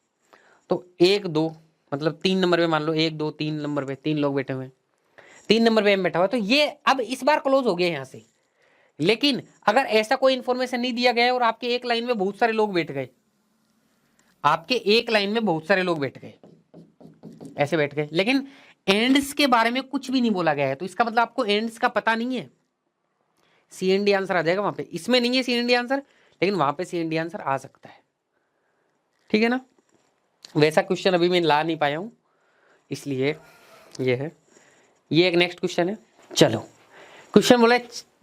तो 1 2 मतलब 3 नंबर पे मान लो 1 2 3 नंबर पे 3 लोग बैठे हुए हैं, 3 नंबर पे एम बैठा हुआ है, तो ये अब इस बार क्लोज हो गया यहां से। लेकिन अगर ऐसा कोई इंफॉर्मेशन नहीं दिया गया और आपके एक लाइन में बहुत सारे लोग बैठ गए, आपके एक लाइन में बहुत सारे लोग बैठ गए, ऐसे बैठ गए, लेकिन एंड्स के बारे में कुछ भी नहीं बोला गया है, तो इसका मतलब आपको एंड्स का पता नहीं है। सी एंड डी आंसर आ जाएगा वहां पे, इसमें नहीं है सी एंड डी आंसर, लेकिन वहां पे सी एंड डी आंसर आ सकता है, ठीक है ना। वैसा क्वेश्चन अभी मैं ला नहीं पाया हूं, इसलिए ये है। ये एक नेक्स्ट क्वेश्चन है। चलो क्वेश्चन बोला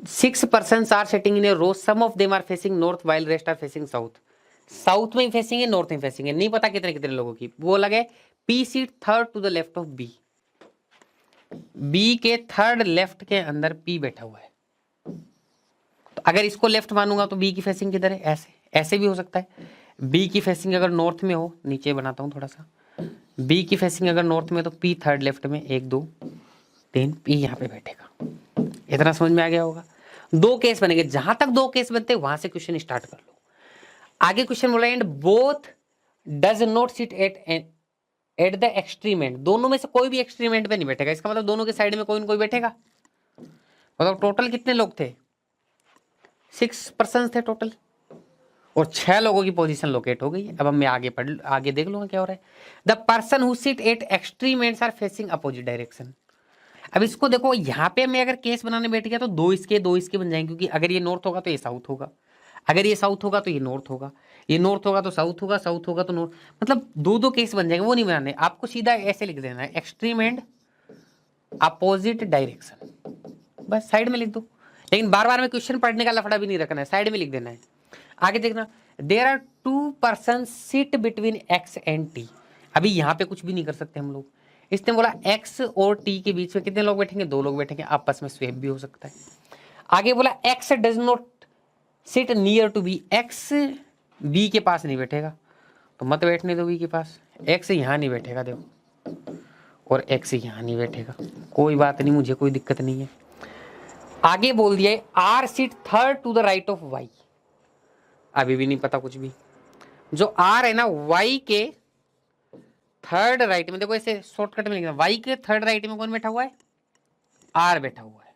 6 persons are sitting in a row, some of them are facing north while rest are facing south. South में फेसिंग है, नॉर्थ में फेसिंग है, नहीं पता कितने कितने लोगों की। वो लगे P sit third to the left of B, B के थर्ड लेफ्ट के अंदर पी बैठा हुआ है। तो अगर इसको लेफ्ट मानूंगा तो बी की फेसिंग किधर है, ऐसे ऐसे भी हो सकता है। बी की फेसिंग अगर नॉर्थ में हो, नीचे बनाता हूं थोड़ा सा, बी की फेसिंग अगर नॉर्थ में तो पी थर्ड लेफ्ट में, 1 2 3 पी यहाँ पे बैठेगा। इतना समझ में आ गया होगा। 2 केस बनेंगे, जहां तक 2 केस बनते हैं वहां से क्वेश्चन स्टार्ट कर लो। आगे क्वेश्चन बोला and both does not sit at the extreme and, दोनों में से कोई भी एक्सट्रीम एंड पे नहीं बैठेगा। इसका मतलब दोनों के साइड में कोई ना कोई बैठेगा। मतलब टोटल कितने लोग थे, 6 पर्सन थे टोटल, और 6 लोगों की पोजीशन लोकेट हो गई। अब मैं आगे देख लूंगा क्या हो रहा है। The person who sit at extreme ends are facing opposite direction. अब इसको देखो, यहाँ पे मैं अगर केस बनाने बैठ गया तो 2 इसके 2 इसके बन जाएंगे, क्योंकि अगर ये नॉर्थ होगा तो ये साउथ होगा, अगर ये साउथ होगा तो ये नॉर्थ होगा, ये नॉर्थ होगा तो साउथ होगा, साउथ होगा तो नॉर्थ, मतलब 2 केस बन जाएंगे। वो नहीं बनाने, आपको सीधा ऐसे लिख देना है, एक्सट्रीम एंड अपोजिट डायरेक्शन, बस साइड में लिख दो। लेकिन बार बार में क्वेश्चन पढ़ने का लफड़ा भी नहीं रखना है, साइड में लिख देना है। आगे देखना, there are 2 person sit between X and T. अभी यहाँ पे कुछ भी नहीं कर सकते हम लोग। इसने बोला एक्स और टी के बीच में कितने लोग बैठेंगे, 2 लोग बैठेंगे, आपस में स्वेप भी हो सकता है। आगे बोला X does not sit near to B, X B के पास नहीं बैठेगा, तो मत बैठने दो बी के पास। एक्स यहाँ नहीं बैठेगा देखो, और एक्स यहाँ नहीं बैठेगा, कोई बात नहीं, मुझे कोई दिक्कत नहीं है। आगे बोल दिया R sit third to the right of Y, अभी भी नहीं पता कुछ भी। जो आर है ना, वाई के थर्ड राइट में, देखो ऐसे शॉर्टकट में लिखना, वाई के थर्ड राइट में कौन बैठा हुआ है, आर बैठा हुआ है।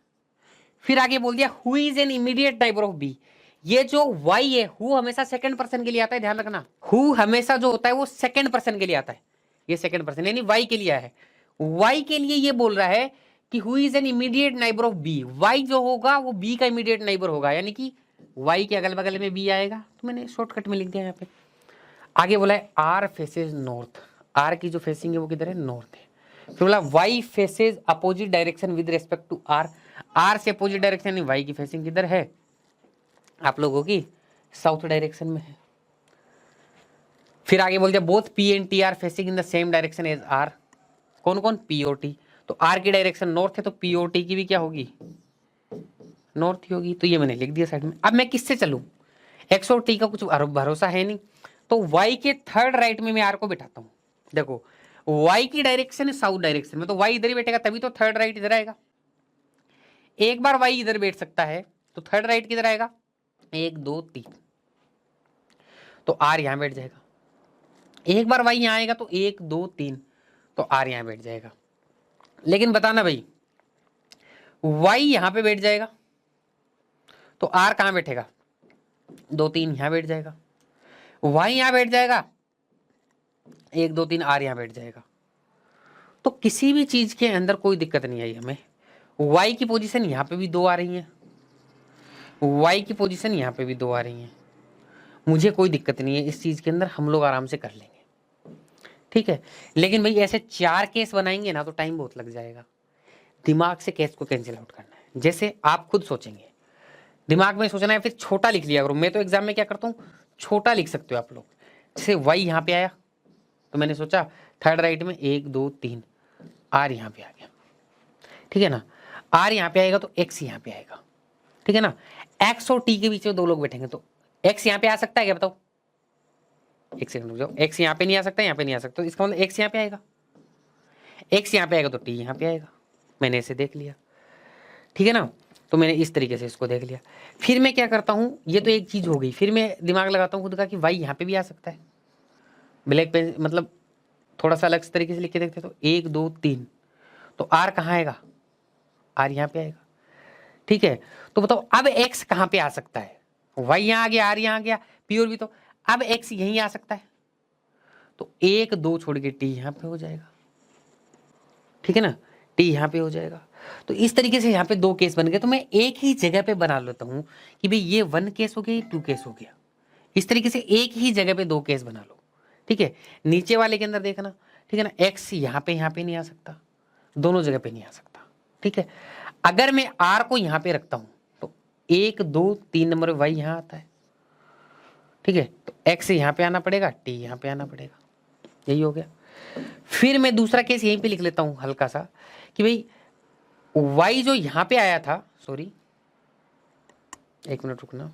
फिर आगे बोल दिया who is an immediate neighbour of B. ये जो वाई है, हु हमेशा सेकंड पर्सन के लिए आता है, ध्यान रखना। हु हमेशा जो होता है वो सेकंड पर्सन के लिए आता है, ये सेकंड पर्सन यानी वाई के लिए है। वाई के लिए ये बोल रहा है कि who is an immediate neighbour of B, Y जो होगा वो बी का इमीडिएट नाइबर होगा, यानी कि वाई के अगल बगल में बी आएगा, तो मैंने शॉर्टकट में लिख दिया यहाँ पे। आगे बोला है आर फेसेज नॉर्थ, आर की जो फेसिंग है वो किधर है, नॉर्थ है। फिर बोला Y faces opposite direction with respect to R, R से अपोजिट डायरेक्शन यानी वाई की फेसिंग किधर है, आप लोगों की साउथ डायरेक्शन में है। फिर आगे बोल दिया both P and T are facing in the same direction as R, कौन कौन, पी और टी, तो आर की डायरेक्शन नॉर्थ है तो पी और टी की भी क्या होगी, नॉर्थ ही होगी, तो ये मैंने लिख दिया साइड में। अब मैं किससे चलूं, एक्स और टी का कुछ भरोसा है नहीं, तो वाई के थर्ड राइट में मैं आर को बिठाता हूं। देखो वाई की डायरेक्शन है साउथ डायरेक्शन में, तो वाई इधर ही बैठेगा, तभी तो थर्ड राइट इधर आएगा। एक बार वाई इधर बैठ सकता है तो थर्ड राइट किधर आएगा, 1 2 3, तो आर यहां बैठ जाएगा। एक बार वाई यहां आएगा तो 1 2 3, तो आर यहां बैठ जाएगा। लेकिन बताना भाई, वाई यहां पे बैठ जाएगा तो आर कहां बैठेगा, 2 3 यहां बैठ जाएगा, वाई यहां बैठ जाएगा, 1 2 3 आर यहां बैठ जाएगा। तो किसी भी चीज के अंदर कोई दिक्कत नहीं आई हमें। वाई की पोजीशन यहां पे भी 2 आ रही है, वाई की पोजीशन यहां पे भी 2 आ रही है, मुझे कोई दिक्कत नहीं है इस चीज के अंदर, हम लोग आराम से कर लेंगे, ठीक है। लेकिन भाई ऐसे 4 केस बनाएंगे ना तो टाइम बहुत लग जाएगा, दिमाग से केस को कैंसिल आउट करना है। जैसे आप खुद सोचेंगे दिमाग में सोचना है, फिर छोटा लिख लिया करो। मैं तो एग्जाम में क्या करता हूँ, छोटा लिख सकते हो आप लोग। जैसे वाई यहाँ पे आया तो मैंने सोचा थर्ड राइट में 1 2 3, आर यहाँ पे आ गया, ठीक है ना। आर यहाँ पे आएगा तो एक्स यहाँ पे आएगा, ठीक है ना। एक्स और टी के बीच में दो लोग बैठेंगे तो एक्स यहाँ पे आ सकता है क्या, बताओ। एक सेकंड रुक जाओ, एक्स यहाँ पे नहीं आ सकता, यहाँ पे नहीं आ सकता, तो इसका मतलब एक्स यहाँ पे आएगा, एक्स यहाँ पे आएगा तो टी यहाँ पे आएगा। मैंने इसे देख लिया, ठीक है ना। तो मैंने इस तरीके से इसको देख लिया। फिर मैं क्या करता हूँ, ये तो एक चीज हो गई, फिर मैं दिमाग लगाता हूँ खुद का कि वाई यहाँ पे भी आ सकता है। ब्लैक पेन मतलब थोड़ा सा अलग तरीके से लिख के देखते तो 1 2 3, तो आर कहाँ आएगा, आर यहाँ पे आएगा, ठीक है। तो बताओ अब एक्स कहाँ पे आ सकता है, वाई यहाँ आ गया, आर यहाँ आ गया, पी और बी, तो अब एक्स यहीं आ सकता है, तो 1 2 छोड़ के टी यहाँ पे हो जाएगा, ठीक है ना, टी यहाँ पे हो जाएगा। तो इस तरीके से यहाँ पे दो केस बन गए। तो मैं एक ही जगह पे बना लेता हूँ कि भाई ये 1 केस हो गया, ये 2 केस हो गया। इस तरीके से एक ही जगह पे 2 केस बना लो, ठीक है। नीचे वाले के अंदर देखना, ठीक है ना, एक्स यहाँ पे नहीं आ सकता, दोनों जगह पे नहीं आ सकता, ठीक है। अगर मैं आर को यहाँ पे रखता हूँ तो 1 2 3 नंबर वाई यहाँ आता है, ठीक है। तो एक्स यहाँ पे आना पड़ेगा, टी यहाँ पे आना पड़ेगा, यही हो गया। फिर मैं दूसरा केस यहीं पे लिख लेता हूँ हल्का सा कि भाई y जो यहां पे आया था, सॉरी एक मिनट रुकना,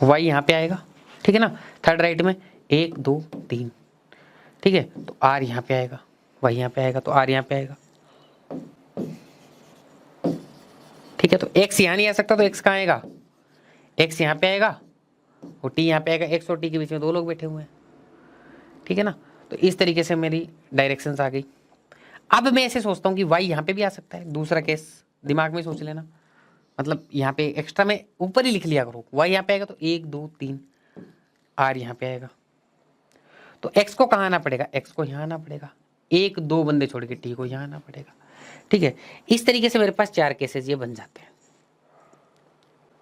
y यहां पे आएगा, ठीक है ना, थर्ड राइट में 1 2 3, ठीक है। तो r यहां पे आएगा, y यहां पे आएगा, तो r यहां पे आएगा, ठीक है। तो x यहां नहीं आ सकता तो x कहां आएगा, x यहां पे आएगा और t यहां पे आएगा। x और t के बीच में दो लोग बैठे हुए हैं, ठीक है ना। तो इस तरीके से मेरी डायरेक्शंस आ गई। अब मैं ऐसे सोचता हूँ कि y यहाँ पे भी आ सकता है, दूसरा केस दिमाग में सोच लेना, मतलब यहाँ पे एक्स्ट्रा में ऊपर ही लिख लिया करो। y यहाँ पे आएगा तो 1 2 3, r यहाँ पे आएगा, तो x को कहाँ आना पड़ेगा, x को यहाँ आना पड़ेगा, 1 2 बंदे छोड़ के t को यहाँ आना पड़ेगा, ठीक है। इस तरीके से मेरे पास 4 केसेस ये बन जाते हैं,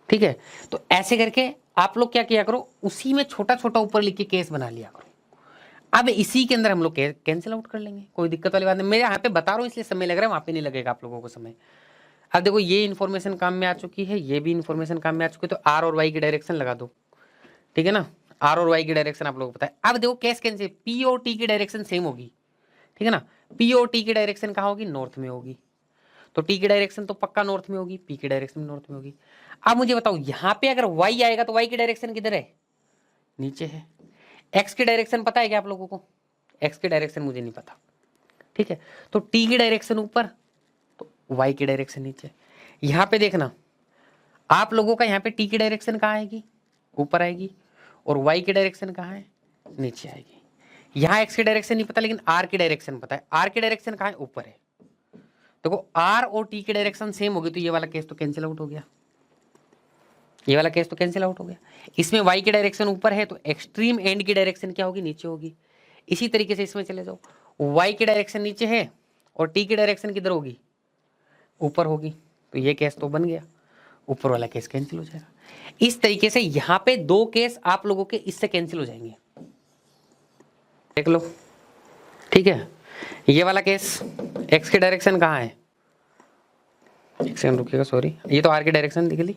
ठीक है। तो ऐसे करके आप लोग क्या किया करो, उसी में छोटा छोटा ऊपर लिख के केस बना लिया करो। अब इसी के अंदर हम लोग कैंसिल आउट कर लेंगे, कोई दिक्कत वाली बात नहीं। मैं यहाँ पे बता रहा हूँ इसलिए समय लग रहा है, वहां पे नहीं लगेगा आप लोगों को समय। अब देखो ये इन्फॉर्मेशन काम में आ चुकी है, ये भी इन्फॉर्मेशन काम में आ चुकी है, तो आर और वाई की डायरेक्शन लगा दो, ठीक है ना। आर और वाई की डायरेक्शन आप लोगों को पता है। अब देखो कैसे कैंसिल, पी और टी की डायरेक्शन सेम होगी, ठीक है ना। पी और टी की डायरेक्शन कहाँ होगी, नॉर्थ में होगी, तो टी की डायरेक्शन तो पक्का नॉर्थ में होगी, पी की डायरेक्शन नॉर्थ में होगी। अब मुझे बताओ यहाँ पे अगर वाई आएगा तो वाई की डायरेक्शन किधर है, नीचे है। एक्स की डायरेक्शन पता है क्या आप लोगों को, एक्स की डायरेक्शन मुझे नहीं पता, ठीक है। तो टी की डायरेक्शन ऊपर, तो वाई की डायरेक्शन नीचे। यहां पे देखना आप लोगों का, यहाँ पे टी की डायरेक्शन कहाँ आएगी, ऊपर आएगी, और वाई की डायरेक्शन कहाँ है, नीचे आएगी। यहाँ एक्स की डायरेक्शन नहीं पता लेकिन आर की डायरेक्शन पता है। आर की डायरेक्शन कहाँ है, ऊपर है। देखो आर और टी की डायरेक्शन सेम होगी तो ये वाला केस तो कैंसिल आउट हो गया, ये वाला केस तो कैंसिल आउट हो गया। इसमें वाई की डायरेक्शन ऊपर है तो एक्सट्रीम एंड की डायरेक्शन क्या होगी, नीचे होगी। इसी तरीके से इसमें चले जाओ, वाई की डायरेक्शन नीचे है और टी की डायरेक्शन किधर होगी, ऊपर होगी, तो ये केस तो बन गया, ऊपर वाला केस कैंसिल हो जाएगा। इस तरीके से यहां पे 2 केस आप लोगों के इससे कैंसिल हो जाएंगे, देख लो, ठीक है। ये वाला केस एक्स की डायरेक्शन कहाँ है, एक सेकंड रुकिएगा, सॉरी, ये तो आर की डायरेक्शन दिख ली।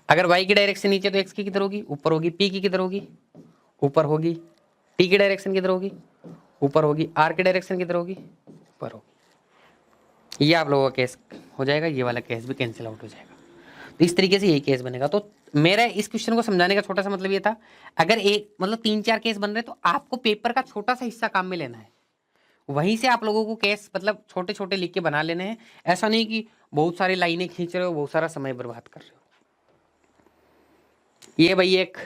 अगर वाई की डायरेक्शन नीचे तो एक्स की किधर होगी, ऊपर होगी। पी की किधर होगी, ऊपर होगी। टी की डायरेक्शन किधर होगी, ऊपर होगी। आर की डायरेक्शन किधर होगी, ऊपर होगी। ये आप लोगों का केस हो जाएगा, ये वाला केस भी कैंसिल आउट हो जाएगा। तो इस तरीके से यही केस बनेगा। तो मेरा इस क्वेश्चन को समझाने का छोटा सा मतलब ये था, अगर एक मतलब 3-4 केस बन रहे तो आपको पेपर का छोटा सा हिस्सा काम में लेना है, वहीं से आप लोगों को केस मतलब छोटे छोटे लिख के बना लेने हैं। ऐसा नहीं कि बहुत सारी लाइनें खींच रहे हो, बहुत सारा समय बर्बाद कर रहे हो। ये भाई एक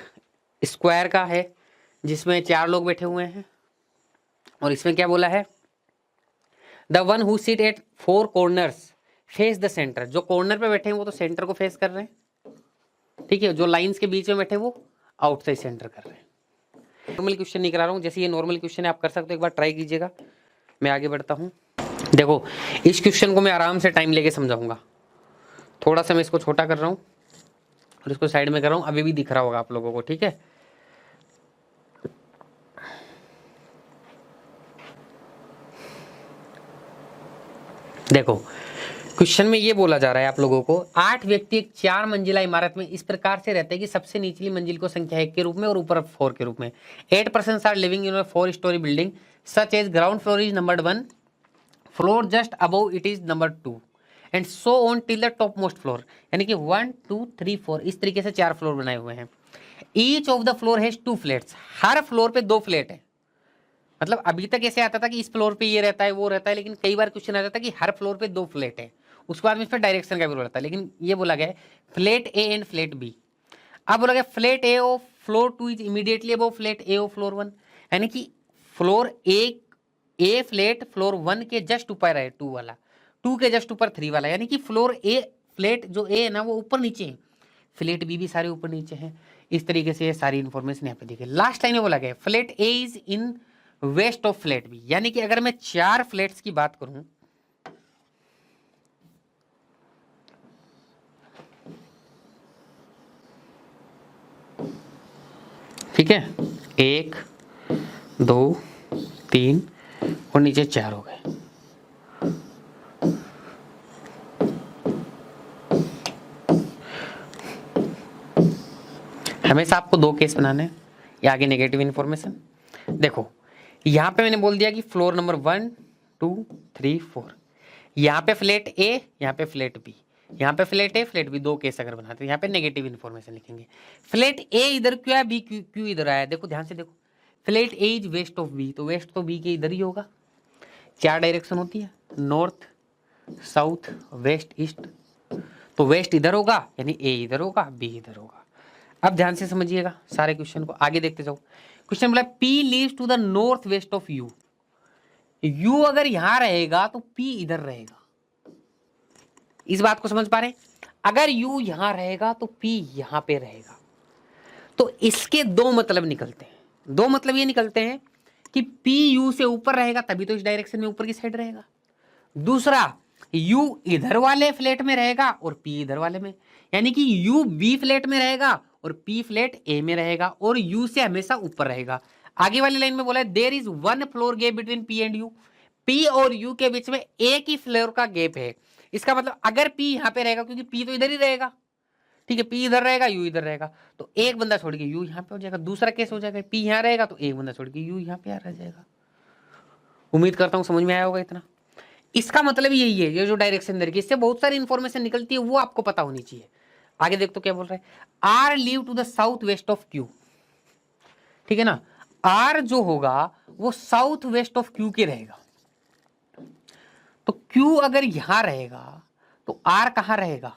स्क्वायर का है जिसमें 4 लोग बैठे हुए हैं, और इसमें क्या बोला है, the one who sit eight 4 corners face the centre. जो कॉर्नर पे बैठे हैं वो तो सेंटर को फेस कर रहे हैं, ठीक है। जो लाइंस के बीच में बैठे वो आउटसाइड सेंटर कर रहे हैं। नॉर्मल क्वेश्चन नहीं करा रहा हूँ, जैसे ये नॉर्मल क्वेश्चन है आप कर सकते हो, एक बार ट्राई कीजिएगा। मैं आगे बढ़ता हूँ। देखो इस क्वेश्चन को मैं आराम से टाइम लेके समझाऊंगा। थोड़ा सा मैं इसको छोटा कर रहा हूँ और इसको साइड में कर रहा हूँ, अभी भी दिख रहा होगा आप लोगों को, ठीक है। देखो क्वेश्चन में ये बोला जा रहा है आप लोगों को, 8 व्यक्ति एक 4 मंजिला इमारत में इस प्रकार से रहते हैं कि सबसे निचली मंजिल को संख्या 1 के रूप में और ऊपर 4 के रूप में। 8 person are living in 4 storey building such as ground floor is number 1, floor just above it is number 2 and so on till the top most floor. यानी कि 1 2 3 4 इस तरीके से 4 फ्लोर बनाए हुए हैं। Each of the floor has 2 flats, her floor पे 2 flat है। मतलब अभी तक ऐसे आता था कि इस फ्लोर पे ये रहता है वो रहता है, लेकिन कई बार क्वेश्चन आ जाता है कि हर फ्लोर पे 2 फ्लैट है। उसके बाद में इस पर डायरेक्शन का भी रोल आता है, लेकिन ये बोला गया है flat A and flat B. अब बोला गया flat A of floor 2 is immediately above flat A of floor 1। यानी कि फ्लोर ए फ्लैट फ्लोर 1 के जस्ट ऊपर है 2 वाला, 2 के जस्ट ऊपर 3 वाला। यानी कि फ्लोर ए फ्लैट जो ए है ना वो ऊपर नीचे है, फ्लैट बी भी सारे ऊपर नीचे हैं। इस तरीके से ये सारी इन्फॉर्मेशन यहाँ पे दी गई। लास्ट लाइन में बोला गया flat A is in west of flat B. यानी कि अगर मैं 4 फ्लैट्स की बात करूं, ठीक है, 1 2 3 और नीचे 4 हो गए। हमेशा आपको 2 केस बनाने हैं, या आगे नेगेटिव इन्फॉर्मेशन। देखो यहां पे मैंने बोल दिया कि फ्लोर नंबर 1 2 3 4, यहाँ पे फ्लैट ए, यहाँ पे फ्लैट बी, यहाँ पे flat A flat B, 2 case अगर बनाते हैं यहाँ पे नेगेटिव इन्फॉर्मेशन लिखेंगे। फ्लैट ए इधर क्यों है, बी क्यों इधर आया, देखो ध्यान से देखो। Flat A is west of B, तो वेस्ट तो बी के इधर ही होगा। 4 डायरेक्शन होती है, नॉर्थ साउथ वेस्ट ईस्ट, तो वेस्ट इधर होगा यानी ए इधर होगा बी इधर होगा। अब ध्यान से समझिएगा सारे क्वेश्चन को, आगे देखते जाओ। क्वेश्चन बोला P lives to the north west of U. U अगर यहां रहेगा तो पी इधर रहेगा। इस बात को समझ पा रहे हैं? अगर यू यहां रहेगा तो पी यहां पे रहेगा। तो इसके 2 मतलब निकलते हैं। 2 मतलब ये निकलते हैं कि पी यू से ऊपर रहेगा तभी तो इस डायरेक्शन में ऊपर की साइड रहेगा। दूसरा, यू इधर वाले फ्लैट में रहेगा और पी इधर वाले में, यानी कि यू बी फ्लैट में रहेगा और पी फ्लैट ए में रहेगा और यू से हमेशा ऊपर रहेगा। आगे वाली लाइन में बोला है there is 1 floor gap between P and U. P और यू के बीच में एक ही फ्लोर का गैप है। इसका मतलब अगर पी यहां पे रहेगा, क्योंकि पी तो इधर ही रहेगा, ठीक है, पी इधर रहेगा यू इधर रहेगा, तो एक बंदा छोड़ के यू यहां पे हो जाएगा। दूसरा केस हो जाएगा पी यहां रहेगा तो एक बंदा छोड़ के यू यहां पे आ रह जाएगा। उम्मीद करता हूं समझ में आया होगा इतना। इसका मतलब यही है, ये जो डायरेक्शन दे, इससे बहुत सारी इंफॉर्मेशन निकलती है, वो आपको पता होनी चाहिए। आगे देख तो क्या बोल रहा है, R live to the south west of Q. ठीक है ना, आर जो होगा वो साउथ वेस्ट ऑफ क्यू के रहेगा। तो क्यू अगर यहां रहेगा तो आर कहां रहेगा,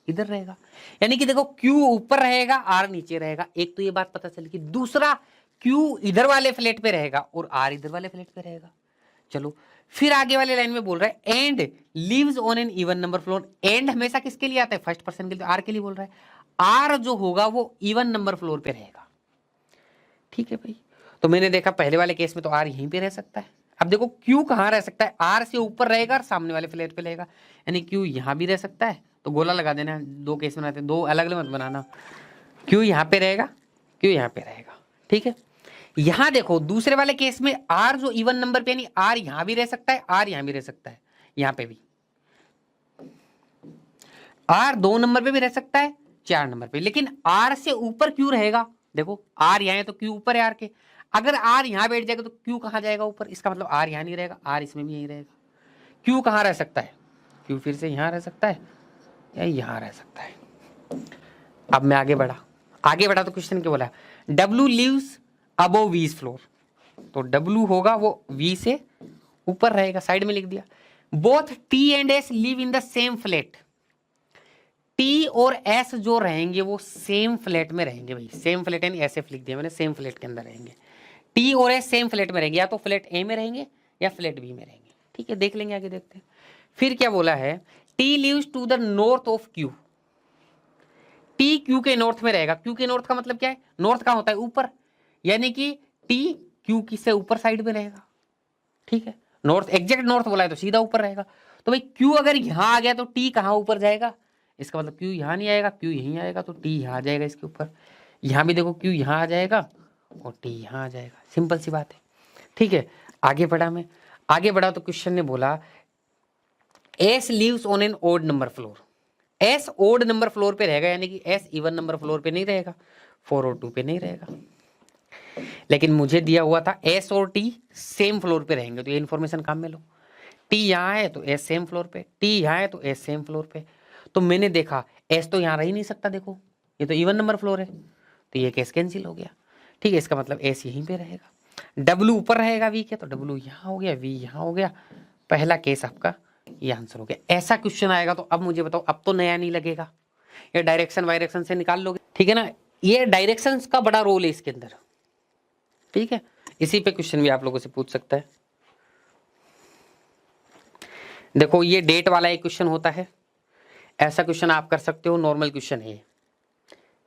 इधर रहेगा। यानी कि देखो क्यू ऊपर रहेगा आर नीचे रहेगा, एक तो ये बात पता चली। कि दूसरा, क्यू इधर वाले फ्लैट पे रहेगा और आर इधर वाले फ्लैट पे रहेगा। चलो फिर आगे वाले लाइन में बोल रहा है and lives on an even number floor. And हमेशा किसके लिए आता है, फर्स्ट पर्सन के लिए, आर के लिए बोल रहा है। आर जो होगा वो इवन नंबर फ्लोर पे रहेगा। ठीक है भाई, तो मैंने देखा पहले वाले केस में तो आर यहीं पे रह सकता है। अब देखो क्यू कहां रह सकता है, आर से ऊपर रहेगा और सामने वाले फ्लैट पे रहेगा, यानी क्यू यहां भी रह सकता है। तो गोला लगा देना, 2 केस बनाते हैं, 2 अलग अलग मत बनाना। क्यू यहां पे रहेगा, क्यू यहां पे रहेगा, ठीक है। यहां देखो दूसरे वाले केस में आर जो इवन नंबर पे, यानी आर यहां भी रह सकता है आर यहां भी रह सकता है, यहां पे भी आर 2 नंबर पे भी रह सकता है 4 नंबर पे, लेकिन आर से ऊपर क्यू रहेगा। देखो आर यहां है तो क्यू ऊपर है आर के, अगर आर यहां बैठ जाएगा तो क्यू कहां जाएगा, ऊपर। इसका मतलब आर यहां नहीं रहेगा, आर इसमें भी यहीं रहेगा। क्यू कहां रह सकता है, क्यू फिर से यहां रह सकता है या यहां रह सकता है। अब मैं आगे बढ़ा तो क्वेश्चन क्या बोला, डब्ल्यू लिव्स अबव वीज फ्लोर। तो डब्ल्यू होगा वो वी से ऊपर रहेगा, साइड में लिख दिया। Both T and S live in the same flat. T और एस जो रहेंगे वो सेम फ्लैट में रहेंगे भाई, सेम फ्लैट यानी ऐसे लिख दिया मैंने, सेम फ्लैट के अंदर रहेंगे। टी और एस सेम फ्लैट में रहेंगे, या तो फ्लैट ए में रहेंगे या फ्लैट बी में रहेंगे। ठीक है, देख लेंगे आगे, देखते हैं। फिर क्या बोला है, T lives to the north of Q. T Q के नॉर्थ में रहेगा। क्यू के नॉर्थ का मतलब क्या है, नॉर्थ का होता है ऊपर, यानी कि टी क्यू की से ऊपर साइड में रहेगा। ठीक है, नॉर्थ एग्जैक्ट नॉर्थ बोला है तो सीधा ऊपर रहेगा। तो भाई क्यू अगर यहां आ गया तो टी कहां ऊपर जाएगा, इसका मतलब क्यू यहां नहीं आएगा, क्यू यहीं आएगा, तो टी यहां आ जाएगा इसके ऊपर। यहां भी देखो क्यू यहां आ जाएगा और टी यहां आ जाएगा, सिंपल सी बात है। ठीक है, आगे बढ़ा तो क्वेश्चन ने बोला S lives on an odd number floor, S odd number floor पे रहेगा, यानी कि एस इवन नंबर फ्लोर पे नहीं रहेगा, 4 और 2 पे नहीं रहेगा। लेकिन मुझे दिया हुआ था एस और टी सेम फ्लोर पे रहेंगे, तो ये इन्फॉर्मेशन काम में लो। टी यहाँ है तो एस सेम फ्लोर पे, टी यहाँ है तो एस सेम फ्लोर पे। तो मैंने देखा एस तो यहाँ रह ही नहीं सकता, देखो ये तो इवन नंबर फ्लोर है, तो ये केस कैंसिल हो गया। ठीक है, इसका मतलब एस यहीं पे रहेगा। डब्लू ऊपर रहेगा वी के, तो डब्लू यहाँ हो गया, वी यहाँ हो गया। पहला केस आपका ये आंसर हो गया। ऐसा क्वेश्चन आएगा तो अब मुझे बताओ, अब तो नया नहीं लगेगा, ये डायरेक्शन वायरेक्शन से निकाल लोगे। ठीक है ना, ये डायरेक्शंस का बड़ा रोल है इसके अंदर। ठीक है, इसी पे क्वेश्चन भी आप लोगों से पूछ सकता है। देखो ये डेट वाला एक क्वेश्चन होता है, ऐसा क्वेश्चन आप कर सकते हो, नॉर्मल क्वेश्चन है।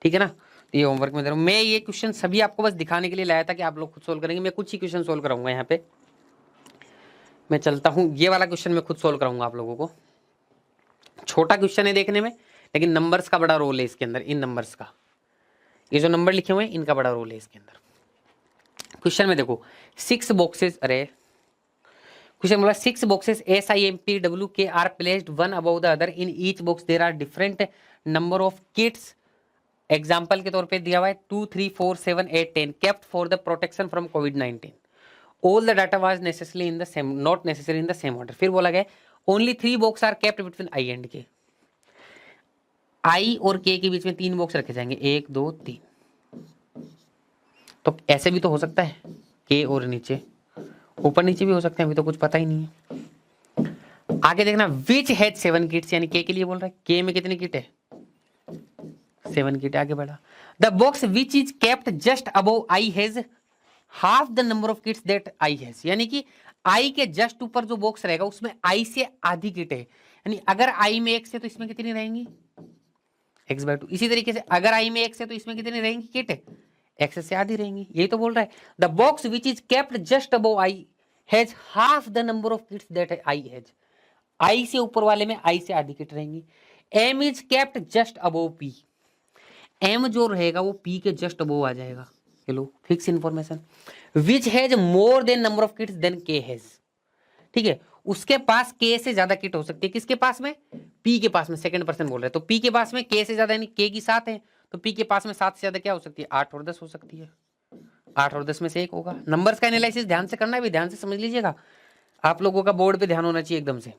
ठीक है ना, तो ये होमवर्क में दे रहा हूं मैं। ये क्वेश्चन सभी आपको बस दिखाने के लिए लाया था कि आप लोग खुद सोल्व करेंगे। मैं कुछ ही क्वेश्चन सोल्व कराऊंगा यहाँ पे। मैं चलता हूँ, ये वाला क्वेश्चन मैं खुद सोल्व कराऊंगा आप लोगों को। छोटा क्वेश्चन है देखने में, लेकिन नंबर्स का बड़ा रोल है इसके अंदर। इन नंबर्स का, ये जो नंबर लिखे हुए हैं इनका बड़ा रोल है इसके अंदर। क्वेश्चन में देखो 6 बॉक्सेस, अरे क्वेश्चन बोला 6 boxes SIMPWK are placed one above the other, in each box there are different number of kits. Example के तौर पे दिया हुआ है 2, 3, 4, 7, 8, 10 kept for the protection from कोविड-19। All the data was necessary in the same, not necessary in the same order. फिर बोला गया only 3 box are kept between I and K. I और के बीच में 3 बॉक्स रखे जाएंगे, 1, 2, 3। तो ऐसे भी तो हो सकता है, के और नीचे, ऊपर नीचे भी हो सकते हैं, अभी तो कुछ पता ही नहीं है। आगे देखना, विच हैज 7 किट्स, यानी के लिए बोल रहा है, के में कितनी किट है, 7 किट। आगे बढ़ा, the box which is kept just above I has half the number of kits that I has, यानी कि आई के जस्ट ऊपर जो बॉक्स रहेगा उसमें आई से आधी किट है। यानी अगर आई में x है तो इसमें कितनी रहेंगी, x/2। इसी तरीके से अगर आई में x है तो इसमें कितनी रहेंगी किट है, x से आधी रहेंगी। यही तो बोल रहा है, the box which is kept just above I has half the number of kits that I has. I से ऊपर वाले में आई से आधी किट रहेंगी। m is kept just above p, m जो रहेगा वो p के जस्ट अबव आ जाएगा। चलो fix information. Which has more than number of kits than K has, ठीक है, उसके पास के से ज्यादा किट हो सकती है। किसके पास में, पी के पास में। सेकंड पर्सन बोल रहे हैं, तो पी के पास में के से ज्यादा, यानी के की 7 है, तो पी के पास में 7 से ज्यादा क्या हो सकती है, 8 और 10 हो सकती है। 8 और 10 में से एक होगा। नंबर्स का एनालिसिस ध्यान से करना है, भी ध्यान से समझ लीजिएगा, आप लोगों का बोर्ड पे ध्यान होना चाहिए एकदम से।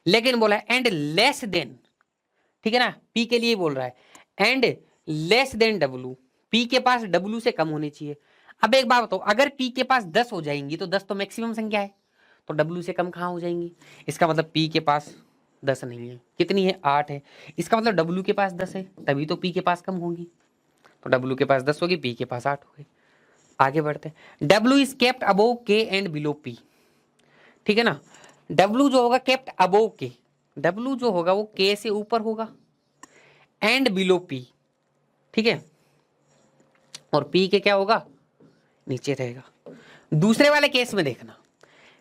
लेकिन बोला है एंड लेस देन, ठीक है ना, पी के लिए बोल रहा है, and less than W, P के पास डब्लू से कम होनी चाहिए। अब एक बात बताओ, अगर पी के पास 10 हो जाएंगी तो 10 तो मैक्सिमम संख्या है, तो डब्लू से कम कहाँ हो जाएंगी। इसका मतलब पी के पास 10 नहीं है, कितनी है, 8 है। इसका मतलब डब्लू के पास 10 है, तभी तो पी के पास कम होगी। तो डब्लू के पास 10 होगी, पी के पास 8 हो गई। आगे बढ़ते हैं, डब्लू इज केप्ट अबोव के एंड बिलो पी, ठीक है ना। डब्लू जो होगा केप्ट अबोव के, डब्लू जो होगा वो के से ऊपर होगा, एंड बिलो पी, ठीक है, और पी के क्या होगा, नीचे रहेगा। दूसरे वाले केस में देखना,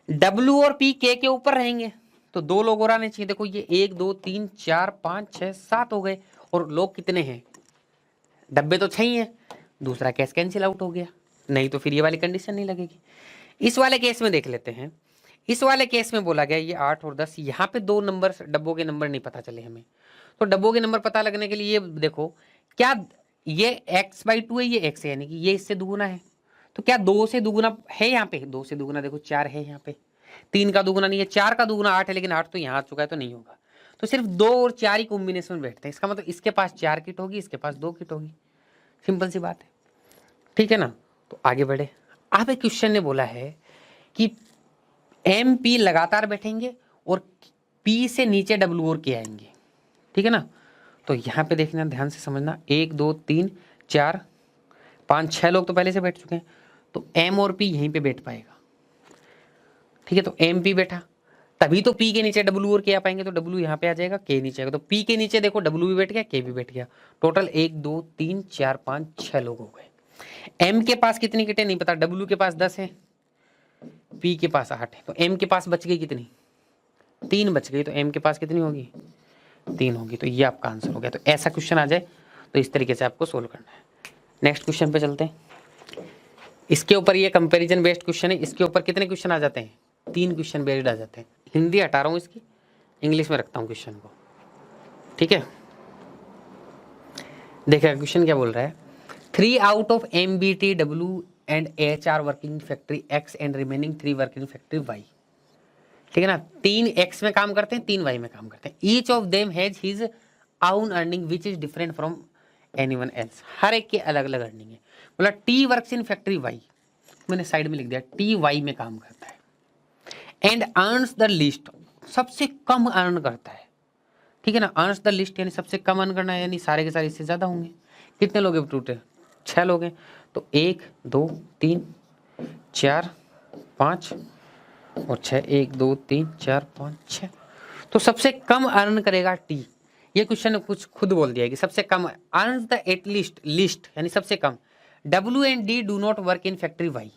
डब्लू और पी के ऊपर रहेंगे, तो 2 लोग और आने चाहिए। देखो ये 1, 2, 3, 4, 5, 6, 7 हो गए, और लोग कितने हैं, डब्बे तो 6 ही हैं। दूसरा केस कैंसिल आउट हो गया, नहीं तो फिर ये वाली कंडीशन नहीं लगेगी। इस वाले केस में देख लेते हैं। इस वाले केस में बोला गया ये 8 और 10, यहाँ पे 2 नंबर, डब्बों के नंबर नहीं पता चले हमें, तो डब्बों के नंबर पता लगने के लिए ये देखो, क्या ये x/2 है, ये x है, यानी कि ये इससे दुगुना है। तो क्या 2 से दुगुना है यहाँ पे, 2 से दुगुना देखो 4 है यहाँ पे, 3 का दुगुना नहीं है, 4 का दुगुना 8 है, लेकिन 8 तो यहाँ आ चुका है, तो नहीं होगा। तो सिर्फ 2 और 4 ही कॉम्बिनेशन में बैठते हैं। इसका मतलब इसके पास 4 किट होगी, इसके पास 2 किट होगी, सिंपल सी बात है, ठीक है ना। तो आगे बढ़े। अब एक क्वेश्चन ने बोला है कि एम पी लगातार बैठेंगे और पी से नीचे डब्ल्यू और के आएंगे, ठीक है ना। तो यहाँ पे देखना, ध्यान से समझना, 1, 2, 3, 4, 5, 6 लोग तो पहले से बैठ चुके हैं, तो एम और पी यहीं पे बैठ पाएगा, ठीक है। तो एम पी बैठा, तभी तो पी के नीचे डब्ल्यू और के आ पाएंगे, तो डब्ल्यू यहाँ पे आ जाएगा, के नीचे आएगा, तो पी के नीचे देखो डब्ल्यू भी बैठ गया, के भी बैठ गया। टोटल 1, 2, 3, 4, 5, 6 लोग हो गए। एम के पास कितनी किटें नहीं पता, डब्ल्यू के पास 10 है, पी के पास 8 है, तो एम के पास बच गई कितनी, 3 बच गई, तो एम के पास कितनी होगी, 3 होगी। तो ये आपका आंसर हो गया। तो ऐसा क्वेश्चन आ जाए तो इस तरीके से आपको सोल्व करना है। नेक्स्ट क्वेश्चन पे चलते हैं। इसके ऊपर ये कंपैरिजन बेस्ड क्वेश्चन है, इसके ऊपर कितने क्वेश्चन आ जाते हैं, 3 क्वेश्चन बेस्ड आ जाते हैं। हिंदी हटा रहा हूँ इसकी, इंग्लिश में रखता हूँ क्वेश्चन को, ठीक है। देखिए क्वेश्चन क्या बोल रहा है, 3 out of MBTW and H are working factory X and remaining 3 working factory Y, ठीक है ना। 3 X में काम करते हैं, 3 Y में काम करते हैं। Each of them has his own earning which is different from anyone else, हर एक की अलग अलग अर्निंग है। बोला T works in factory Y, मैंने साइड में लिख दिया T Y में काम करता है, एंड अर्न्स द लिस्ट, सबसे कम अर्न करता है, ठीक है ना। अर्न्स द लिस्ट यानी सबसे कम अर्न करना है, यानी सारे के सारे इससे ज्यादा होंगे। कितने लोग हैं टोटल, 6 लोग हैं, तो 1 2 3 4 5 और 6, 1 2 3 4 5 6, तो सबसे कम अर्न करेगा टी। ये क्वेश्चन ने कुछ खुद बोल दिया है कि सबसे कम अर्न्स द एटलीस्ट, लिस्ट यानी सबसे कम। W and D do not work in factory Y,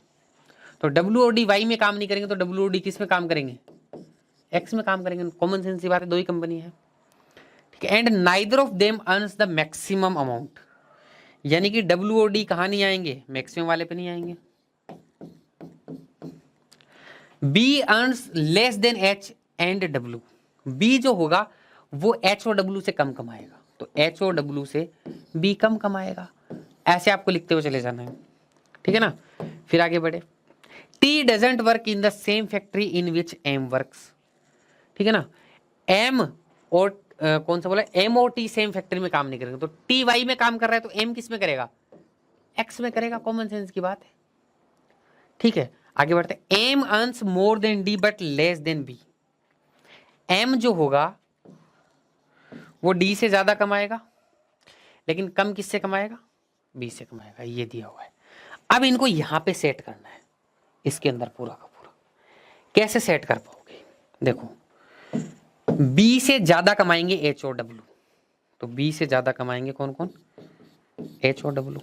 तो W और D Y में काम नहीं करेंगे, तो W और D किस में काम करेंगे, X में काम करेंगे। कॉमन सेंस की बात है, दो ही कंपनी है, ठीक है। And neither of them earns the maximum amount, यानी कि W और D कहाँ नहीं आएंगे, मैक्सिमम वाले पे नहीं आएंगे। B earns less than H and W, B जो होगा वो H और W से कम कमाएगा, तो H और W से B कम कमाएगा। ऐसे आपको लिखते हुए चले जाना है, ठीक है ना। फिर आगे बढ़े, T doesn't work in the same factory in which M works, ठीक है ना। M और कौन सा बोला, M और T सेम फैक्ट्री में काम नहीं करेंगे, तो T Y में काम कर रहा है तो M किस में करेगा, X में करेगा। कॉमन सेंस की बात है, ठीक है। आगे बढ़ते हैं, M earns more than D but less than B, M जो होगा वो D से ज्यादा कमाएगा, लेकिन कम किससे कमाएगा, B से कमाएगा। ये दिया हुआ है। अब इनको यहां पे सेट करना है, इसके अंदर पूरा का पूरा। कैसे सेट कर पाओगे, देखो B से ज्यादा कमाएंगे H और W, तो B से ज्यादा कमाएंगे कौन कौन, H और W।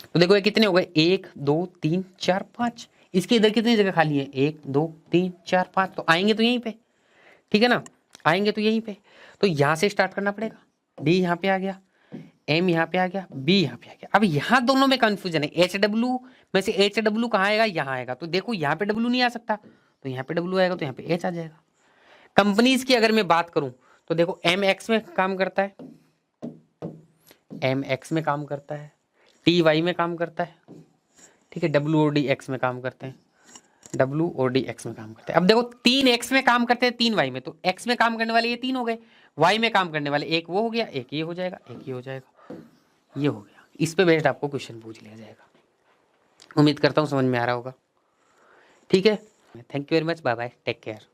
तो देखो ये कितने हो गए, 1 2 3 4 5, इसके इधर कितनी जगह खाली है, 1 2 3 4 5, तो आएंगे तो यहीं पे, ठीक है ना, आएंगे तो यहीं पे। तो यहां से स्टार्ट करना पड़ेगा, D यहाँ पे आ गया, M यहाँ पे आ गया, B यहाँ पे आ गया। अब यहाँ दोनों में कंफ्यूजन है, HW में से HW कहाँ आएगा, यहाँ आएगा। तो देखो यहाँ पे W नहीं आ सकता, तो यहाँ पे W आएगा, तो यहाँ पे H आ जाएगा। कंपनीज की अगर मैं बात करूं तो देखो M X में काम करता है, M X में काम करता है, T Y में काम करता है, ठीक है। W और D X में काम करते हैं, W और D X में काम करते हैं। अब देखो 3 X में काम करते हैं, 3 Y में, तो X में काम करने वाले ये 3 हो गए, Y में काम करने वाले एक वो हो गया, एक ये हो जाएगा, एक ये हो जाएगा, ये हो गया। इस पे बेस्ड आपको क्वेश्चन पूछ लिया जाएगा। उम्मीद करता हूँ समझ में आ रहा होगा, ठीक है। Thank you very much, bye bye, take care.